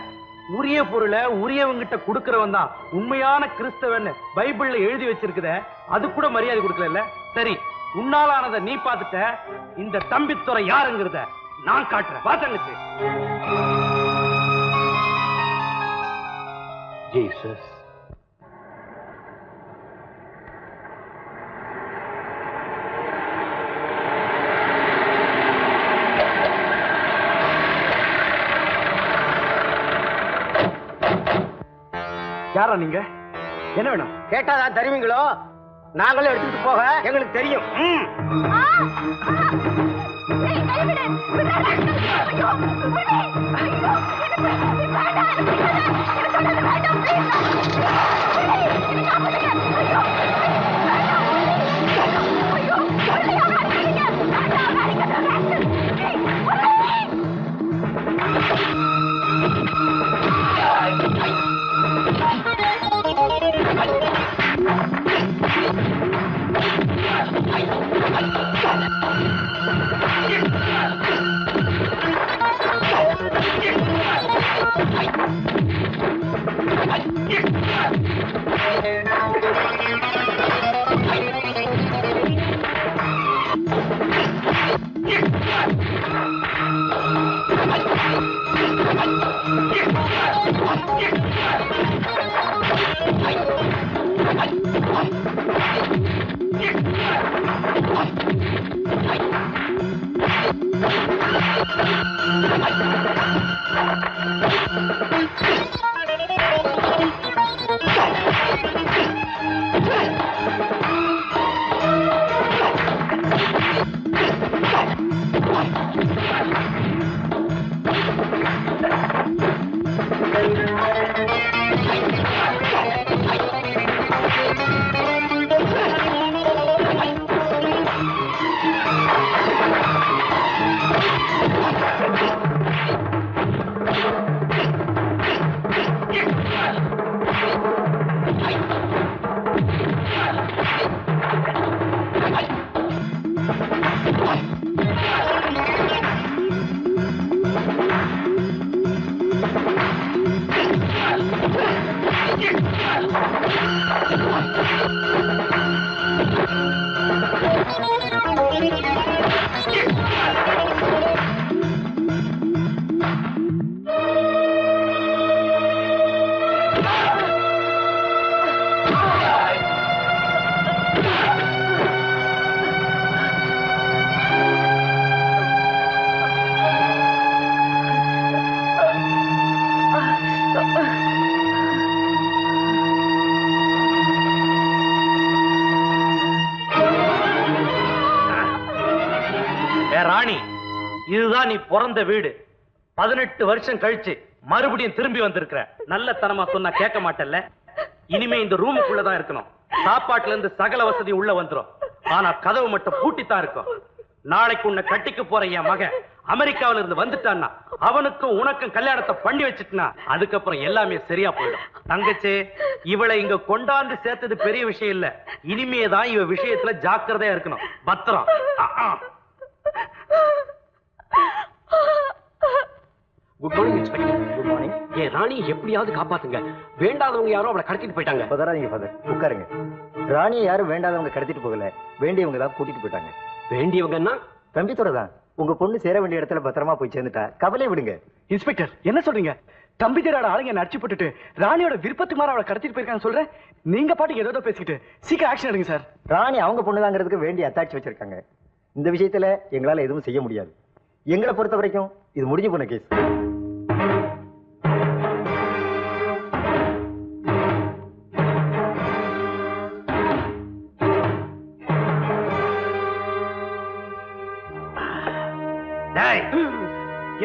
உரிய பொருளை உரியவங்கிட்ட கொடுக்கறவன் தான் உண்மையான கிறிஸ்தவன் பைபிள்ல எழுதி வச்சிருக்குத, அது கூட மரியாதை கொடுக்கல. சரி, உன்னாலானதை நீ பார்த்துட்ட. இந்த தம்பித்துறை யாருங்கிறத நான் காட்டுறேன். பாத்தங்கச்சு. ஜீசஸ். யாரா நீங்க? என்ன வேணும்? கேட்டாதான் தருவீங்களோ? நாங்களும் எடுத்துட்டு போக எங்களுக்கு தெரியும். Hey! ராணி, இதுதான் நீ பிறந்த வீடு. 18 வருஷம் கழிச்சு மறுபடியும் திரும்பி வந்திருக்கிற. நல்ல தனமா சொன்னா கேட்க மாட்டல்ல. இனிமே இந்த ரூமுக்குள்ளதான் இருக்கணும். சாப்பாட்டுல இருந்து சகல வசதி உள்ள வந்துரும். ஆனா கதவு மட்டும் பூட்டித்தான் இருக்கும். நாளைக்கு உன்னை கட்டிக்க போற என் மகன் அமெரிக்காவில இருந்து வந்துட்டான்னா அவனுக்கும் உனக்கும் கல்யாணத்தை பண்ணி வச்சுட்டுனா அதுக்கப்புறம் எல்லாமே சரியா போயிடும். தங்கச்சி, இவளை இங்க கொண்டாந்து சேர்த்தது பெரிய விஷயம் இல்ல. இனிமேதான் இவ விஷயத்துல ஜாக்கிரதையா இருக்கணும். பத்திரம். Good morning inspector. Good morning. ஏன் ராணி எப்படியாவது காப்பாத்துங்க. வேண்டாதவங்க யாரோ அவளை கடத்திட்டு போயிட்டாங்க. பதறாதீங்க ஃபாதர், உட்காருங்க. ராணியை யாரும் வேண்டாதவங்க கடத்திட்டு போகல, வேண்டியவங்க தான் கூட்டிட்டு போயிட்டாங்க. வேண்டியவங்கன்னா தம்பித்தோட தான். உங்க பொண்ணு சேர வேண்டிய இடத்துல பத்திரமா போய் சேர்ந்துட்டா. கவலை விடுங்க. இன்ஸ்பெக்டர், என்ன சொல்றீங்க? தம்பிதரோட ஆளுங்க என்ன அடிச்சு போட்டுட்டு ராணியோட விருப்பத்துக்கு மாற அவளை கடத்திட்டு போயிருக்காங்க சொல்றேன். நீங்க பாட்டுக்கு ஏதோ பேசிக்கிட்டு சீக்கிரம் ஆக்ஷன் எடுங்க சார். ராணி அவங்க பொண்ணுதாங்கிறதுக்கு வேண்டிய அத்தாட்சி வச்சிருக்காங்க. இந்த விஷயத்துல எங்களால எதுவும் செய்ய முடியாது. எங்களை பொறுத்த வரைக்கும் இது முடிஞ்சு போன கேஸ்.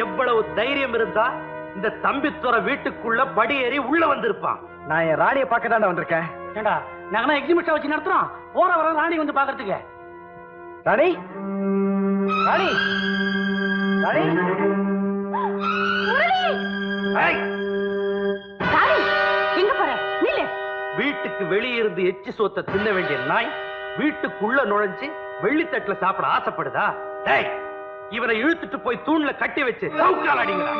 எவ்வளவு தைரியம் இருந்தா இந்த தம்பித்துறை வீட்டுக்குள்ள படியேறி உள்ள வந்திருப்பான். நான் என் ராணியை பார்க்க தாண்டா வந்திருக்கேன். ஏண்டா நாங்க எக்ஸிபிஷன் வச்சு நடத்துறோம். போற வர ராணி வந்து பாக்குறதுக்கு. ராணி, ராணி, ராணி, எங்க போற? நில்லு. வீட்டுக்கு வெளியே இருந்து எச்சி சோத்தை தின்ன வேண்டிய நாய் வீட்டுக்குள்ள நுழைஞ்சு வெள்ளித்தட்டுல சாப்பிட ஆசைப்படுதா? டேய், இவரை இழுத்துட்டு போய் தூண்ல கட்டி வச்சு சவுக்கால் அடிங்களா.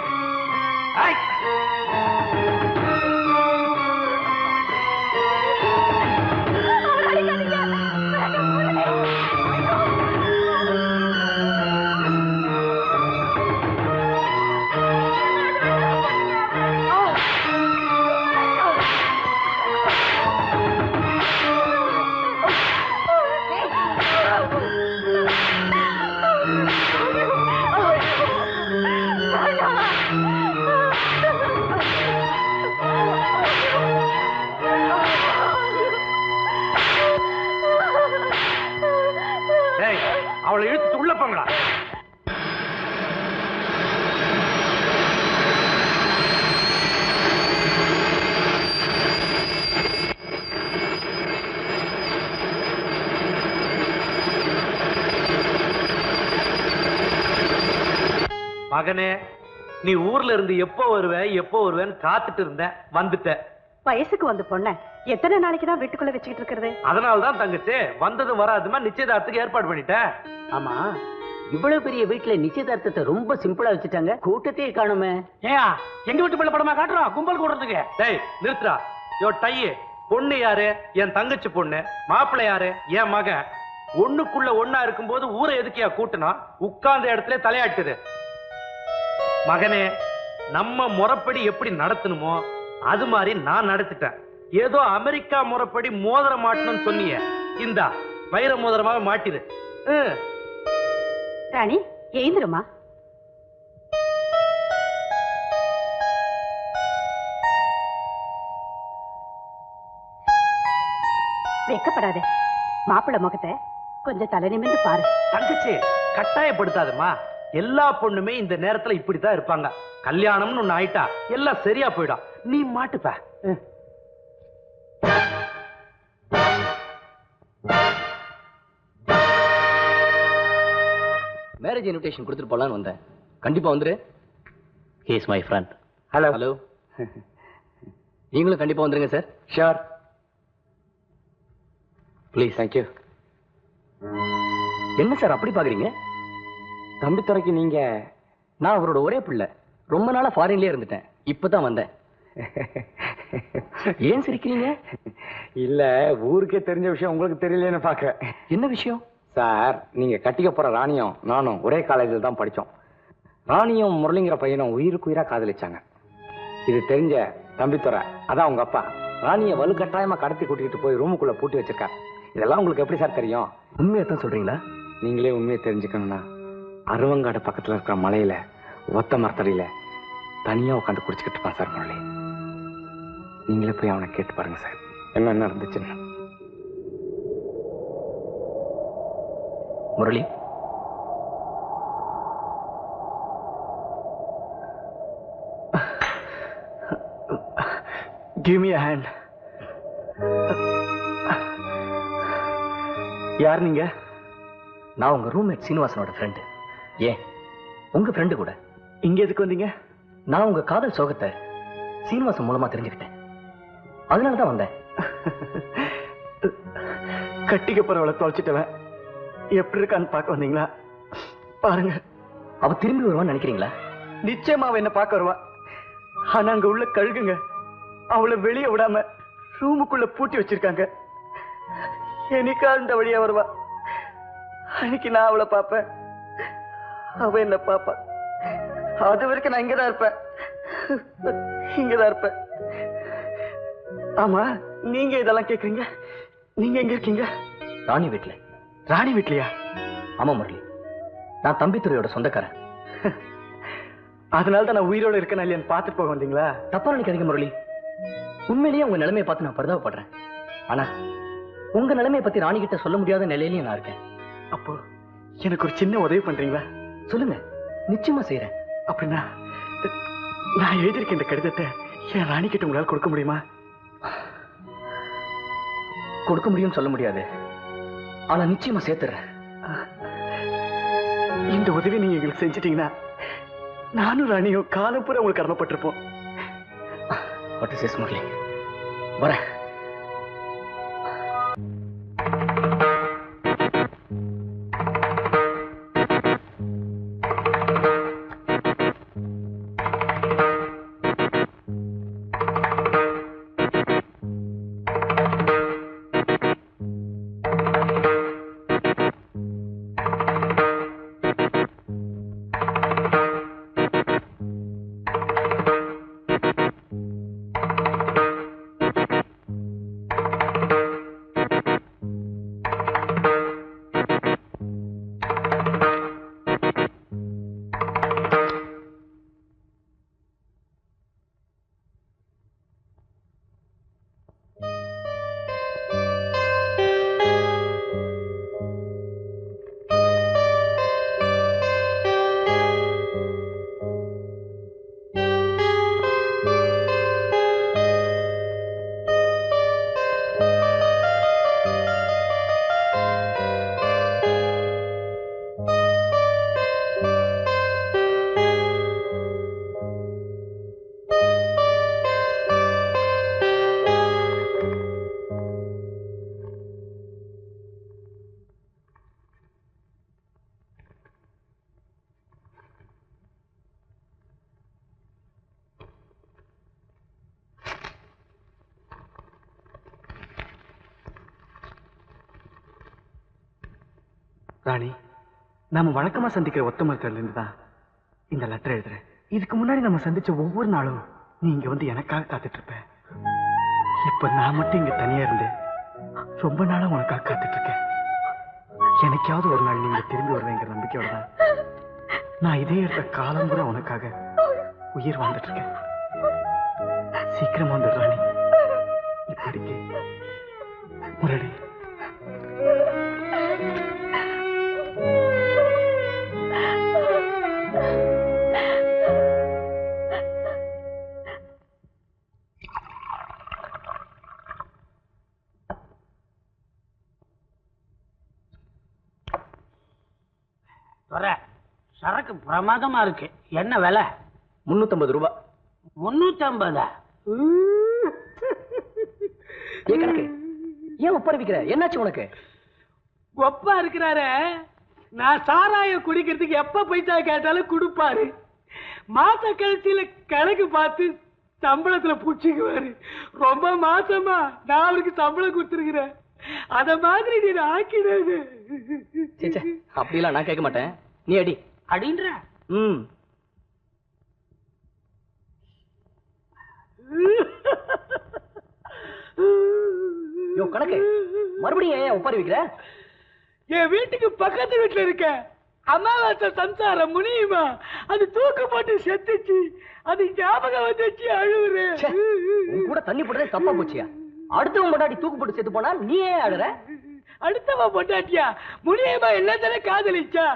அவளை இழுத்துட்டு உள்ள போங்களா. மகனே, நீ ஊர்ல இருந்து எப்போ வருவேன்னு காத்துட்டு இருந்த. வந்துட்ட. வயசுக்கு வந்து பொண்ண எத்தனை நாளைக்கு தான் வீட்டுக்குள்ள வச்சுக்கிட்டு இருக்கிறது? அதனாலதான் தங்கச்சி வந்ததும் வராதுமா நிச்சயதார்த்தத்துக்கு ஏற்பாடு பண்ணிட்டேன். ஆமா, இவ்வளவு பெரிய வீட்டுல நிச்சயதார்த்தத்தை ரொம்ப சிம்பிளா வச்சுட்டாங்க. கூட்டத்தையே காணுமே. ஏன் எங்க வீட்டு பிள்ளை படமா காட்டுறோம் கும்பல் கூடுறதுக்கு? டேய் நிறுத்துறா. யோ டையே, பொண்ணு யாரு? என் தங்கச்சி பொண்ணு. மாப்பிள்ளை யாரு? என் மகன். ஒண்ணுக்குள்ள ஒண்ணா இருக்கும்போது ஊரை எதுக்கியா கூட்டுனா? உட்கார்ந்த இடத்துல தலையாட்டுது. மகனே, நம்ம முறைப்படி எப்படி நடத்தணுமோ அது மாதிரி நான் நடத்திட்டேன். ஏதோ அமெரிக்கா முறைப்படி மோதிரம் மாட்டணும்னு சொன்னீங்க. இந்தா வைர மோதிரமாக மாட்டிடு. ராணி, எழுந்துருமா. வெக்கப்படாத. மாப்பிள்ளை முகத்தை கொஞ்சம் தலை நிமிர்ந்து பாரு. தங்கச்சி கட்டாயப்படுத்தாதம்மா. எல்லா பொண்ணுமே இந்த நேரத்துல இப்படித்தான் இருப்பாங்க. கல்யாணம்னு ஒண்ணு ஆயிட்டா எல்லாம் சரியா போயிடும். நீ மாட்டுப்ப. மேரேஜ் இன்விடேஷன் கொடுத்துட்டு போலான்னு வந்தேன். கண்டிப்பா வந்துரு. He is my friend. Hello. Hello. நீங்களும் கண்டிப்பா வந்துருங்க சார். ஷூர். ப்ளீஸ். தேங்க்யூ. என்ன சார் அப்படி பாக்குறீங்க? தம்பித்துறைக்கு நீங்க? நான் அவரோட ஒரே பிள்ளை. ரொம்ப நாளா ஃபாரின்லயே இருந்துட்டேன். இப்பதான் வந்தேன். ஏன் சிரிக்கிறீங்க? இல்ல, ஊருக்கே தெரிஞ்ச விஷயம் உங்களுக்கு தெரியலன்னு பாக்க. என்ன விஷயம் சார்? நீங்க கட்டிக்க போற ராணியும் நானும் ஒரே காலேஜில் தான் படிச்சோம். ராணியும் முரளிங்கிற பையனும் உயிருக்கு உயிரா காதலிச்சாங்க. இது தெரிஞ்ச தம்பித்துறை, அதான் உங்க அப்பா, ராணியை வலுக்கட்டாயமா கடத்தி கூட்டிட்டு போய் ரூமுக்குள்ள பூட்டி வச்சிருக்காரு. இதெல்லாம் உங்களுக்கு எப்படி சார் தெரியும்? உண்மையை தான் சொல்றீங்களா? நீங்களே உண்மையை தெரிஞ்சுக்கணும்னா அருவங்காடு பக்கத்துல இருக்கிற மலையில ஒத்த மரத்தடியில தனியா உட்காந்து குடிச்சுக்கிட்டு இருப்பான் சார் முரளி. நீங்களே போய் அவனை கேட்டு பாருங்க சார் என்ன நடந்துச்சுன்னு. Murali, Give me a hand. யார் நீங்க? நான் உங்க ரூம்மேட் சீனிவாசனோட ஃப்ரெண்டு. ஏன் உங்க ஃப்ரெண்டு கூட. இங்க எதுக்கு வந்தீங்க? நான் உங்க காதல் சோகத்தை சீனிவாசன் மூலமா தெரிஞ்சுக்கிட்டேன். அதனாலதான் வந்தேன். கட்டிக்க போறவளை தொலைச்சிட்டவன் எப்படி இருக்கான்னு பார்க்க வந்தீங்களா? பாருங்க, அவ திரும்பி வருவான்னு நினைக்கிறீங்களா? நிச்சயமா அவ என்ன பார்க்க வருவா. ஆனா அங்க உள்ள கழுகுங்க அவளை வெளியே விடாம ரூமுக்குள்ள பூட்டி வச்சிருக்காங்க. என்னைக்கா அந்த வழியா வருவா. அன்னைக்கு நான் அவளை பார்ப்பேன், அவ என்ன பாப்பா. அது வரைக்கும் நான் இங்கதான் இருப்பேன், இங்கதான் இருப்பேன். ஆமா, நீங்க இதெல்லாம் கேக்குறீங்க? நீங்க எங்க இருக்கீங்க? ராணி வீட்டுல. ராணி வீட்லயா? ஆமா முரளி, நான் தம்பித்துறையோட சொந்தக்காரன். அதனால தான் நான் உயிரோட இருக்கேன் இல்லையான்னு பார்த்துட்டு போக வந்தீங்களா? தப்பா நினைக்காதீங்க முரளி, உண்மையிலேயே உங்க நிலைமையை பார்த்து நான் பரிதாபப்படுறேன். ஆனா உங்க நிலைமையை பத்தி ராணி கிட்ட சொல்ல முடியாத நிலையிலயும் நான் இருக்கேன். அப்போ எனக்கு ஒரு சின்ன உதவி பண்றீங்களா? சொல்லுங்க, நிச்சயமா செய்யறேன். அப்படின்னா நான் எழுதியிருக்க இந்த கடிதத்தை என் ராணி கிட்ட உங்களால் கொடுக்க முடியுமா? கொடுக்க முடியும்னு சொல்ல முடியாது, ஆனா நிச்சயமா சேர்த்துறேன். இந்த உதவி நீங்க எங்களுக்கு செஞ்சிட்டீங்கன்னா நானும் ராணியும் காலம் பூரா உங்களுக்கு கடமைப்பட்டிருப்போம். முரளி, வரேன். ராணி, நாம வழக்கமா சந்திக்கிற ஒத்த மரத்துல இருந்து தான் இந்த லெட்டர் எழுதுறேன். இதுக்கு முன்னாடி நம்ம சந்திச்ச ஒவ்வொரு நாளும் நீ இங்க வந்து எனக்காக காத்துட்டு இருப்ப. இப்ப நான் மட்டும் இங்க தனியா இருந்து ரொம்ப நாளா உனக்காக காத்துட்டு இருக்கேன். எனக்காவது ஒரு நாள் நீங்க திரும்பி வருவேங்கிற நம்பிக்கையோட தான் நான் இதே இடத்த காலம் கூட உனக்காக உயிர் வாழ்ந்துட்டு இருக்கேன். சீக்கிரமா வந்து ராணி. இப்படிக்கு முரளி. சரக்கு பிரமாதமா இருக்கு. என்ன விலை? 350 ரூபாய். 350? கணக்கு ஏன் ஒப்பறிவிக்கிற? என்னாச்சு உனக்கு? ஒப்பா இருக்கிறாரு. நான் சாராயம் குடிக்கிறதுக்கு எப்ப பைசா கேட்டாலும் கொடுப்பாரு. மாச கழிச்சியில கணக்கு பார்த்து சம்பளத்துல புடிச்சுக்குவாரு. ரொம்ப மாசமா நான் அவருக்கு சம்பளம் கொடுத்துருக்கிறேன். அத மாதிரி நீ ஆக்கிடாது. அப்படிலாம் நான் கேட்க மாட்டேன். நீ அடி. அடின்ற கணக்கு மறுபடியும் ஏன் ஒப்பாரி வைக்கிற? என் வீட்டுக்கு பக்கத்து வீட்டுல இருக்க அமாவாசை சம்சாரம் முனியுமா அது தூக்கு போட்டு செத்துச்சு. அது ஞாபகம் வந்துச்சு. அழுவுறேன். கூட தண்ணி போடுறது தப்பா போச்சியா? அடுத்தவன் பொண்டாட்டி தூக்கு போட்டு செத்து போனா நீ ஏன் அழுற? அடுத்தவன் பொண்டாட்டியா? முனியமா எல்லாத்தானே காதலிச்சா.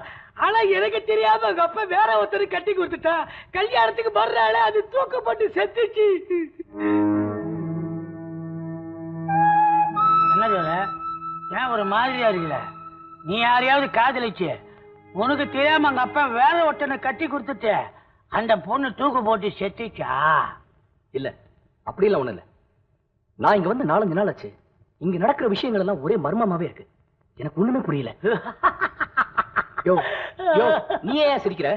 ஆனா எனக்கு தெரியாம அவங்க அப்பா வேற ஒருத்தர் கட்டி கொடுத்துட்டா. கல்யாணத்துக்கு வர்றாள அது தூக்கு போட்டு செத்துச்சு. என்ன சொல்ல? ஏன் ஒரு மாதிரியா இருக்குல்ல? நீ யாரையாவது காதலிச்சு உனக்கு தெரியாம அங்க அப்பா வேற ஒருத்தனை கட்டி கொடுத்துட்டு அந்த பொண்ணு தூக்கு போட்டு செத்துச்சா? இல்ல, அப்படி இல்ல. ஒண்ணு இல்ல. நான் இங்க வந்து 4-5 நாள் ஆச்சு. இங்க நடக்கிற விஷயங்கள் எல்லாம் ஒரே மர்மமாவே இருக்கு. எனக்கு ஒண்ணுமே புரியல. நீ ஏன் சிரிக்கிற?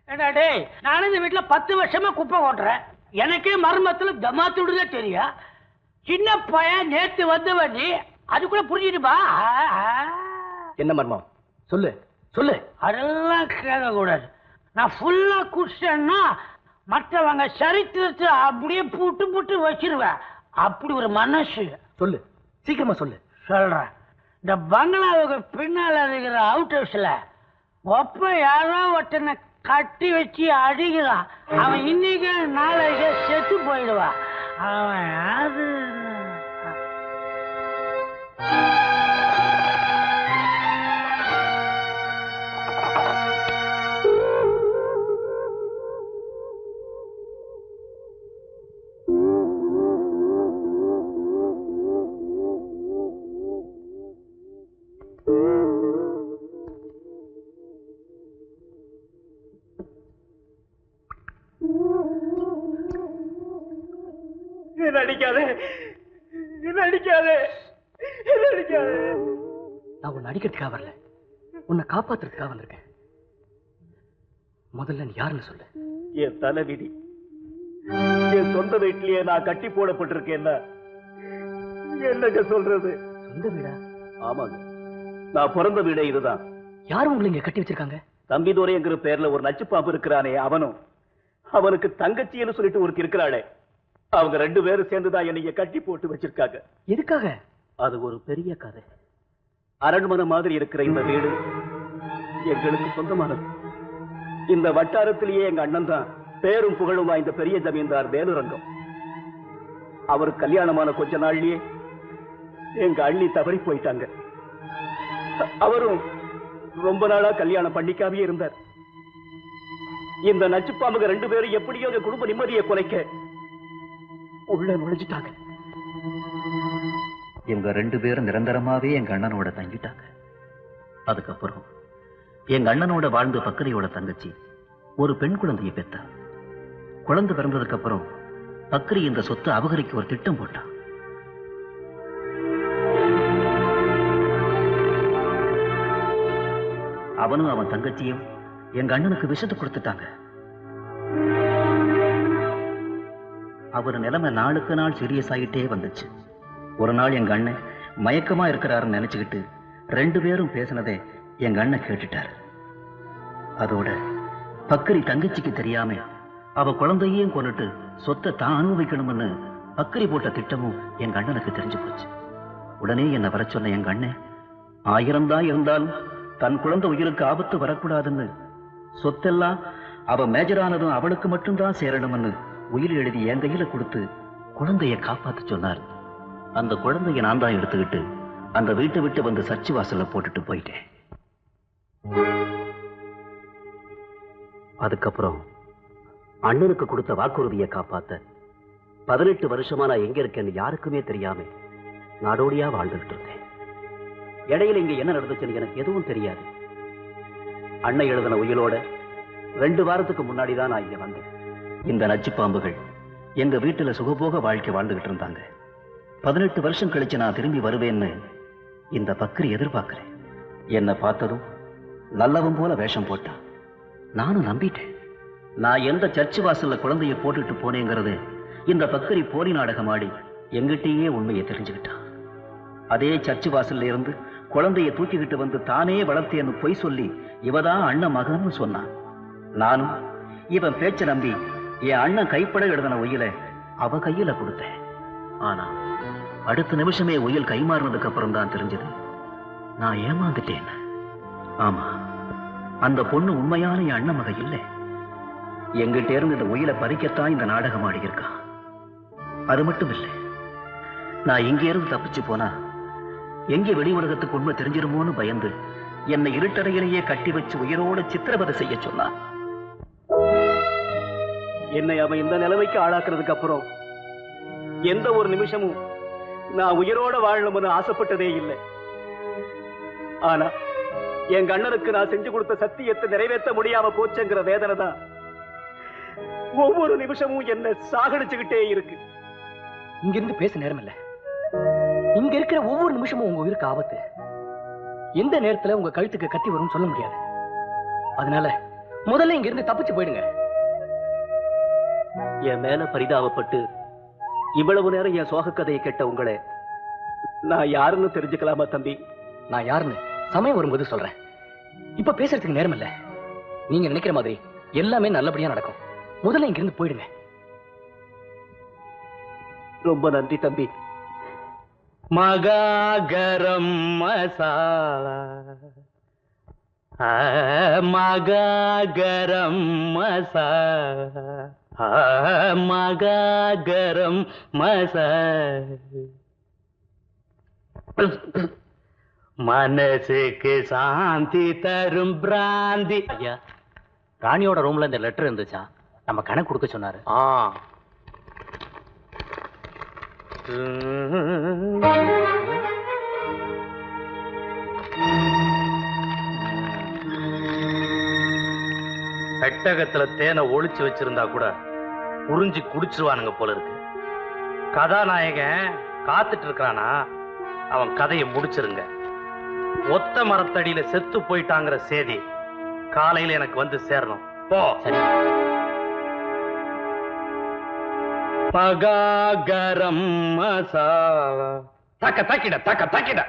ஏடா டேய், நானும் இந்த வீட்டுல 10 வருஷமா குப்பை ஓட்டுறேன். எனக்கே மர்மத்துல தமாத்துடுதே தெரியும். சின்ன பையன் நேத்து வந்தவன் நீ அதுக்குள்ள புரிஞ்சுடுப்பா. என்ன மர்மம்? சொல்லு சொல்லு. அதெல்லாம் கேட்க கூடாது. நான் ஃபுல்லா குடிச்சேன்னா மற்றவங்க சரித்திரத்தை அப்படியே புட்டு புட்டு வச்சிருவேன். அப்படி ஒரு மனசு. சொல்லு, சீக்கிரமா சொல்லு. சொல்றேன். இந்த பங்களாவுக்கு பின்னால இருக்கிற அவுட் ஹவுஸ்ல ஒப்ப யாரோ ஒருத்தனை கட்டி வச்சு அடிக்கிறான். அவன் இன்னைக்கு நாளைக்கு செத்து போயிடுவான். அவன் அது நான் உன்னை அடிக்கிறதுக்காக வரல, உன்னை காப்பாத்துறதுக்காக வந்திருக்கேன். முதல்ல நீ யாருன்னு சொல்லு. என் தலைவிதி. என் சொந்த வீட்டிலேயே நான் கட்டி போடப்பட்டிருக்கேன்னா என்னங்க சொல்றது? சொந்த வீடா? ஆமாங்க, நான் பிறந்த வீடே இதுதான். யாரும் உங்களை இங்க கட்டி வச்சிருக்காங்க? தம்பிதுரைங்கிற பேர்ல ஒரு நச்சுப்பாம்பு இருக்கிறானே அவனும், அவனுக்கு தங்கச்சின்னு சொல்லிட்டு ஒருத்தி இருக்கிறாளே, அவங்க 2 பேரும் சேர்ந்துதான் என்னைய கட்டி போட்டு வச்சிருக்காங்க. எதுக்காக? அது ஒரு பெரிய கதை. அரண்மனை மாதிரி இருக்கிற இந்த வீடு எங்களுக்கு சொந்தமானது. இந்த வட்டாரத்திலேயே எங்க அண்ணன் தான் பேரும் புகழும் வாய்ந்த பெரிய ஜமீன்தார் வேலுரங்கம். அவருக்கு கல்யாணமான கொஞ்ச நாள்லயே எங்க அண்ணி தவறி போயிட்டாங்க. அவரும் ரொம்ப நாளா கல்யாணம் பண்ணிக்காமே இருந்தார். இந்த நச்சுப்பாம்புங்க 2 பேரும் எப்படியோ எங்க குடும்ப நிம்மதியை குலைக்க உள்ள நுழைஞ்சிட்டாங்க. இவங்க 2 பேரும் நிரந்தரமாவே எங்க அண்ணனோட தங்கிட்டாங்க. அதுக்கப்புறம் எங்க அண்ணனோட வாழ்ந்த பக்கரியோட தங்கச்சி ஒரு பெண் குழந்தையை பெற்றா. குழந்தை பிறந்ததுக்கு அப்புறம் பக்கரி இந்த சொத்தை அபகரிக்க ஒரு திட்டம் போட்டான். அவனும் அவன் தங்கச்சியும் எங்க அண்ணனுக்கு விஷத்தை கொடுத்துட்டாங்க. அவர் நிலைமை நாளுக்கு நாள் சீரியஸ் ஆகிட்டே வந்துச்சு. ஒரு நாள் எங்க அண்ணன் மயக்கமா இருக்கிறாருன்னு நினைச்சுக்கிட்டு 2 பேரும் பேசினதை எங்க அண்ணன் கேட்டுட்டாரு. அதோட பக்கரி தங்கச்சிக்கு தெரியாம அவ குழந்தையும் கொண்டுட்டு சொத்தை தான் அனுபவிக்கணும்னு பக்கரி போட்ட திட்டமும் எங்க அண்ணனுக்கு தெரிஞ்சு போச்சு. உடனே என்னை வர சொன்ன எங்க அண்ணன் 1000 தான் இருந்தாலும் தன் குழந்தை உயிருக்கு ஆபத்து வரக்கூடாதுன்னு சொத்தெல்லாம் அவ மேஜரானதும் அவளுக்கு மட்டும்தான் சேரணும்னு உயிர் எழுதி என் கையில கொடுத்து குழந்தைய காப்பாத்து சொன்னார். அந்த குழந்தைய நான் தான் எடுத்துக்கிட்டு அந்த வீட்டை விட்டு வந்து சர்ச்சு வாசல்ல போட்டுட்டு போயிட்டேன். அதுக்கப்புறம் அண்ணனுக்கு கொடுத்த வாக்குறுதியை காப்பாத்த 18 வருஷமா நான் எங்க இருக்கேன்னு யாருக்குமே தெரியாம நாடோடியா வாழ்ந்துகிட்டு இருந்தேன். இடையில இங்க என்ன நடந்துச்சுன்னு எனக்கு எதுவும் தெரியாது. அன்னை எழுதின உயிரோட 2 வாரத்துக்கு முன்னாடி தான் நான் இங்க வந்தேன். இந்த நச்சு பாம்புகள் எங்க வீட்டுல சுகபோக வாழ்க்கை வாழ்ந்துகிட்டு இருந்தாங்க. 18 வருஷம் கழிச்சு நான் திரும்பி வருவேன்னு இந்த பக்ரி எதிர்பார்க்கிறேன். என்னை பார்த்ததும் நல்லவன் போல வேஷம் போட்டான். நானும் நம்பிட்டேன். நான் எந்த சர்ச்சு வாசல்ல குழந்தைய போட்டுட்டு போனேங்கிறது இந்த பக்ரி போலி நாடகம் ஆடி எங்கிட்டயே உண்மையை தெரிஞ்சுக்கிட்டான். அதே சர்ச்சு வாசல்ல இருந்து குழந்தைய தூக்கிக்கிட்டு வந்து தானே வளர்த்தேன்னு பொய் சொல்லி இவதான் அண்ணன் மகன்னு சொன்னான். நானும் இவன் பேச்ச நம்பி என் அண்ணன் கைப்பட எழுதின உயிலை அவ கையில கொடுத்தேன். ஆனா அடுத்த நிமிஷமே உயில் கைமாறினதுக்கு அப்புறம் தான் தெரிஞ்சது நான் ஏமாந்துட்டேன். ஆமா, அந்த பொண்ணு உண்மையான என் அண்ணன் மக இல்லை. எங்கிட்ட இருந்து இந்த உயிலை பறிக்கத்தான் இந்த நாடகம் ஆடி இருக்கான். அது மட்டும் இல்லை, நான் இங்கே இருந்து தப்பிச்சு போனா எங்கே வெளி உலகத்துக்கு உண்மை தெரிஞ்சிருமோன்னு பயந்து என்னை இருட்டறையிலேயே கட்டி வச்சு உயிரோட சித்திரவதை செய்ய சொன்னான். என்னை அவன் இந்த நிலைமைக்கு ஆளாக்குறதுக்கு அப்புறம் எந்த ஒரு நிமிஷமும் நான் உயிரோட வாழணும்னு ஆசைப்பட்டதே இல்லை. ஆனா என் கண்ணனுக்கு நான் செஞ்சு கொடுத்த சத்தியத்தை நிறைவேற்ற முடியாம போச்சுங்கிற வேதனை தான் ஒவ்வொரு நிமிஷமும் என்ன சாகடிச்சுக்கிட்டே இருக்கு. இங்க இருந்து பேச நேரம் இல்ல. இங்க இருக்கிற ஒவ்வொரு நிமிஷமும் உங்க உயிருக்கு ஆபத்து. எந்த நேரத்துல உங்க கழுத்துக்கு கத்தி வரும்னு சொல்ல முடியாது. அதனால முதல்ல இங்க இருந்து தப்பிச்சு போயிடுங்க. என் மேல பரிதாபப்பட்டு இவ்வளவு நேரம் என் சோக கதையை கேட்ட உங்களை நான் யாருன்னு தெரிஞ்சுக்கலாமா தம்பி? நான் யாருன்னு சமயம் வரும்போது சொல்றேன். இப்ப பேசுறதுக்கு நேரம் இல்ல. நீங்க நினைக்கிற மாதிரி எல்லாமே நல்லபடியா நடக்கும். முதல்ல இங்க இருந்து போயிடுங்க. ரொம்ப நன்றி தம்பி. மகாகரம் மசாலா, மகாகரம் மசாலா, மகாகரம் மசாலா, மனசுக்கு சாந்தி தரும் பிராந்தி. ஐயா, ராணியோட ரூம்ல இந்த லெட்டர் இருந்துச்சா? நம்ம கணக்கு கொடுக்க சொன்னாரு. பெட்டகத்துல தேனை ஒளிச்சு வச்சிருந்தா கூட புரிஞ்சு குடிச்சிருவானுங்க போல இருக்கு. கதாநாயகன் காத்துட்டு இருக்கானா, அவன் கதையை முடிச்சிருங்க. ஒத்த மரத்தடியில செத்து போயிட்டாங்கிற செய்தி காலையில எனக்கு வந்து சேரணும். போ. சரி. மகாகரம் மசாலா, தக்க தக்கிட தக்க தக்கிட.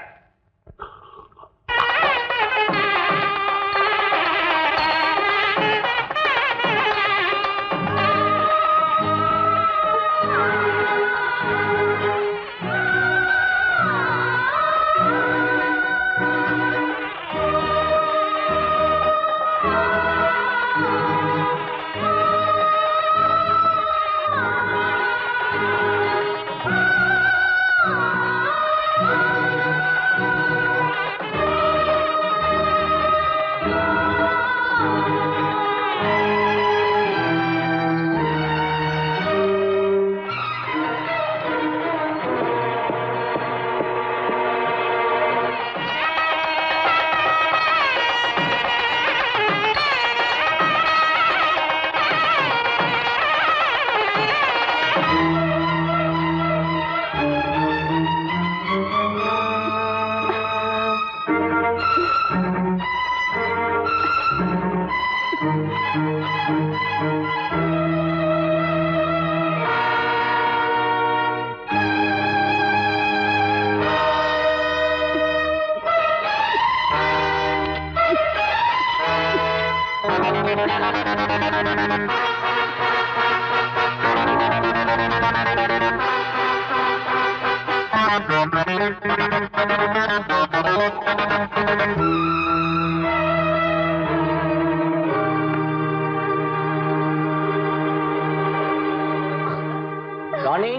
ராணி,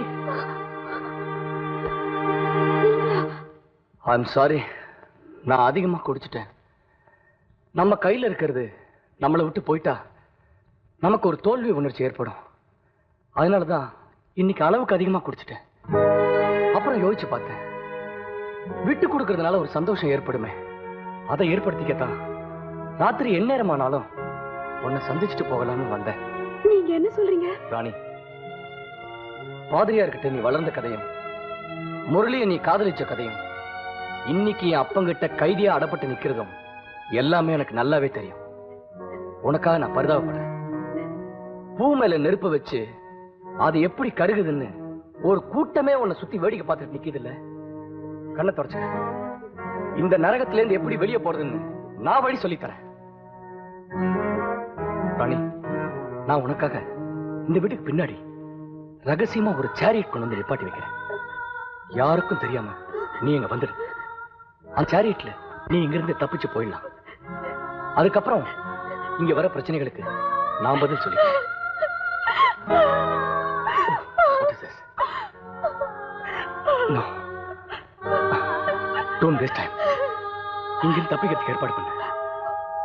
ஐம் சாரி. நான் அதிகமா குடிச்சிட்டேன். நம்ம கையில இருக்கிறது நம்மளை விட்டு போயிட்டா நமக்கு ஒரு தோல்வி உணர்ச்சி ஏற்படும். அதனாலதான் இன்னைக்கு அளவுக்கு அதிகமா குடிச்சிட்டேன். அப்புறம் யோசிச்சு பார்த்தேன், விட்டு கொடுக்கறதுனால ஒரு சந்தோஷம் ஏற்படுமே, அதை ஏற்படுத்திக்கத்தான் ராத்திரி எந்நேரமானாலும் உன்னை சந்திச்சுட்டு போகலாம்னு வந்தேன். நீங்க என்ன சொல்றீங்க ராணி? பாதிரியார்கிட்ட நீ வளர்ந்த கதையும், முரளியை நீ காதலிச்ச கதையும், இன்னைக்கு என் அப்பங்கிட்ட கைதியா அடப்பட்டு நிக்கிறதும் எல்லாமே எனக்கு நல்லாவே தெரியும். உனக்காக நான் பரிதாபப்படுறேன். பூ மேல நெருப்பு வச்சு அது எப்படி கருகுதுன்னு ஒரு கூட்டமே உன்னை சுத்தி வேடிக்கை பார்த்துட்டு நிக்குது இல்ல? கண்ணை தொடச்சு. இந்த நரகத்துல இருந்து எப்படி வெளியே போறதுன்னு நான் வழி சொல்லித்தரேன். ராணி, நான் உனக்காக இந்த வீட்டுக்கு பின்னாடி ரகசியமா ஒரு சேரியட் கொண்டு வந்து நிப்பாட்டி வைக்கிறேன். யாருக்கும் தெரியாம நீ இங்க வந்துடு. அந்த சேரியட்ல நீ இங்கிருந்து தப்பிச்சு போயிடலாம். அதுக்கப்புறம் இங்க வர பிரச்சனைகளுக்கு நான் பதில் சொல்லிக்கிறேன். No. Don't waste time. இங்கிருந்து தப்பிக்கிறதுக்கு ஏற்பாடு பண்ணு.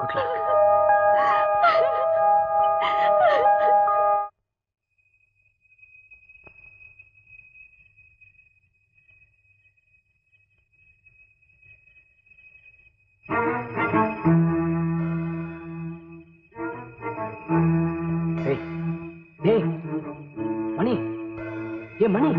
Good luck. Hey, மணி. மணி.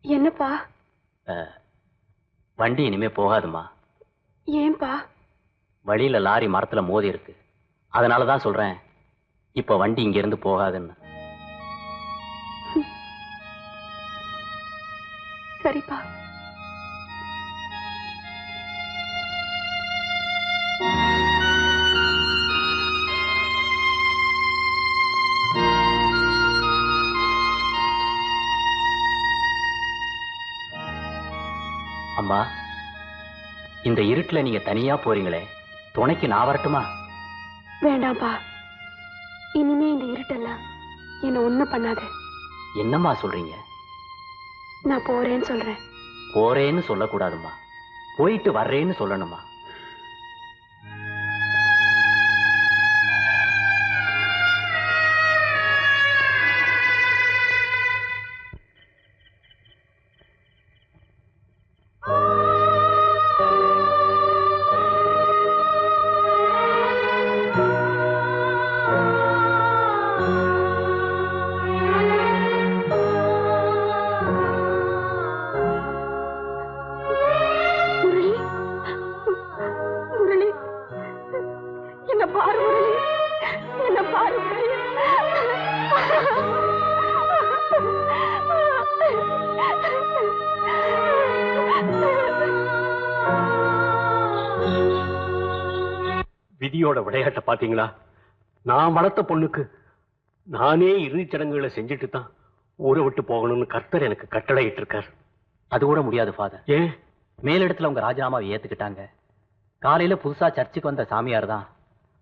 என்னப்பா? வண்டி இனிமே போகாதுமா. ஏன்பா? வழியில லாரி மரத்துல மோதி இருக்கு. அதனாலதான் சொல்றேன், இப்ப வண்டி இங்க இருந்து போகாதுன்னு. சரிப்பா. அம்மா, இந்த இருட்டுல நீங்க தனியா போறீங்களே, துணைக்கு நான் வரட்டுமா? வேண்டாம்ப்பா, இனிமே இந்த இருட்டெல்லாம் என்ன ஒண்ணும் பண்ணாது. என்னம்மா சொல்றீங்க? நான் போறேன்னு சொல்றேன். போறேன்னு சொல்லக்கூடாதும்மா, போயிட்டு வர்றேன்னு சொல்லணுமா? விதியோட விளையாட்ட பாத்தீங்களா? நான் வளர்த்த பொண்ணுக்கு நானே இறுதிச் சடங்குகளை செஞ்சுட்டு தான் ஊரை விட்டு போகணும்னு கர்த்தர் எனக்கு கட்டளை இட்டு இருக்கார். அது கூட முடியாது ஃபாதர். ஏன்? மேலிடத்துல உங்க ராஜினாமாவை ஏத்துக்கிட்டாங்க. காலையில புதுசா சர்ச்சுக்கு வந்த சாமியார் தான்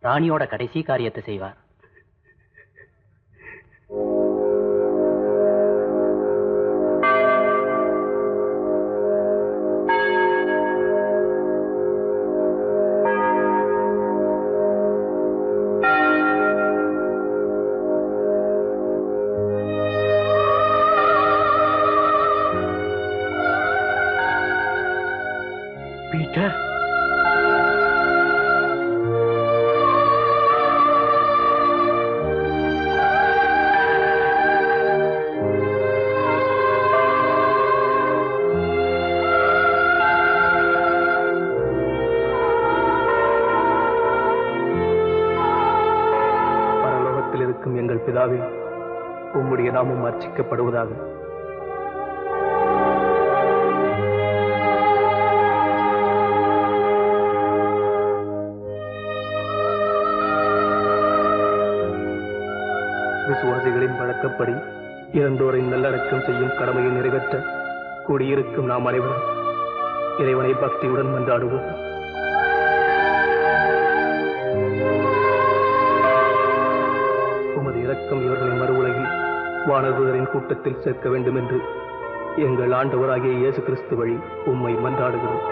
ராணியோட கடைசி காரியத்தை செய்வார். பீட்டர், பரலோகத்தில் இருக்கும் எங்கள் பிதாவே, உம்முடைய நாமம் அர்ச்சிக்கப்படுவதாக. விசுவாசிகளின் வழக்கப்படி இறந்தோரை நல்லடக்கம் செய்யும் கடமையை நிறைவேற்ற கூடியிருக்கும் நாம் அனைவரும் இறைவனை பக்தியுடன் மன்றாடுவோம். உமது இரக்கம் இவர்களை மறு உலகில் வானதூதரின் கூட்டத்தில் சேர்க்க வேண்டும் என்று எங்கள் ஆண்டவராகிய இயேசு கிறிஸ்து வழி உம்மை மன்றாடுகிறோம்.